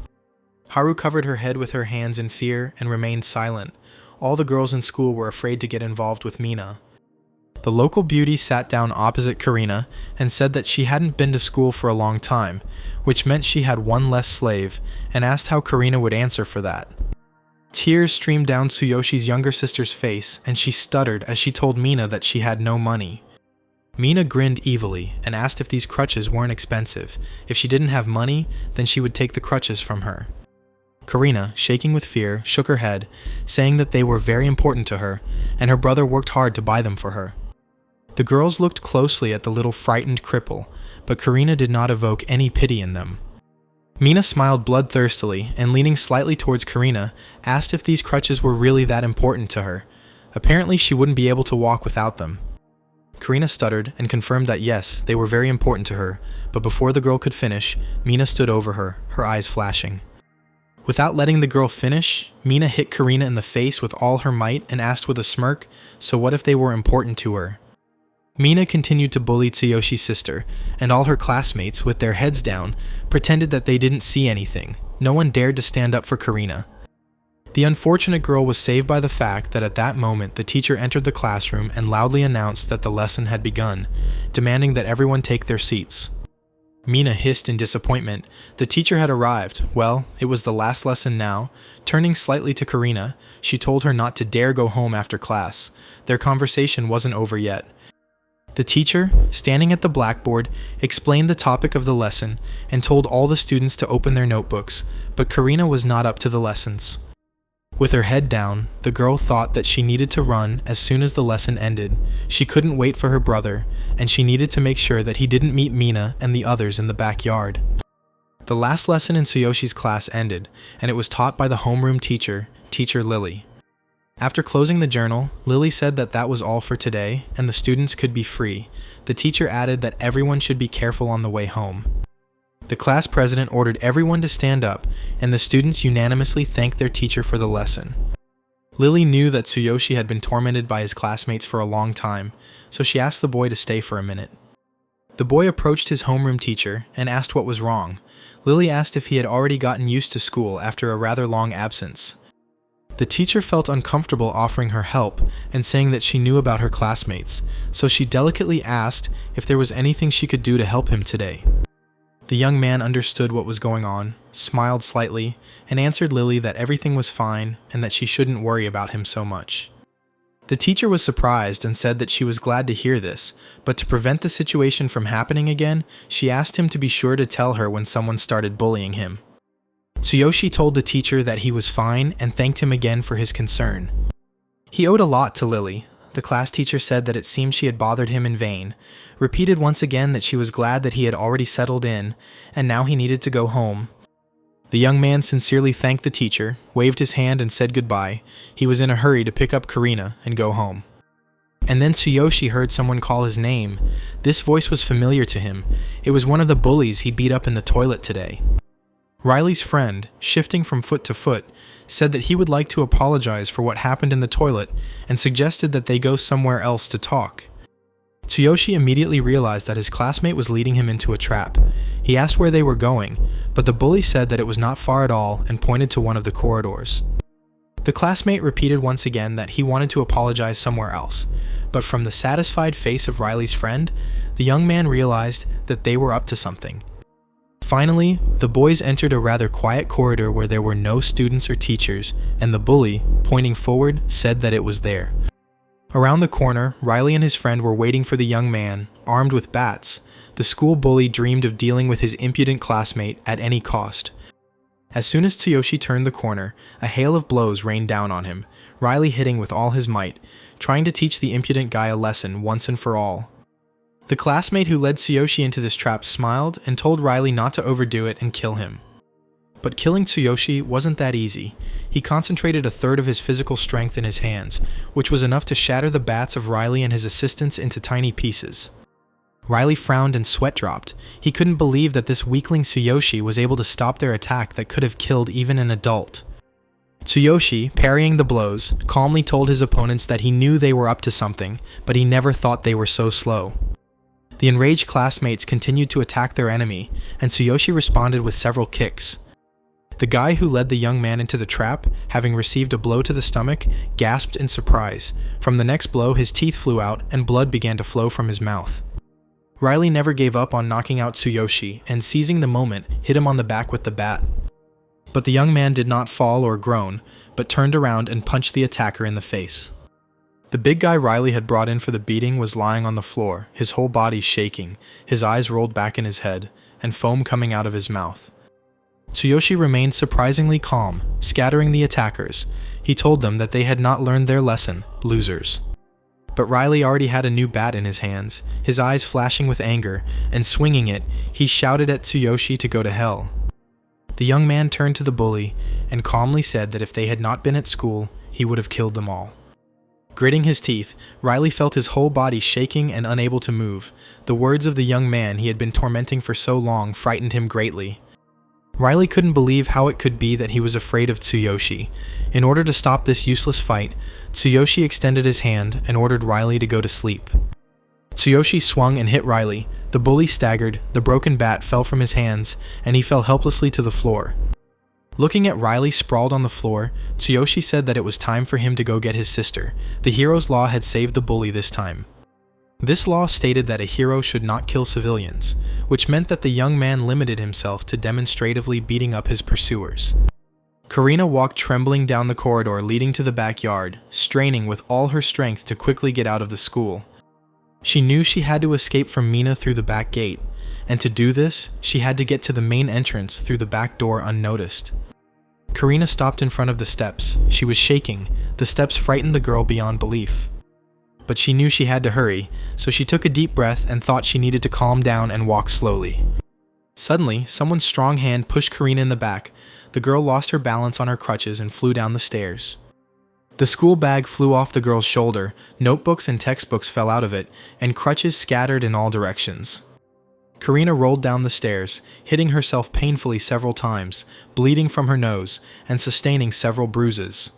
Haru covered her head with her hands in fear and remained silent. All the girls in school were afraid to get involved with Mina. The local beauty sat down opposite Karina and said that she hadn't been to school for a long time, which meant she had one less slave, and asked how Karina would answer for that. Tears streamed down Tsuyoshi's younger sister's face, and she stuttered as she told Mina that she had no money. Mina grinned evilly and asked if these crutches weren't expensive. If she didn't have money, then she would take the crutches from her. Karina, shaking with fear, shook her head, saying that they were very important to her, and her brother worked hard to buy them for her. The girls looked closely at the little frightened cripple, but Karina did not evoke any pity in them. Mina smiled bloodthirstily and, leaning slightly towards Karina, asked if these crutches were really that important to her. Apparently she wouldn't be able to walk without them. Karina stuttered and confirmed that yes, they were very important to her, but before the girl could finish, Mina stood over her, her eyes flashing. Without letting the girl finish, Mina hit Karina in the face with all her might and asked with a smirk, so what if they were important to her? Mina continued to bully Tsuyoshi's sister, and all her classmates, with their heads down, pretended that they didn't see anything. No one dared to stand up for Karina. The unfortunate girl was saved by the fact that at that moment the teacher entered the classroom and loudly announced that the lesson had begun, demanding that everyone take their seats. Mina hissed in disappointment. The teacher had arrived. Well, it was the last lesson now. Turning slightly to Karina, she told her not to dare go home after class. Their conversation wasn't over yet. The teacher, standing at the blackboard, explained the topic of the lesson and told all the students to open their notebooks, but Karina was not up to the lessons. With her head down, the girl thought that she needed to run as soon as the lesson ended. She couldn't wait for her brother, and she needed to make sure that he didn't meet Mina and the others in the backyard. The last lesson in Tsuyoshi's class ended, and it was taught by the homeroom teacher, Teacher Lily. After closing the journal, Lily said that that was all for today, and the students could be free. The teacher added that everyone should be careful on the way home. The class president ordered everyone to stand up, and the students unanimously thanked their teacher for the lesson. Lily knew that Tsuyoshi had been tormented by his classmates for a long time, so she asked the boy to stay for a minute. The boy approached his homeroom teacher and asked what was wrong. Lily asked if he had already gotten used to school after a rather long absence. The teacher felt uncomfortable offering her help and saying that she knew about her classmates, so she delicately asked if there was anything she could do to help him today. The young man understood what was going on, smiled slightly, and answered Lily that everything was fine and that she shouldn't worry about him so much. The teacher was surprised and said that she was glad to hear this, but to prevent the situation from happening again, she asked him to be sure to tell her when someone started bullying him. Tsuyoshi told the teacher that he was fine and thanked him again for his concern. He owed a lot to Lily. The class teacher said that it seemed she had bothered him in vain, repeated once again that she was glad that he had already settled in, and now he needed to go home. The young man sincerely thanked the teacher, waved his hand and said goodbye. He was in a hurry to pick up Karina and go home. And then Tsuyoshi heard someone call his name. This voice was familiar to him. It was one of the bullies he beat up in the toilet today. Riley's friend, shifting from foot to foot, said that he would like to apologize for what happened in the toilet and suggested that they go somewhere else to talk. Tsuyoshi immediately realized that his classmate was leading him into a trap. He asked where they were going, but the bully said that it was not far at all and pointed to one of the corridors. The classmate repeated once again that he wanted to apologize somewhere else, but from the satisfied face of Riley's friend, the young man realized that they were up to something. Finally, the boys entered a rather quiet corridor where there were no students or teachers, and the bully, pointing forward, said that it was there. Around the corner, Riley and his friend were waiting for the young man, armed with bats. The school bully dreamed of dealing with his impudent classmate at any cost. As soon as Tsuyoshi turned the corner, a hail of blows rained down on him, Riley hitting with all his might, trying to teach the impudent guy a lesson once and for all. The classmate who led Tsuyoshi into this trap smiled and told Riley not to overdo it and kill him. But killing Tsuyoshi wasn't that easy. He concentrated a third of his physical strength in his hands, which was enough to shatter the bats of Riley and his assistants into tiny pieces. Riley frowned and sweat dropped. He couldn't believe that this weakling Tsuyoshi was able to stop their attack that could have killed even an adult. Tsuyoshi, parrying the blows, calmly told his opponents that he knew they were up to something, but he never thought they were so slow. The enraged classmates continued to attack their enemy, and Tsuyoshi responded with several kicks. The guy who led the young man into the trap, having received a blow to the stomach, gasped in surprise. From the next blow, his teeth flew out and blood began to flow from his mouth. Riley never gave up on knocking out Tsuyoshi, and seizing the moment, hit him on the back with the bat. But the young man did not fall or groan, but turned around and punched the attacker in the face. The big guy Riley had brought in for the beating was lying on the floor, his whole body shaking, his eyes rolled back in his head, and foam coming out of his mouth. Tsuyoshi remained surprisingly calm, scattering the attackers. He told them that they had not learned their lesson, losers. But Riley already had a new bat in his hands, his eyes flashing with anger, and swinging it, he shouted at Tsuyoshi to go to hell. The young man turned to the bully and calmly said that if they had not been at school, he would have killed them all. Gritting his teeth, Riley felt his whole body shaking and unable to move. The words of the young man he had been tormenting for so long frightened him greatly. Riley couldn't believe how it could be that he was afraid of Tsuyoshi. In order to stop this useless fight, Tsuyoshi extended his hand and ordered Riley to go to sleep. Tsuyoshi swung and hit Riley. The bully staggered, the broken bat fell from his hands, and he fell helplessly to the floor. Looking at Riley sprawled on the floor, Tsuyoshi said that it was time for him to go get his sister. The hero's law had saved the bully this time. This law stated that a hero should not kill civilians, which meant that the young man limited himself to demonstratively beating up his pursuers. Karina walked trembling down the corridor leading to the backyard, straining with all her strength to quickly get out of the school. She knew she had to escape from Mina through the back gate, and to do this, she had to get to the main entrance through the back door unnoticed. Karina stopped in front of the steps. She was shaking. The steps frightened the girl beyond belief. But she knew she had to hurry, so she took a deep breath and thought she needed to calm down and walk slowly. Suddenly, someone's strong hand pushed Karina in the back. The girl lost her balance on her crutches and flew down the stairs. The school bag flew off the girl's shoulder, notebooks and textbooks fell out of it, and crutches scattered in all directions. Karina rolled down the stairs, hitting herself painfully several times, bleeding from her nose, and sustaining several bruises.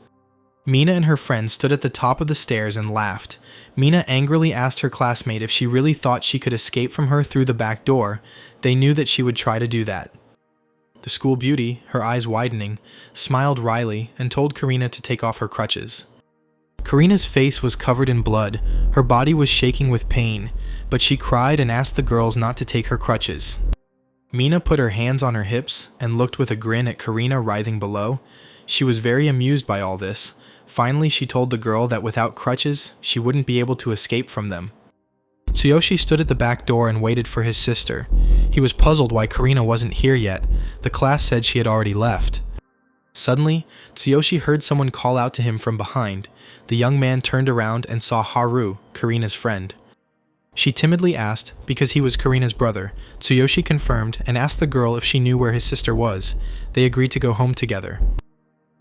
Mina and her friend stood at the top of the stairs and laughed. Mina angrily asked her classmate if she really thought she could escape from her through the back door. They knew that she would try to do that. The school beauty, her eyes widening, smiled wryly and told Karina to take off her crutches. Karina's face was covered in blood. Her body was shaking with pain, but she cried and asked the girls not to take her crutches. Mina put her hands on her hips and looked with a grin at Karina writhing below. She was very amused by all this. Finally, she told the girl that without crutches, she wouldn't be able to escape from them. Tsuyoshi stood at the back door and waited for his sister. He was puzzled why Karina wasn't here yet. The class said she had already left. Suddenly, Tsuyoshi heard someone call out to him from behind. The young man turned around and saw Haru, Karina's friend. She timidly asked, because he was Karina's brother. Tsuyoshi confirmed and asked the girl if she knew where his sister was. They agreed to go home together.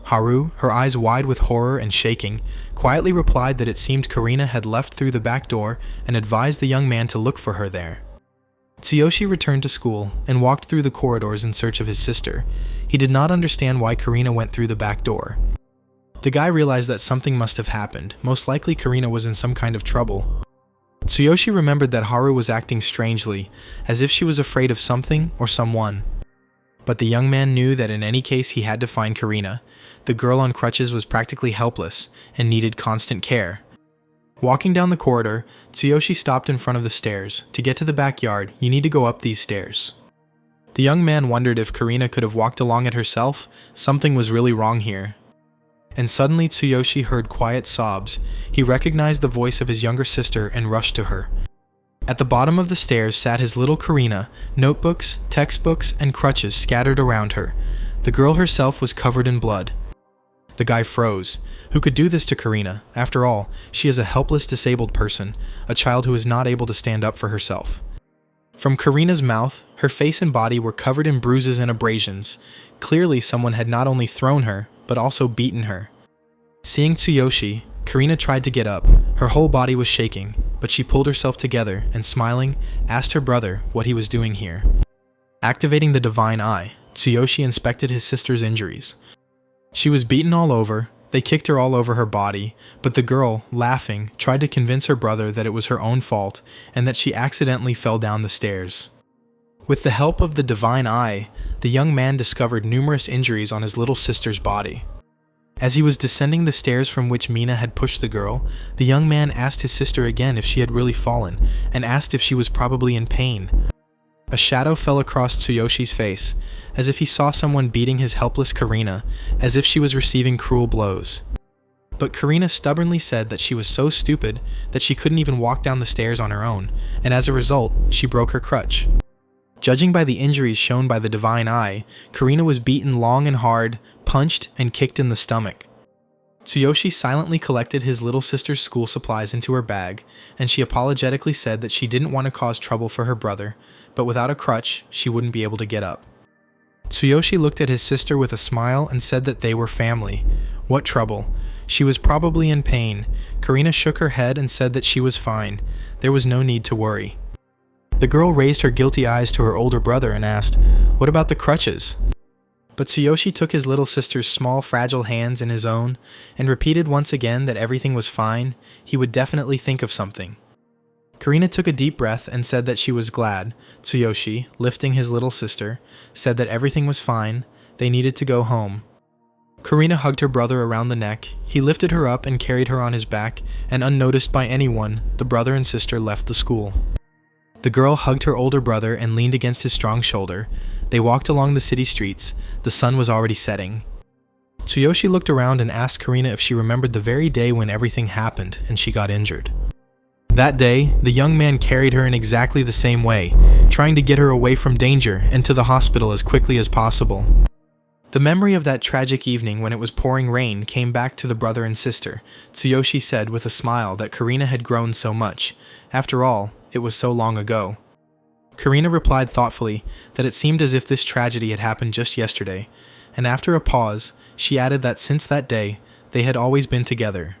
Haru, her eyes wide with horror and shaking, quietly replied that it seemed Karina had left through the back door and advised the young man to look for her there. Tsuyoshi returned to school and walked through the corridors in search of his sister. He did not understand why Karina went through the back door. The guy realized that something must have happened. Most likely Karina was in some kind of trouble. Tsuyoshi remembered that Haru was acting strangely, as if she was afraid of something or someone. But the young man knew that in any case he had to find Karina. The girl on crutches was practically helpless and needed constant care. Walking down the corridor, Tsuyoshi stopped in front of the stairs. To get to the backyard, you need to go up these stairs. The young man wondered if Karina could have walked along it herself. Something was really wrong here. And suddenly Tsuyoshi heard quiet sobs. He recognized the voice of his younger sister and rushed to her. At the bottom of the stairs sat his little Karina, notebooks, textbooks, and crutches scattered around her. The girl herself was covered in blood. The guy froze. Who could do this to Karina? After all, she is a helpless disabled person, a child who is not able to stand up for herself. From Karina's mouth, her face and body were covered in bruises and abrasions. Clearly someone had not only thrown her, but also beaten her. Seeing Tsuyoshi, Karina tried to get up. Her whole body was shaking, but she pulled herself together and, smiling, asked her brother what he was doing here. Activating the divine eye, Tsuyoshi inspected his sister's injuries. She was beaten all over. They kicked her all over her body, but the girl, laughing, tried to convince her brother that it was her own fault and that she accidentally fell down the stairs. With the help of the divine eye, the young man discovered numerous injuries on his little sister's body. As he was descending the stairs from which Mina had pushed the girl, the young man asked his sister again if she had really fallen, and asked if she was probably in pain. A shadow fell across Tsuyoshi's face, as if he saw someone beating his helpless Karina, as if she was receiving cruel blows. But Karina stubbornly said that she was so stupid that she couldn't even walk down the stairs on her own, and as a result, she broke her crutch. Judging by the injuries shown by the divine eye, Karina was beaten long and hard, punched, and kicked in the stomach. Tsuyoshi silently collected his little sister's school supplies into her bag, and she apologetically said that she didn't want to cause trouble for her brother, but without a crutch, she wouldn't be able to get up. Tsuyoshi looked at his sister with a smile and said that they were family. What trouble? She was probably in pain. Karina shook her head and said that she was fine. There was no need to worry. The girl raised her guilty eyes to her older brother and asked, "What about the crutches?" But Tsuyoshi took his little sister's small, fragile hands in his own and repeated once again that everything was fine. He would definitely think of something. Karina took a deep breath and said that she was glad. Tsuyoshi, lifting his little sister, said that everything was fine. They needed to go home. Karina hugged her brother around the neck. He lifted her up and carried her on his back, and unnoticed by anyone, the brother and sister left the school. The girl hugged her older brother and leaned against his strong shoulder. They walked along the city streets. The sun was already setting. Tsuyoshi looked around and asked Karina if she remembered the very day when everything happened and she got injured. That day, the young man carried her in exactly the same way, trying to get her away from danger and to the hospital as quickly as possible. The memory of that tragic evening when it was pouring rain came back to the brother and sister. Tsuyoshi said with a smile that Karina had grown so much. After all, it was so long ago. Karina replied thoughtfully that it seemed as if this tragedy had happened just yesterday, and after a pause, she added that since that day, they had always been together.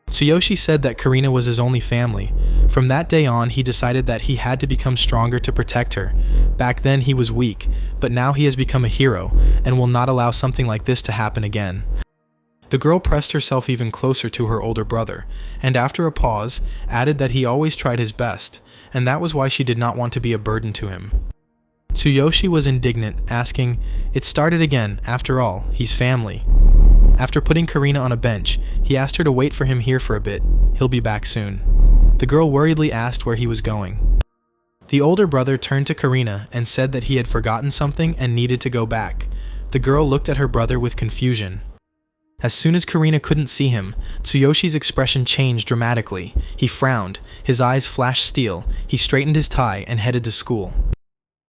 Tsuyoshi said that Karina was his only family. From that day on, he decided that he had to become stronger to protect her. Back then he was weak, but now he has become a hero, and will not allow something like this to happen again. The girl pressed herself even closer to her older brother, and after a pause, added that he always tried his best, and that was why she did not want to be a burden to him. Tsuyoshi was indignant, asking, "It started again, after all, he's family." After putting Karina on a bench, he asked her to wait for him here for a bit. He'll be back soon. The girl worriedly asked where he was going. The older brother turned to Karina and said that he had forgotten something and needed to go back. The girl looked at her brother with confusion. As soon as Karina couldn't see him, Tsuyoshi's expression changed dramatically. He frowned, his eyes flashed steel, he straightened his tie and headed to school.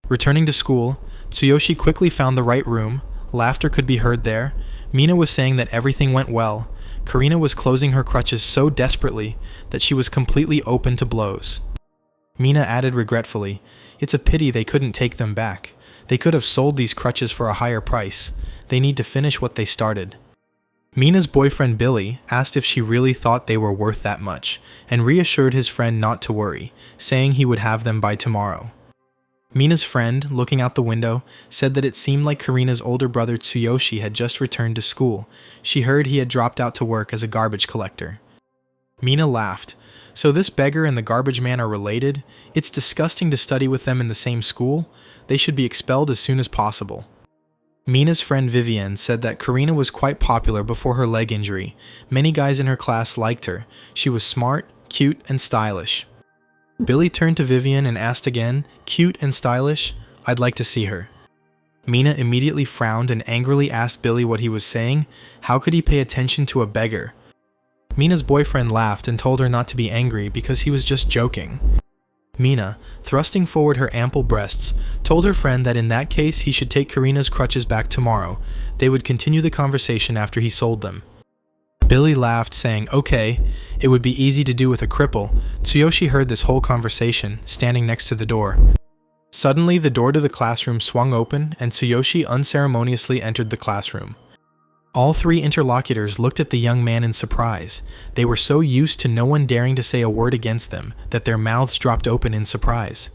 Returning to school, Tsuyoshi quickly found the right room. Laughter could be heard there. Mina was saying that everything went well. Karina was closing her crutches so desperately that she was completely open to blows. Mina added regretfully, "It's a pity they couldn't take them back. They could have sold these crutches for a higher price. They need to finish what they started." Mina's boyfriend Billy asked if she really thought they were worth that much, and reassured his friend not to worry, saying he would have them by tomorrow. Mina's friend, looking out the window, said that it seemed like Karina's older brother Tsuyoshi had just returned to school. She heard he had dropped out to work as a garbage collector. Mina laughed. "So this beggar and the garbage man are related? It's disgusting to study with them in the same school. They should be expelled as soon as possible." Mina's friend Vivienne said that Karina was quite popular before her leg injury. Many guys in her class liked her. She was smart, cute, and stylish. Billy turned to Vivienne and asked again, "Cute and stylish? I'd like to see her." Mina immediately frowned and angrily asked Billy what he was saying. How could he pay attention to a beggar? Mina's boyfriend laughed and told her not to be angry because he was just joking. Mina, thrusting forward her ample breasts, told her friend that in that case he should take Karina's crutches back tomorrow. They would continue the conversation after he sold them. Billy laughed, saying, "Okay, it would be easy to do with a cripple." Tsuyoshi heard this whole conversation, standing next to the door. Suddenly, the door to the classroom swung open, and Tsuyoshi unceremoniously entered the classroom. All three interlocutors looked at the young man in surprise. They were so used to no one daring to say a word against them that their mouths dropped open in surprise.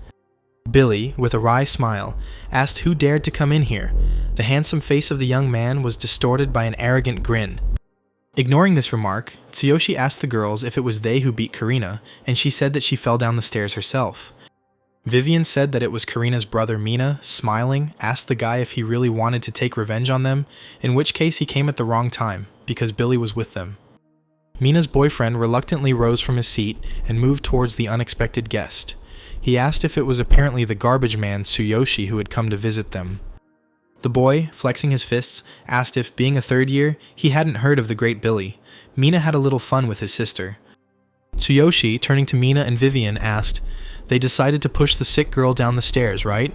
Billy, with a wry smile, asked who dared to come in here. The handsome face of the young man was distorted by an arrogant grin. Ignoring this remark, Tsuyoshi asked the girls if it was they who beat Karina, and she said that she fell down the stairs herself. Vivienne said that it was Karina's brother Mina, smiling, asked the guy if he really wanted to take revenge on them, in which case he came at the wrong time, because Billy was with them. Mina's boyfriend reluctantly rose from his seat and moved towards the unexpected guest. He asked if it was apparently the garbage man Tsuyoshi who had come to visit them. The boy, flexing his fists, asked if, being a third year, he hadn't heard of the great Billy. Mina had a little fun with his sister. Tsuyoshi, turning to Mina and Vivienne, asked, "They decided to push the sick girl down the stairs, right?"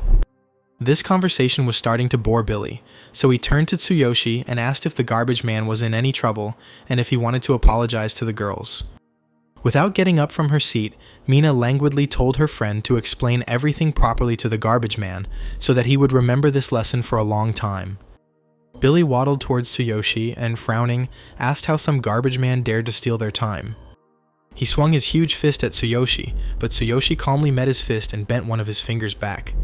This conversation was starting to bore Billy, so he turned to Tsuyoshi and asked if the garbage man was in any trouble and if he wanted to apologize to the girls. Without getting up from her seat, Mina languidly told her friend to explain everything properly to the garbage man so that he would remember this lesson for a long time. Billy waddled towards Tsuyoshi and, frowning, asked how some garbage man dared to steal their time. He swung his huge fist at Tsuyoshi, but Tsuyoshi calmly met his fist and bent one of his fingers back.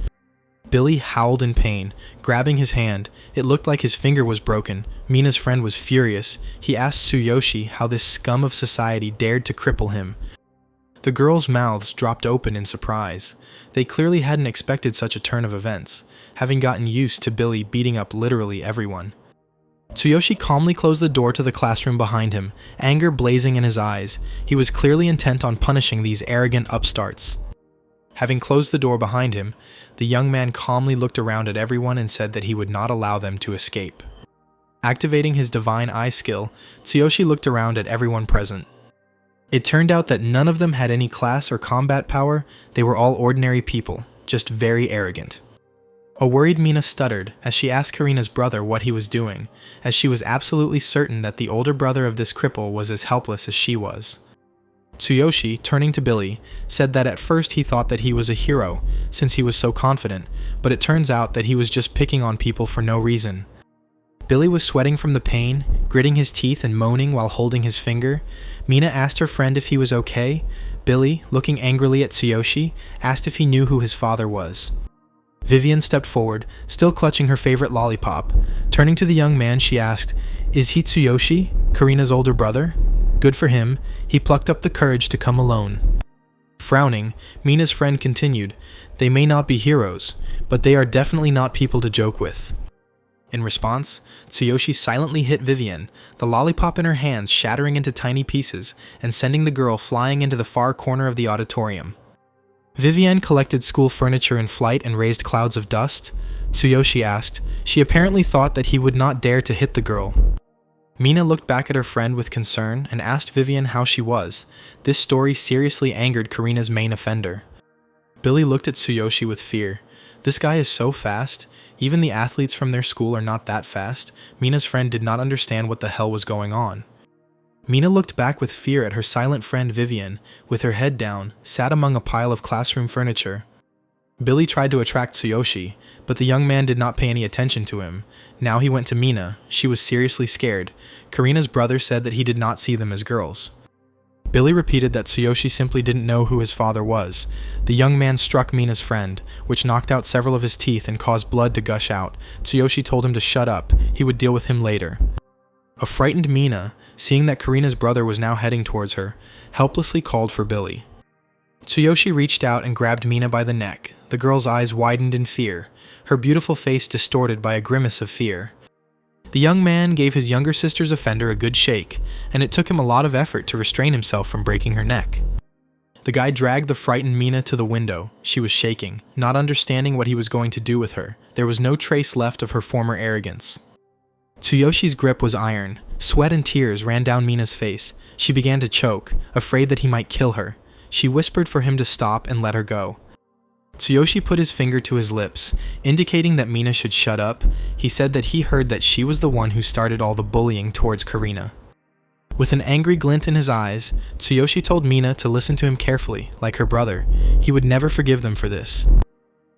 Billy howled in pain, grabbing his hand. It looked like his finger was broken. Mina's friend was furious. He asked Tsuyoshi how this scum of society dared to cripple him. The girls' mouths dropped open in surprise. They clearly hadn't expected such a turn of events, having gotten used to Billy beating up literally everyone. Tsuyoshi calmly closed the door to the classroom behind him, anger blazing in his eyes. He was clearly intent on punishing these arrogant upstarts. Having closed the door behind him, the young man calmly looked around at everyone and said that he would not allow them to escape. Activating his divine eye skill, Tsuyoshi looked around at everyone present. It turned out that none of them had any class or combat power. They were all ordinary people, just very arrogant. A worried Mina stuttered as she asked Karina's brother what he was doing, as she was absolutely certain that the older brother of this cripple was as helpless as she was. Tsuyoshi, turning to Billy, said that at first he thought that he was a hero, since he was so confident, but it turns out that he was just picking on people for no reason. Billy was sweating from the pain, gritting his teeth and moaning while holding his finger. Mina asked her friend if he was okay. Billy, looking angrily at Tsuyoshi, asked if he knew who his father was. Vivian stepped forward, still clutching her favorite lollipop. Turning to the young man, she asked, "Is he Tsuyoshi, Karina's older brother?" Good for him, he plucked up the courage to come alone. Frowning, Mina's friend continued, "They may not be heroes, but they are definitely not people to joke with." In response, Tsuyoshi silently hit Vivian, the lollipop in her hands shattering into tiny pieces and sending the girl flying into the far corner of the auditorium. Vivian collected school furniture in flight and raised clouds of dust. Tsuyoshi asked. She apparently thought that he would not dare to hit the girl. Mina looked back at her friend with concern and asked Vivian how she was. This story seriously angered Karina's main offender. Billy looked at Tsuyoshi with fear. This guy is so fast. Even the athletes from their school are not that fast. Mina's friend did not understand what the hell was going on. Mina looked back with fear at her silent friend Vivian, with her head down, sat among a pile of classroom furniture. Billy tried to attract Tsuyoshi, but the young man did not pay any attention to him. Now he went to Mina. She was seriously scared. Karina's brother said that he did not see them as girls. Billy repeated that Tsuyoshi simply didn't know who his father was. The young man struck Mina's friend, which knocked out several of his teeth and caused blood to gush out. Tsuyoshi told him to shut up. He would deal with him later. A frightened Mina, seeing that Karina's brother was now heading towards her, helplessly called for Billy. Tsuyoshi reached out and grabbed Mina by the neck. The girl's eyes widened in fear, her beautiful face distorted by a grimace of fear. The young man gave his younger sister's offender a good shake, and it took him a lot of effort to restrain himself from breaking her neck. The guy dragged the frightened Mina to the window. She was shaking, not understanding what he was going to do with her. There was no trace left of her former arrogance. Tsuyoshi's grip was iron. Sweat and tears ran down Mina's face. She began to choke, afraid that he might kill her. She whispered for him to stop and let her go. Tsuyoshi put his finger to his lips, indicating that Mina should shut up. He said that he heard that she was the one who started all the bullying towards Karina. With an angry glint in his eyes, Tsuyoshi told Mina to listen to him carefully, like her brother. He would never forgive them for this.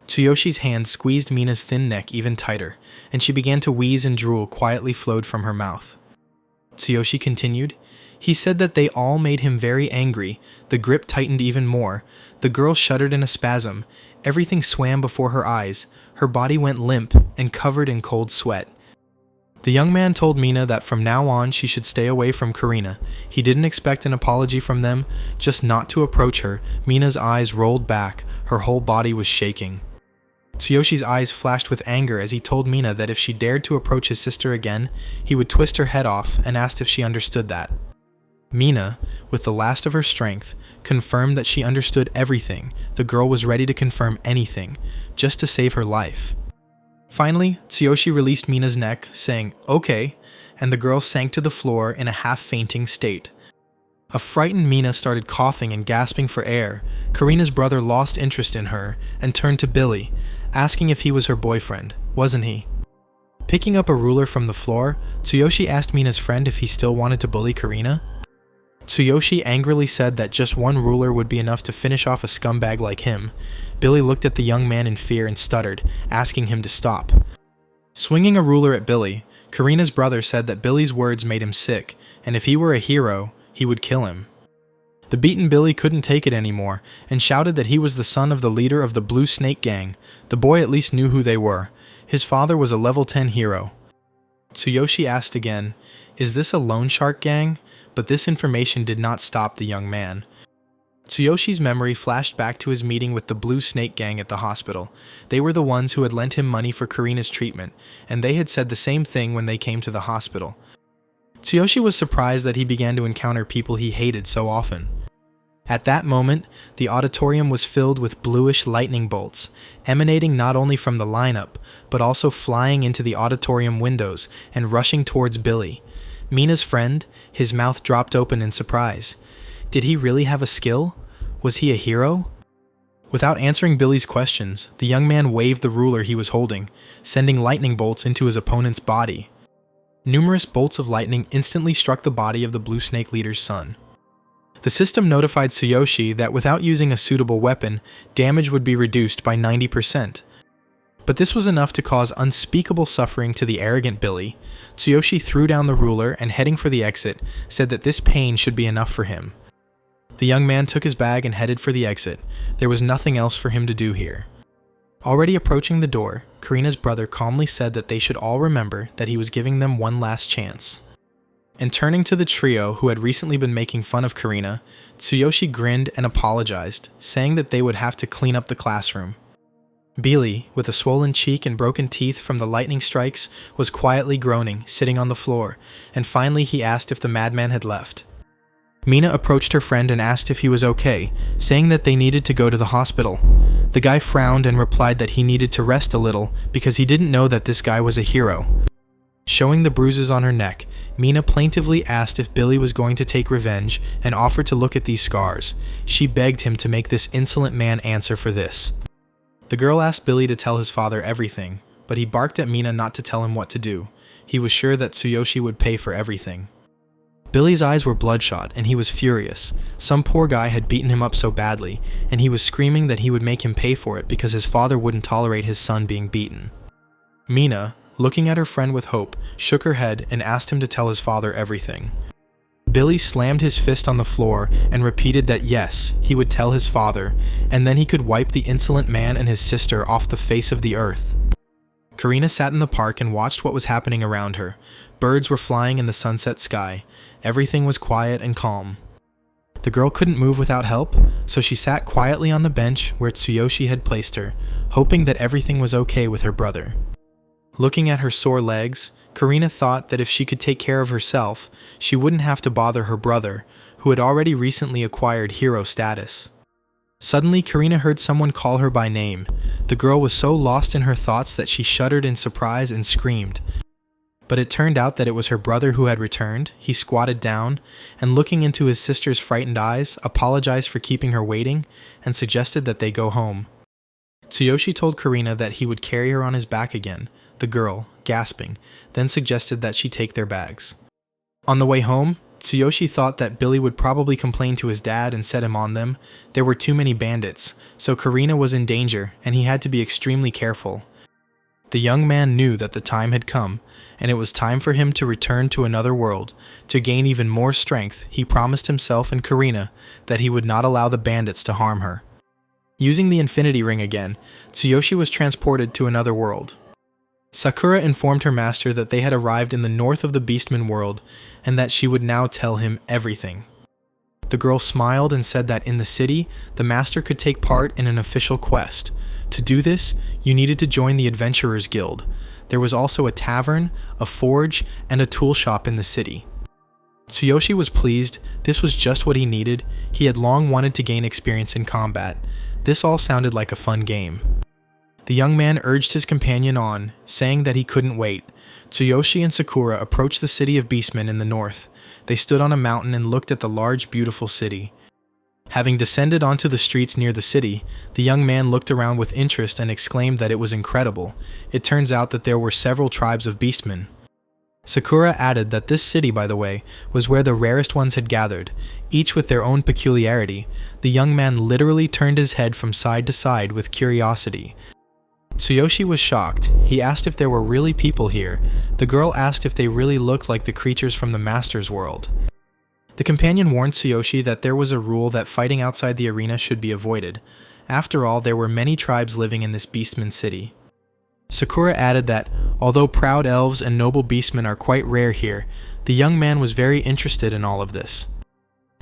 Tsuyoshi's hand squeezed Mina's thin neck even tighter, and she began to wheeze and drool quietly flowed from her mouth. Tsuyoshi continued. He said that they all made him very angry. The grip tightened even more. The girl shuddered in a spasm. Everything swam before her eyes. Her body went limp and covered in cold sweat. The young man told Mina that from now on she should stay away from Karina. He didn't expect an apology from them, just not to approach her. Mina's eyes rolled back. Her whole body was shaking. Tsuyoshi's eyes flashed with anger as he told Mina that if she dared to approach his sister again, he would twist her head off, and asked if she understood that. Mina, with the last of her strength, confirmed that she understood everything. The girl was ready to confirm anything, just to save her life. Finally, Tsuyoshi released Mina's neck, saying, "Okay," and the girl sank to the floor in a half-fainting state. A frightened Mina started coughing and gasping for air. Karina's brother lost interest in her and turned to Billy, asking if he was her boyfriend. Wasn't he? Picking up a ruler from the floor, Tsuyoshi asked Mina's friend if he still wanted to bully Karina. Tsuyoshi angrily said that just one ruler would be enough to finish off a scumbag like him. Billy looked at the young man in fear and stuttered, asking him to stop. Swinging a ruler at Billy, Karina's brother said that Billy's words made him sick, and if he were a hero, he would kill him. The beaten Billy couldn't take it anymore, and shouted that he was the son of the leader of the Blue Snake Gang. The boy at least knew who they were. His father was a level 10 hero. Tsuyoshi asked again, "Is this a loan shark gang?" But this information did not stop the young man. Tsuyoshi's memory flashed back to his meeting with the Blue Snake Gang at the hospital. They were the ones who had lent him money for Karina's treatment, and they had said the same thing when they came to the hospital. Tsuyoshi was surprised that he began to encounter people he hated so often. At that moment, the auditorium was filled with bluish lightning bolts, emanating not only from the lineup, but also flying into the auditorium windows and rushing towards Billy. Mina's friend, his mouth dropped open in surprise. Did he really have a skill? Was he a hero? Without answering Billy's questions, the young man waved the ruler he was holding, sending lightning bolts into his opponent's body. Numerous bolts of lightning instantly struck the body of the Blue Snake leader's son. The system notified Tsuyoshi that without using a suitable weapon, damage would be reduced by 90%. But this was enough to cause unspeakable suffering to the arrogant Billy. Tsuyoshi threw down the ruler and, heading for the exit, said that this pain should be enough for him. The young man took his bag and headed for the exit. There was nothing else for him to do here. Already approaching the door, Karina's brother calmly said that they should all remember that he was giving them one last chance. And turning to the trio who had recently been making fun of Karina, Tsuyoshi grinned and apologized, saying that they would have to clean up the classroom. Billy, with a swollen cheek and broken teeth from the lightning strikes, was quietly groaning, sitting on the floor, and finally he asked if the madman had left. Mina approached her friend and asked if he was okay, saying that they needed to go to the hospital. The guy frowned and replied that he needed to rest a little because he didn't know that this guy was a hero. Showing the bruises on her neck, Mina plaintively asked if Billy was going to take revenge and offered to look at these scars. She begged him to make this insolent man answer for this. The girl asked Billy to tell his father everything, but he barked at Mina not to tell him what to do. He was sure that Tsuyoshi would pay for everything. Billy's eyes were bloodshot and he was furious. Some poor guy had beaten him up so badly, and he was screaming that he would make him pay for it because his father wouldn't tolerate his son being beaten. Mina, looking at her friend with hope, shook her head and asked him to tell his father everything. Billy slammed his fist on the floor and repeated that yes, he would tell his father, and then he could wipe the insolent man and his sister off the face of the earth. Karina sat in the park and watched what was happening around her. Birds were flying in the sunset sky. Everything was quiet and calm. The girl couldn't move without help, so she sat quietly on the bench where Tsuyoshi had placed her, hoping that everything was okay with her brother. Looking at her sore legs, Karina thought that if she could take care of herself, she wouldn't have to bother her brother, who had already recently acquired hero status. Suddenly, Karina heard someone call her by name. The girl was so lost in her thoughts that she shuddered in surprise and screamed. But it turned out that it was her brother who had returned. He squatted down, and looking into his sister's frightened eyes, apologized for keeping her waiting, and suggested that they go home. Tsuyoshi told Karina that he would carry her on his back again. The girl, gasping, then suggested that she take their bags. On the way home, Tsuyoshi thought that Billy would probably complain to his dad and set him on them. There were too many bandits, so Karina was in danger and he had to be extremely careful. The young man knew that the time had come, and it was time for him to return to another world. To gain even more strength, he promised himself and Karina that he would not allow the bandits to harm her. Using the infinity ring again, Tsuyoshi was transported to another world. Sakura informed her master that they had arrived in the north of the Beastman world, and that she would now tell him everything. The girl smiled and said that in the city, the master could take part in an official quest. To do this, you needed to join the Adventurers Guild. There was also a tavern, a forge, and a tool shop in the city. Tsuyoshi was pleased. This was just what he needed. He had long wanted to gain experience in combat. This all sounded like a fun game. The young man urged his companion on, saying that he couldn't wait. Tsuyoshi and Sakura approached the city of Beastmen in the north. They stood on a mountain and looked at the large, beautiful city. Having descended onto the streets near the city, the young man looked around with interest and exclaimed that it was incredible. It turns out that there were several tribes of Beastmen. Sakura added that this city, by the way, was where the rarest ones had gathered, each with their own peculiarity. The young man literally turned his head from side to side with curiosity. Tsuyoshi was shocked. He asked if there were really people here. The girl asked if they really looked like the creatures from the Master's world. The companion warned Tsuyoshi that there was a rule that fighting outside the arena should be avoided. After all, there were many tribes living in this Beastman city. Sakura added that, although proud elves and noble beastmen are quite rare here, the young man was very interested in all of this.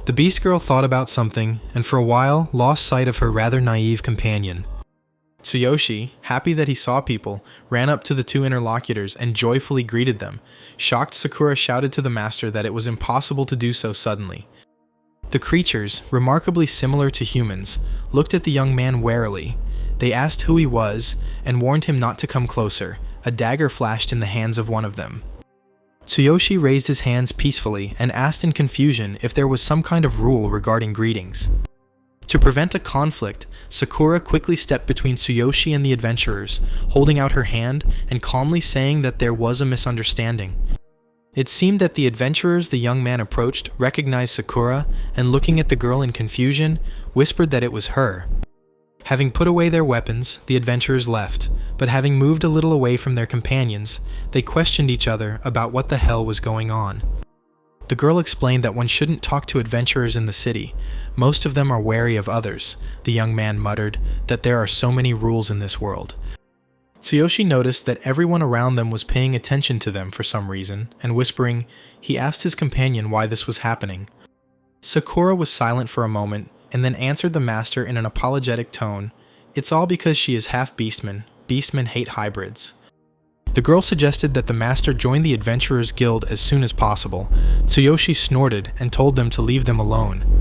The Beast Girl thought about something, and for a while lost sight of her rather naive companion. Tsuyoshi, happy that he saw people, ran up to the two interlocutors and joyfully greeted them. Shocked, Sakura shouted to the master that it was impossible to do so suddenly. The creatures, remarkably similar to humans, looked at the young man warily. They asked who he was and warned him not to come closer. A dagger flashed in the hands of one of them. Tsuyoshi raised his hands peacefully and asked in confusion if there was some kind of rule regarding greetings. To prevent a conflict, Sakura quickly stepped between Tsuyoshi and the adventurers, holding out her hand and calmly saying that there was a misunderstanding. It seemed that the adventurers the young man approached recognized Sakura and, looking at the girl in confusion, whispered that it was her. Having put away their weapons, the adventurers left, but having moved a little away from their companions, they questioned each other about what the hell was going on. The girl explained that one shouldn't talk to adventurers in the city. Most of them are wary of others. The young man muttered that there are so many rules in this world. Tsuyoshi noticed that everyone around them was paying attention to them for some reason, and whispering, he asked his companion why this was happening. Sakura was silent for a moment, and then answered the master in an apologetic tone, "It's all because she is half beastman. Beastmen hate hybrids." The girl suggested that the master join the Adventurers Guild as soon as possible. Tsuyoshi snorted and told them to leave them alone.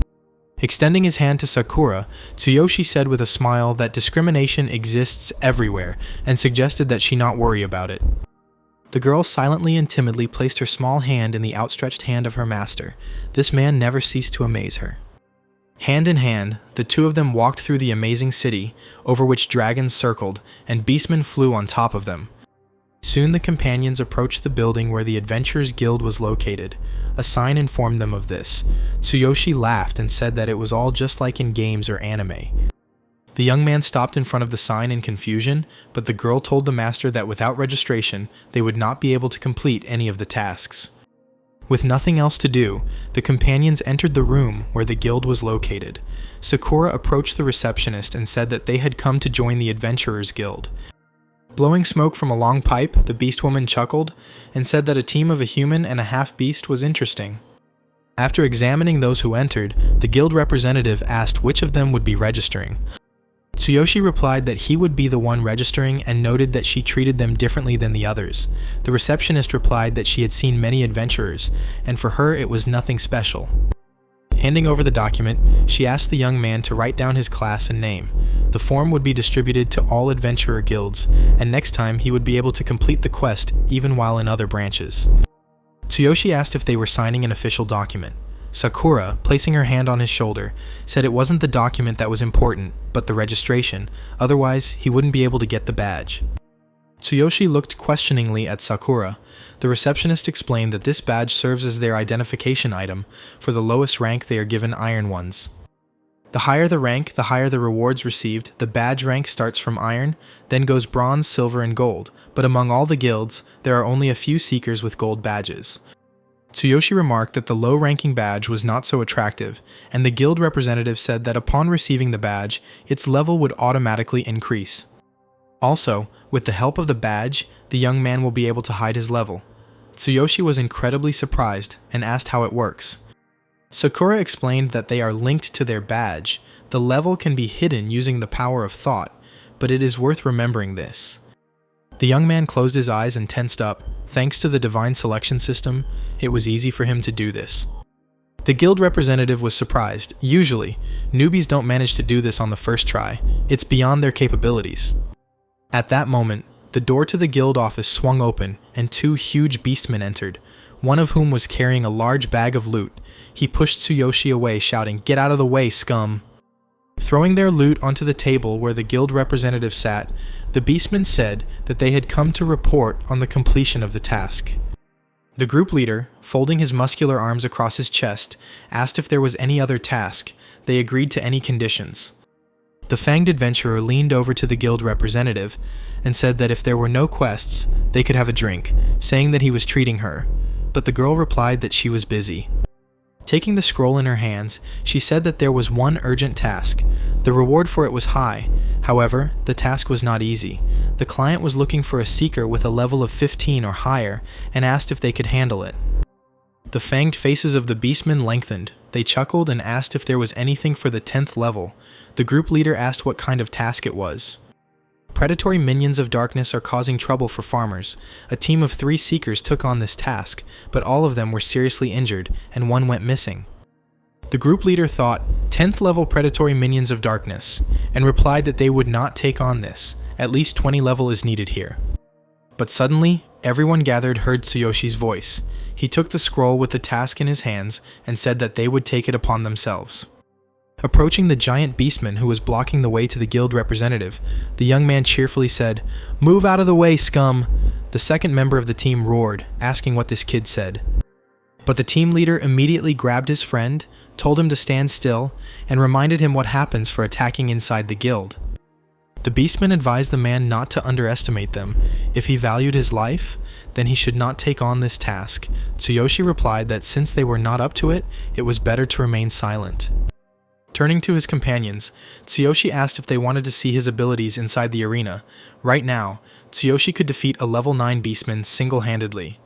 Extending his hand to Sakura, Tsuyoshi said with a smile that discrimination exists everywhere and suggested that she not worry about it. The girl silently and timidly placed her small hand in the outstretched hand of her master. This man never ceased to amaze her. Hand in hand, the two of them walked through the amazing city, over which dragons circled, and beastmen flew on top of them. Soon the companions approached the building where the Adventurers Guild was located. A sign informed them of this. Tsuyoshi laughed and said that it was all just like in games or anime. The young man stopped in front of the sign in confusion, but the girl told the master that without registration, they would not be able to complete any of the tasks. With nothing else to do, the companions entered the room where the guild was located. Sakura approached the receptionist and said that they had come to join the Adventurers Guild. Blowing smoke from a long pipe, the beast woman chuckled and said that a team of a human and a half-beast was interesting. After examining those who entered, the guild representative asked which of them would be registering. Tsuyoshi replied that he would be the one registering and noted that she treated them differently than the others. The receptionist replied that she had seen many adventurers, and for her it was nothing special. Handing over the document, she asked the young man to write down his class and name. The form would be distributed to all adventurer guilds, and next time he would be able to complete the quest even while in other branches. Tsuyoshi asked if they were signing an official document. Sakura, placing her hand on his shoulder, said it wasn't the document that was important, but the registration, otherwise he wouldn't be able to get the badge. Tsuyoshi looked questioningly at Sakura. The receptionist explained that this badge serves as their identification item. For the lowest rank they are given iron ones. The higher the rank, the higher the rewards received. The badge rank starts from iron, then goes bronze, silver, and gold, but among all the guilds, there are only a few seekers with gold badges. Tsuyoshi remarked that the low-ranking badge was not so attractive, and the guild representative said that upon receiving the badge, its level would automatically increase. Also, with the help of the badge, the young man will be able to hide his level. Tsuyoshi was incredibly surprised and asked how it works. Sakura explained that they are linked to their badge. The level can be hidden using the power of thought, but it is worth remembering this. The young man closed his eyes and tensed up. Thanks to the divine selection system, it was easy for him to do this. The guild representative was surprised. Usually, newbies don't manage to do this on the first try. It's beyond their capabilities. At that moment, the door to the guild office swung open and two huge beastmen entered, one of whom was carrying a large bag of loot. He pushed Tsuyoshi away, shouting, "Get out of the way, scum!" Throwing their loot onto the table where the guild representative sat, the beastmen said that they had come to report on the completion of the task. The group leader, folding his muscular arms across his chest, asked if there was any other task. They agreed to any conditions. The fanged adventurer leaned over to the guild representative and said that if there were no quests, they could have a drink, saying that he was treating her, but the girl replied that she was busy. Taking the scroll in her hands, she said that there was one urgent task. The reward for it was high. However, the task was not easy. The client was looking for a seeker with a level of 15 or higher and asked if they could handle it. The fanged faces of the beastmen lengthened. They chuckled and asked if there was anything for the 10th level. The group leader asked what kind of task it was. Predatory minions of darkness are causing trouble for farmers. A team of 3 seekers took on this task, but all of them were seriously injured, and one went missing. The group leader thought, 10th level predatory minions of darkness, and replied that they would not take on this. At least 20 level is needed here. But suddenly, everyone gathered heard Tsuyoshi's voice. He took the scroll with the task in his hands and said that they would take it upon themselves. Approaching the giant beastman who was blocking the way to the guild representative, the young man cheerfully said, "Move out of the way, scum!" The second member of the team roared, asking what this kid said. But the team leader immediately grabbed his friend, told him to stand still, and reminded him what happens for attacking inside the guild. The beastman advised the man not to underestimate them. If he valued his life, then he should not take on this task. Tsuyoshi replied that since they were not up to it, it was better to remain silent. Turning to his companions, Tsuyoshi asked if they wanted to see his abilities inside the arena. Right now, Tsuyoshi could defeat a level 9 beastman single-handedly.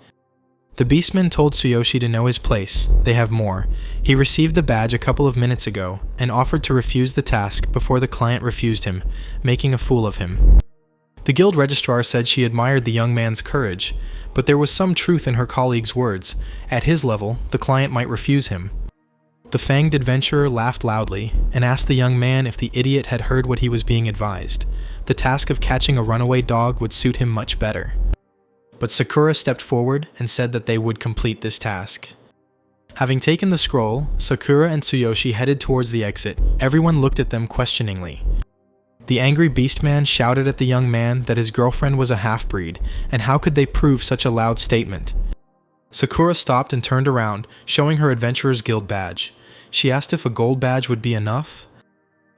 The beastman told Tsuyoshi to know his place. They have more. He received the badge a couple of minutes ago and offered to refuse the task before the client refused him, making a fool of him. The guild registrar said she admired the young man's courage, but there was some truth in her colleague's words. At his level, the client might refuse him. The fanged adventurer laughed loudly and asked the young man if the idiot had heard what he was being advised. The task of catching a runaway dog would suit him much better. But Sakura stepped forward and said that they would complete this task. Having taken the scroll, Sakura and Tsuyoshi headed towards the exit. Everyone looked at them questioningly. The angry beastman shouted at the young man that his girlfriend was a half-breed, and how could they prove such a loud statement? Sakura stopped and turned around, showing her Adventurer's Guild badge. She asked if a gold badge would be enough.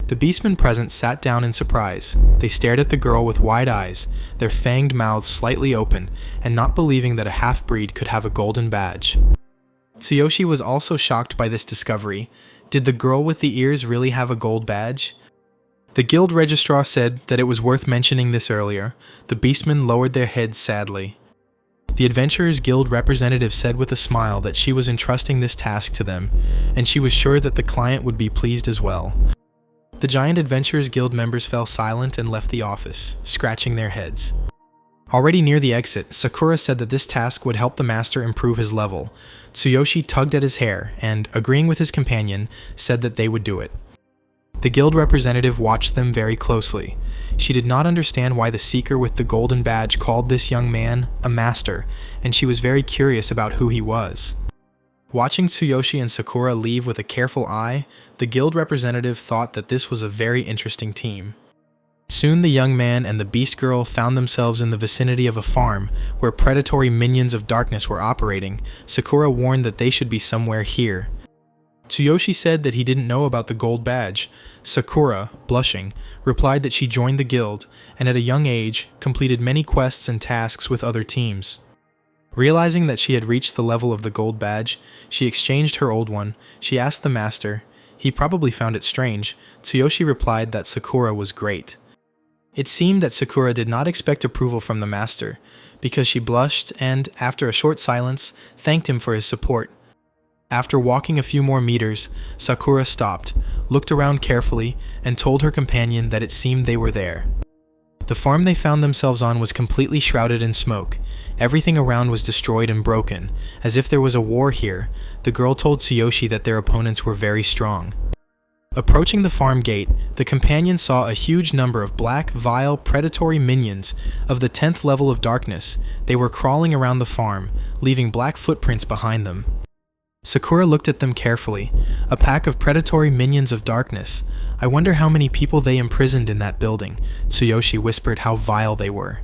The beastmen present sat down in surprise. They stared at the girl with wide eyes, their fanged mouths slightly open, and not believing that a half-breed could have a golden badge. Tsuyoshi was also shocked by this discovery. Did the girl with the ears really have a gold badge? The guild registrar said that it was worth mentioning this earlier. The beastmen lowered their heads sadly. The Adventurers Guild representative said with a smile that she was entrusting this task to them, and she was sure that the client would be pleased as well. The giant Adventurers Guild members fell silent and left the office, scratching their heads. Already near the exit, Sakura said that this task would help the master improve his level. Tsuyoshi tugged at his hair and, agreeing with his companion, said that they would do it. The guild representative watched them very closely. She did not understand why the seeker with the golden badge called this young man a master, and she was very curious about who he was. Watching Tsuyoshi and Sakura leave with a careful eye, the guild representative thought that this was a very interesting team. Soon the young man and the beast girl found themselves in the vicinity of a farm where predatory minions of darkness were operating. Sakura warned that they should be somewhere here. Tsuyoshi said that he didn't know about the gold badge. Sakura, blushing, replied that she joined the guild and at a young age completed many quests and tasks with other teams. Realizing that she had reached the level of the gold badge, she exchanged her old one. She asked the master. He probably found it strange. Tsuyoshi replied that Sakura was great. It seemed that Sakura did not expect approval from the master, because she blushed and, after a short silence, thanked him for his support. After walking a few more meters, Sakura stopped, looked around carefully, and told her companion that it seemed they were there. The farm they found themselves on was completely shrouded in smoke. Everything around was destroyed and broken, as if there was a war here. The girl told Tsuyoshi that their opponents were very strong. Approaching the farm gate, the companion saw a huge number of black, vile, predatory minions of the 10th level of darkness. They were crawling around the farm, leaving black footprints behind them. Sakura looked at them carefully. A pack of predatory minions of darkness. I wonder how many people they imprisoned in that building. Tsuyoshi whispered how vile they were.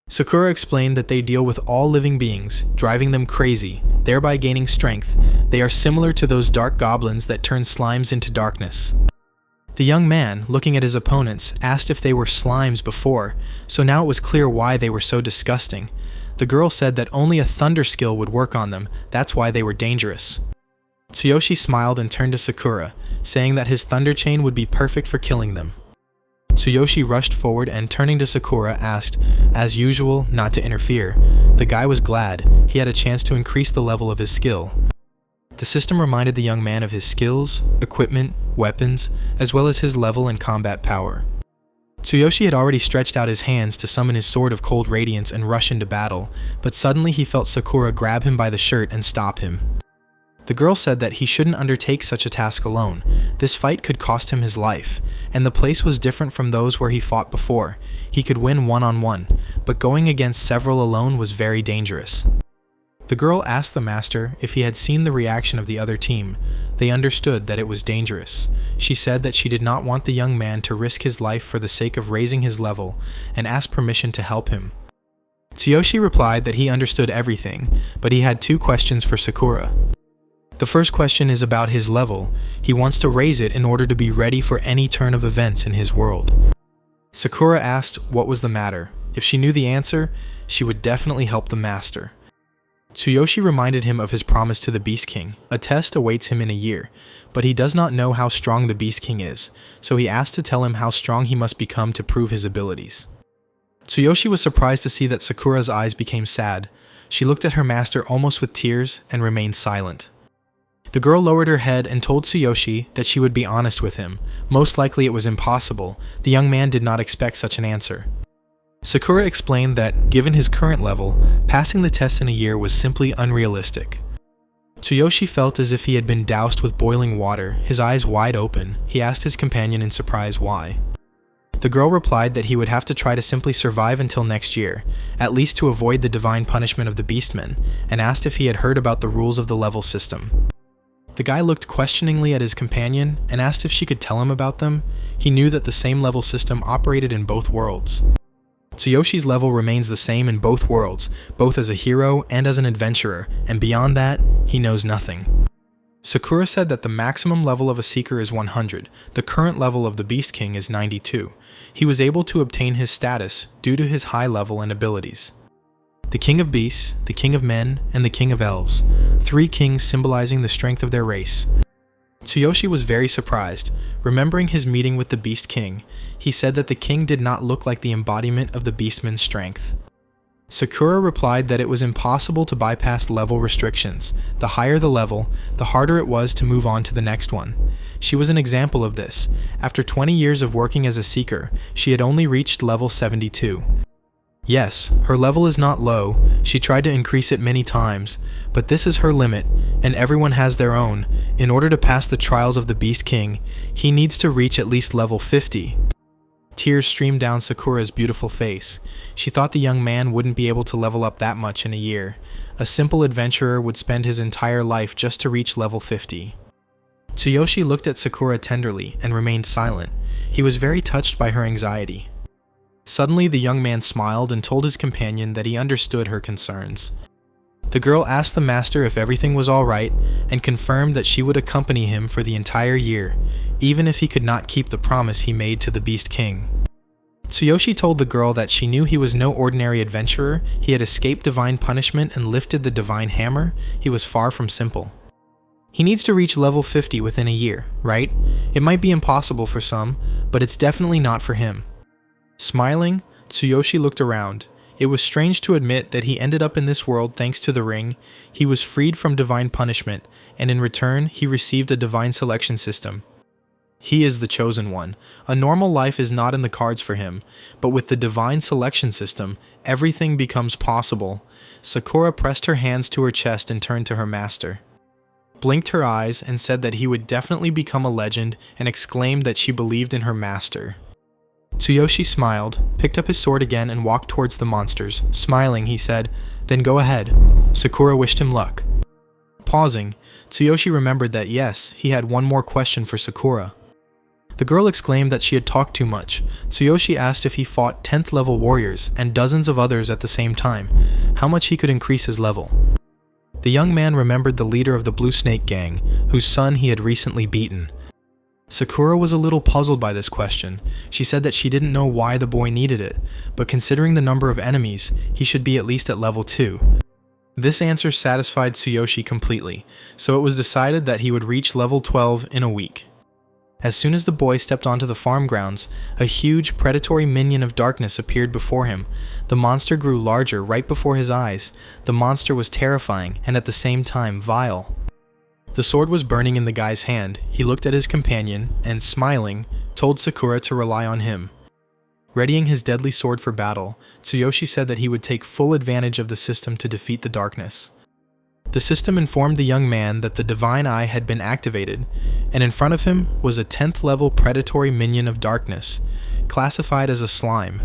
Sakura explained that they deal with all living beings, driving them crazy, thereby gaining strength. They are similar to those dark goblins that turn slimes into darkness. The young man, looking at his opponents, asked if they were slimes before, so now it was clear why they were so disgusting. The girl said that only a thunder skill would work on them, that's why they were dangerous. Tsuyoshi smiled and turned to Sakura, saying that his thunder chain would be perfect for killing them. Tsuyoshi rushed forward and turning to Sakura asked, as usual, not to interfere. The guy was glad. He had a chance to increase the level of his skill. The system reminded the young man of his skills, equipment, weapons, as well as his level and combat power. Tsuyoshi had already stretched out his hands to summon his sword of cold radiance and rush into battle, but suddenly he felt Sakura grab him by the shirt and stop him. The girl said that he shouldn't undertake such a task alone. This fight could cost him his life, and the place was different from those where he fought before. He could win one-on-one, but going against several alone was very dangerous. The girl asked the master if he had seen the reaction of the other team. They understood that it was dangerous. She said that she did not want the young man to risk his life for the sake of raising his level, and asked permission to help him. Tsuyoshi replied that he understood everything, but he had 2 questions for Sakura. The first question is about his level. He wants to raise it in order to be ready for any turn of events in his world. Sakura asked what was the matter. If she knew the answer, she would definitely help the master. Tsuyoshi reminded him of his promise to the Beast King. A test awaits him in a year, but he does not know how strong the Beast King is, so he asked to tell him how strong he must become to prove his abilities. Tsuyoshi was surprised to see that Sakura's eyes became sad. She looked at her master almost with tears and remained silent. The girl lowered her head and told Tsuyoshi that she would be honest with him. Most likely it was impossible. The young man did not expect such an answer. Sakura explained that, given his current level, passing the test in a year was simply unrealistic. Tsuyoshi felt as if he had been doused with boiling water, his eyes wide open. He asked his companion in surprise why. The girl replied that he would have to try to simply survive until next year, at least to avoid the divine punishment of the Beastmen, and asked if he had heard about the rules of the level system. The guy looked questioningly at his companion and asked if she could tell him about them. He knew that the same level system operated in both worlds. Tsuyoshi's level remains the same in both worlds, both as a hero and as an adventurer, and beyond that, he knows nothing. Sakura said that the maximum level of a seeker is 100, the current level of the Beast King is 92. He was able to obtain his status due to his high level and abilities. The King of Beasts, the King of Men, and the King of Elves, 3 kings symbolizing the strength of their race. Tsuyoshi was very surprised. Remembering his meeting with the Beast King, he said that the king did not look like the embodiment of the Beastman's strength. Sakura replied that it was impossible to bypass level restrictions. The higher the level, the harder it was to move on to the next one. She was an example of this. After 20 years of working as a seeker, she had only reached level 72. Yes, her level is not low, she tried to increase it many times, but this is her limit, and everyone has their own. In order to pass the trials of the Beast King, he needs to reach at least level 50. Tears streamed down Sakura's beautiful face. She thought the young man wouldn't be able to level up that much in a year. A simple adventurer would spend his entire life just to reach level 50. Tsuyoshi looked at Sakura tenderly and remained silent. He was very touched by her anxiety. Suddenly, the young man smiled and told his companion that he understood her concerns. The girl asked the master if everything was alright and confirmed that she would accompany him for the entire year, even if he could not keep the promise he made to the Beast King. Tsuyoshi told the girl that she knew he was no ordinary adventurer. He had escaped divine punishment and lifted the divine hammer. He was far from simple. He needs to reach level 50 within a year, right? It might be impossible for some, but it's definitely not for him. Smiling, Tsuyoshi looked around. It was strange to admit that he ended up in this world thanks to the ring. He was freed from divine punishment, and in return, he received a divine selection system. He is the chosen one. A normal life is not in the cards for him, but with the divine selection system, everything becomes possible. Sakura pressed her hands to her chest and turned to her master. Blinked her eyes and said that he would definitely become a legend, and exclaimed that she believed in her master. Tsuyoshi smiled, picked up his sword again and walked towards the monsters. Smiling, he said, "Then go ahead." Sakura wished him luck. Pausing, Tsuyoshi remembered that yes, he had one more question for Sakura. The girl exclaimed that she had talked too much. Tsuyoshi asked if he fought 10th level warriors and dozens of others at the same time, how much he could increase his level. The young man remembered the leader of the Blue Snake Gang, whose son he had recently beaten. Sakura was a little puzzled by this question. She said that she didn't know why the boy needed it, but considering the number of enemies, he should be at least at level 2. This answer satisfied Tsuyoshi completely, so it was decided that he would reach level 12 in a week. As soon as the boy stepped onto the farm grounds, a huge predatory minion of darkness appeared before him. The monster grew larger right before his eyes. The monster was terrifying and at the same time vile. The sword was burning in the guy's hand. He looked at his companion and, smiling, told Sakura to rely on him. Readying his deadly sword for battle, Tsuyoshi said that he would take full advantage of the system to defeat the darkness. The system informed the young man that the divine eye had been activated, and in front of him was a 10th level predatory minion of darkness, classified as a slime.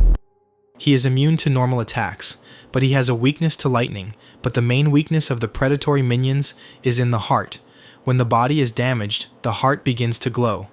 He is immune to normal attacks, but he has a weakness to lightning, but the main weakness of the predatory minions is in the heart. When the body is damaged, the heart begins to glow.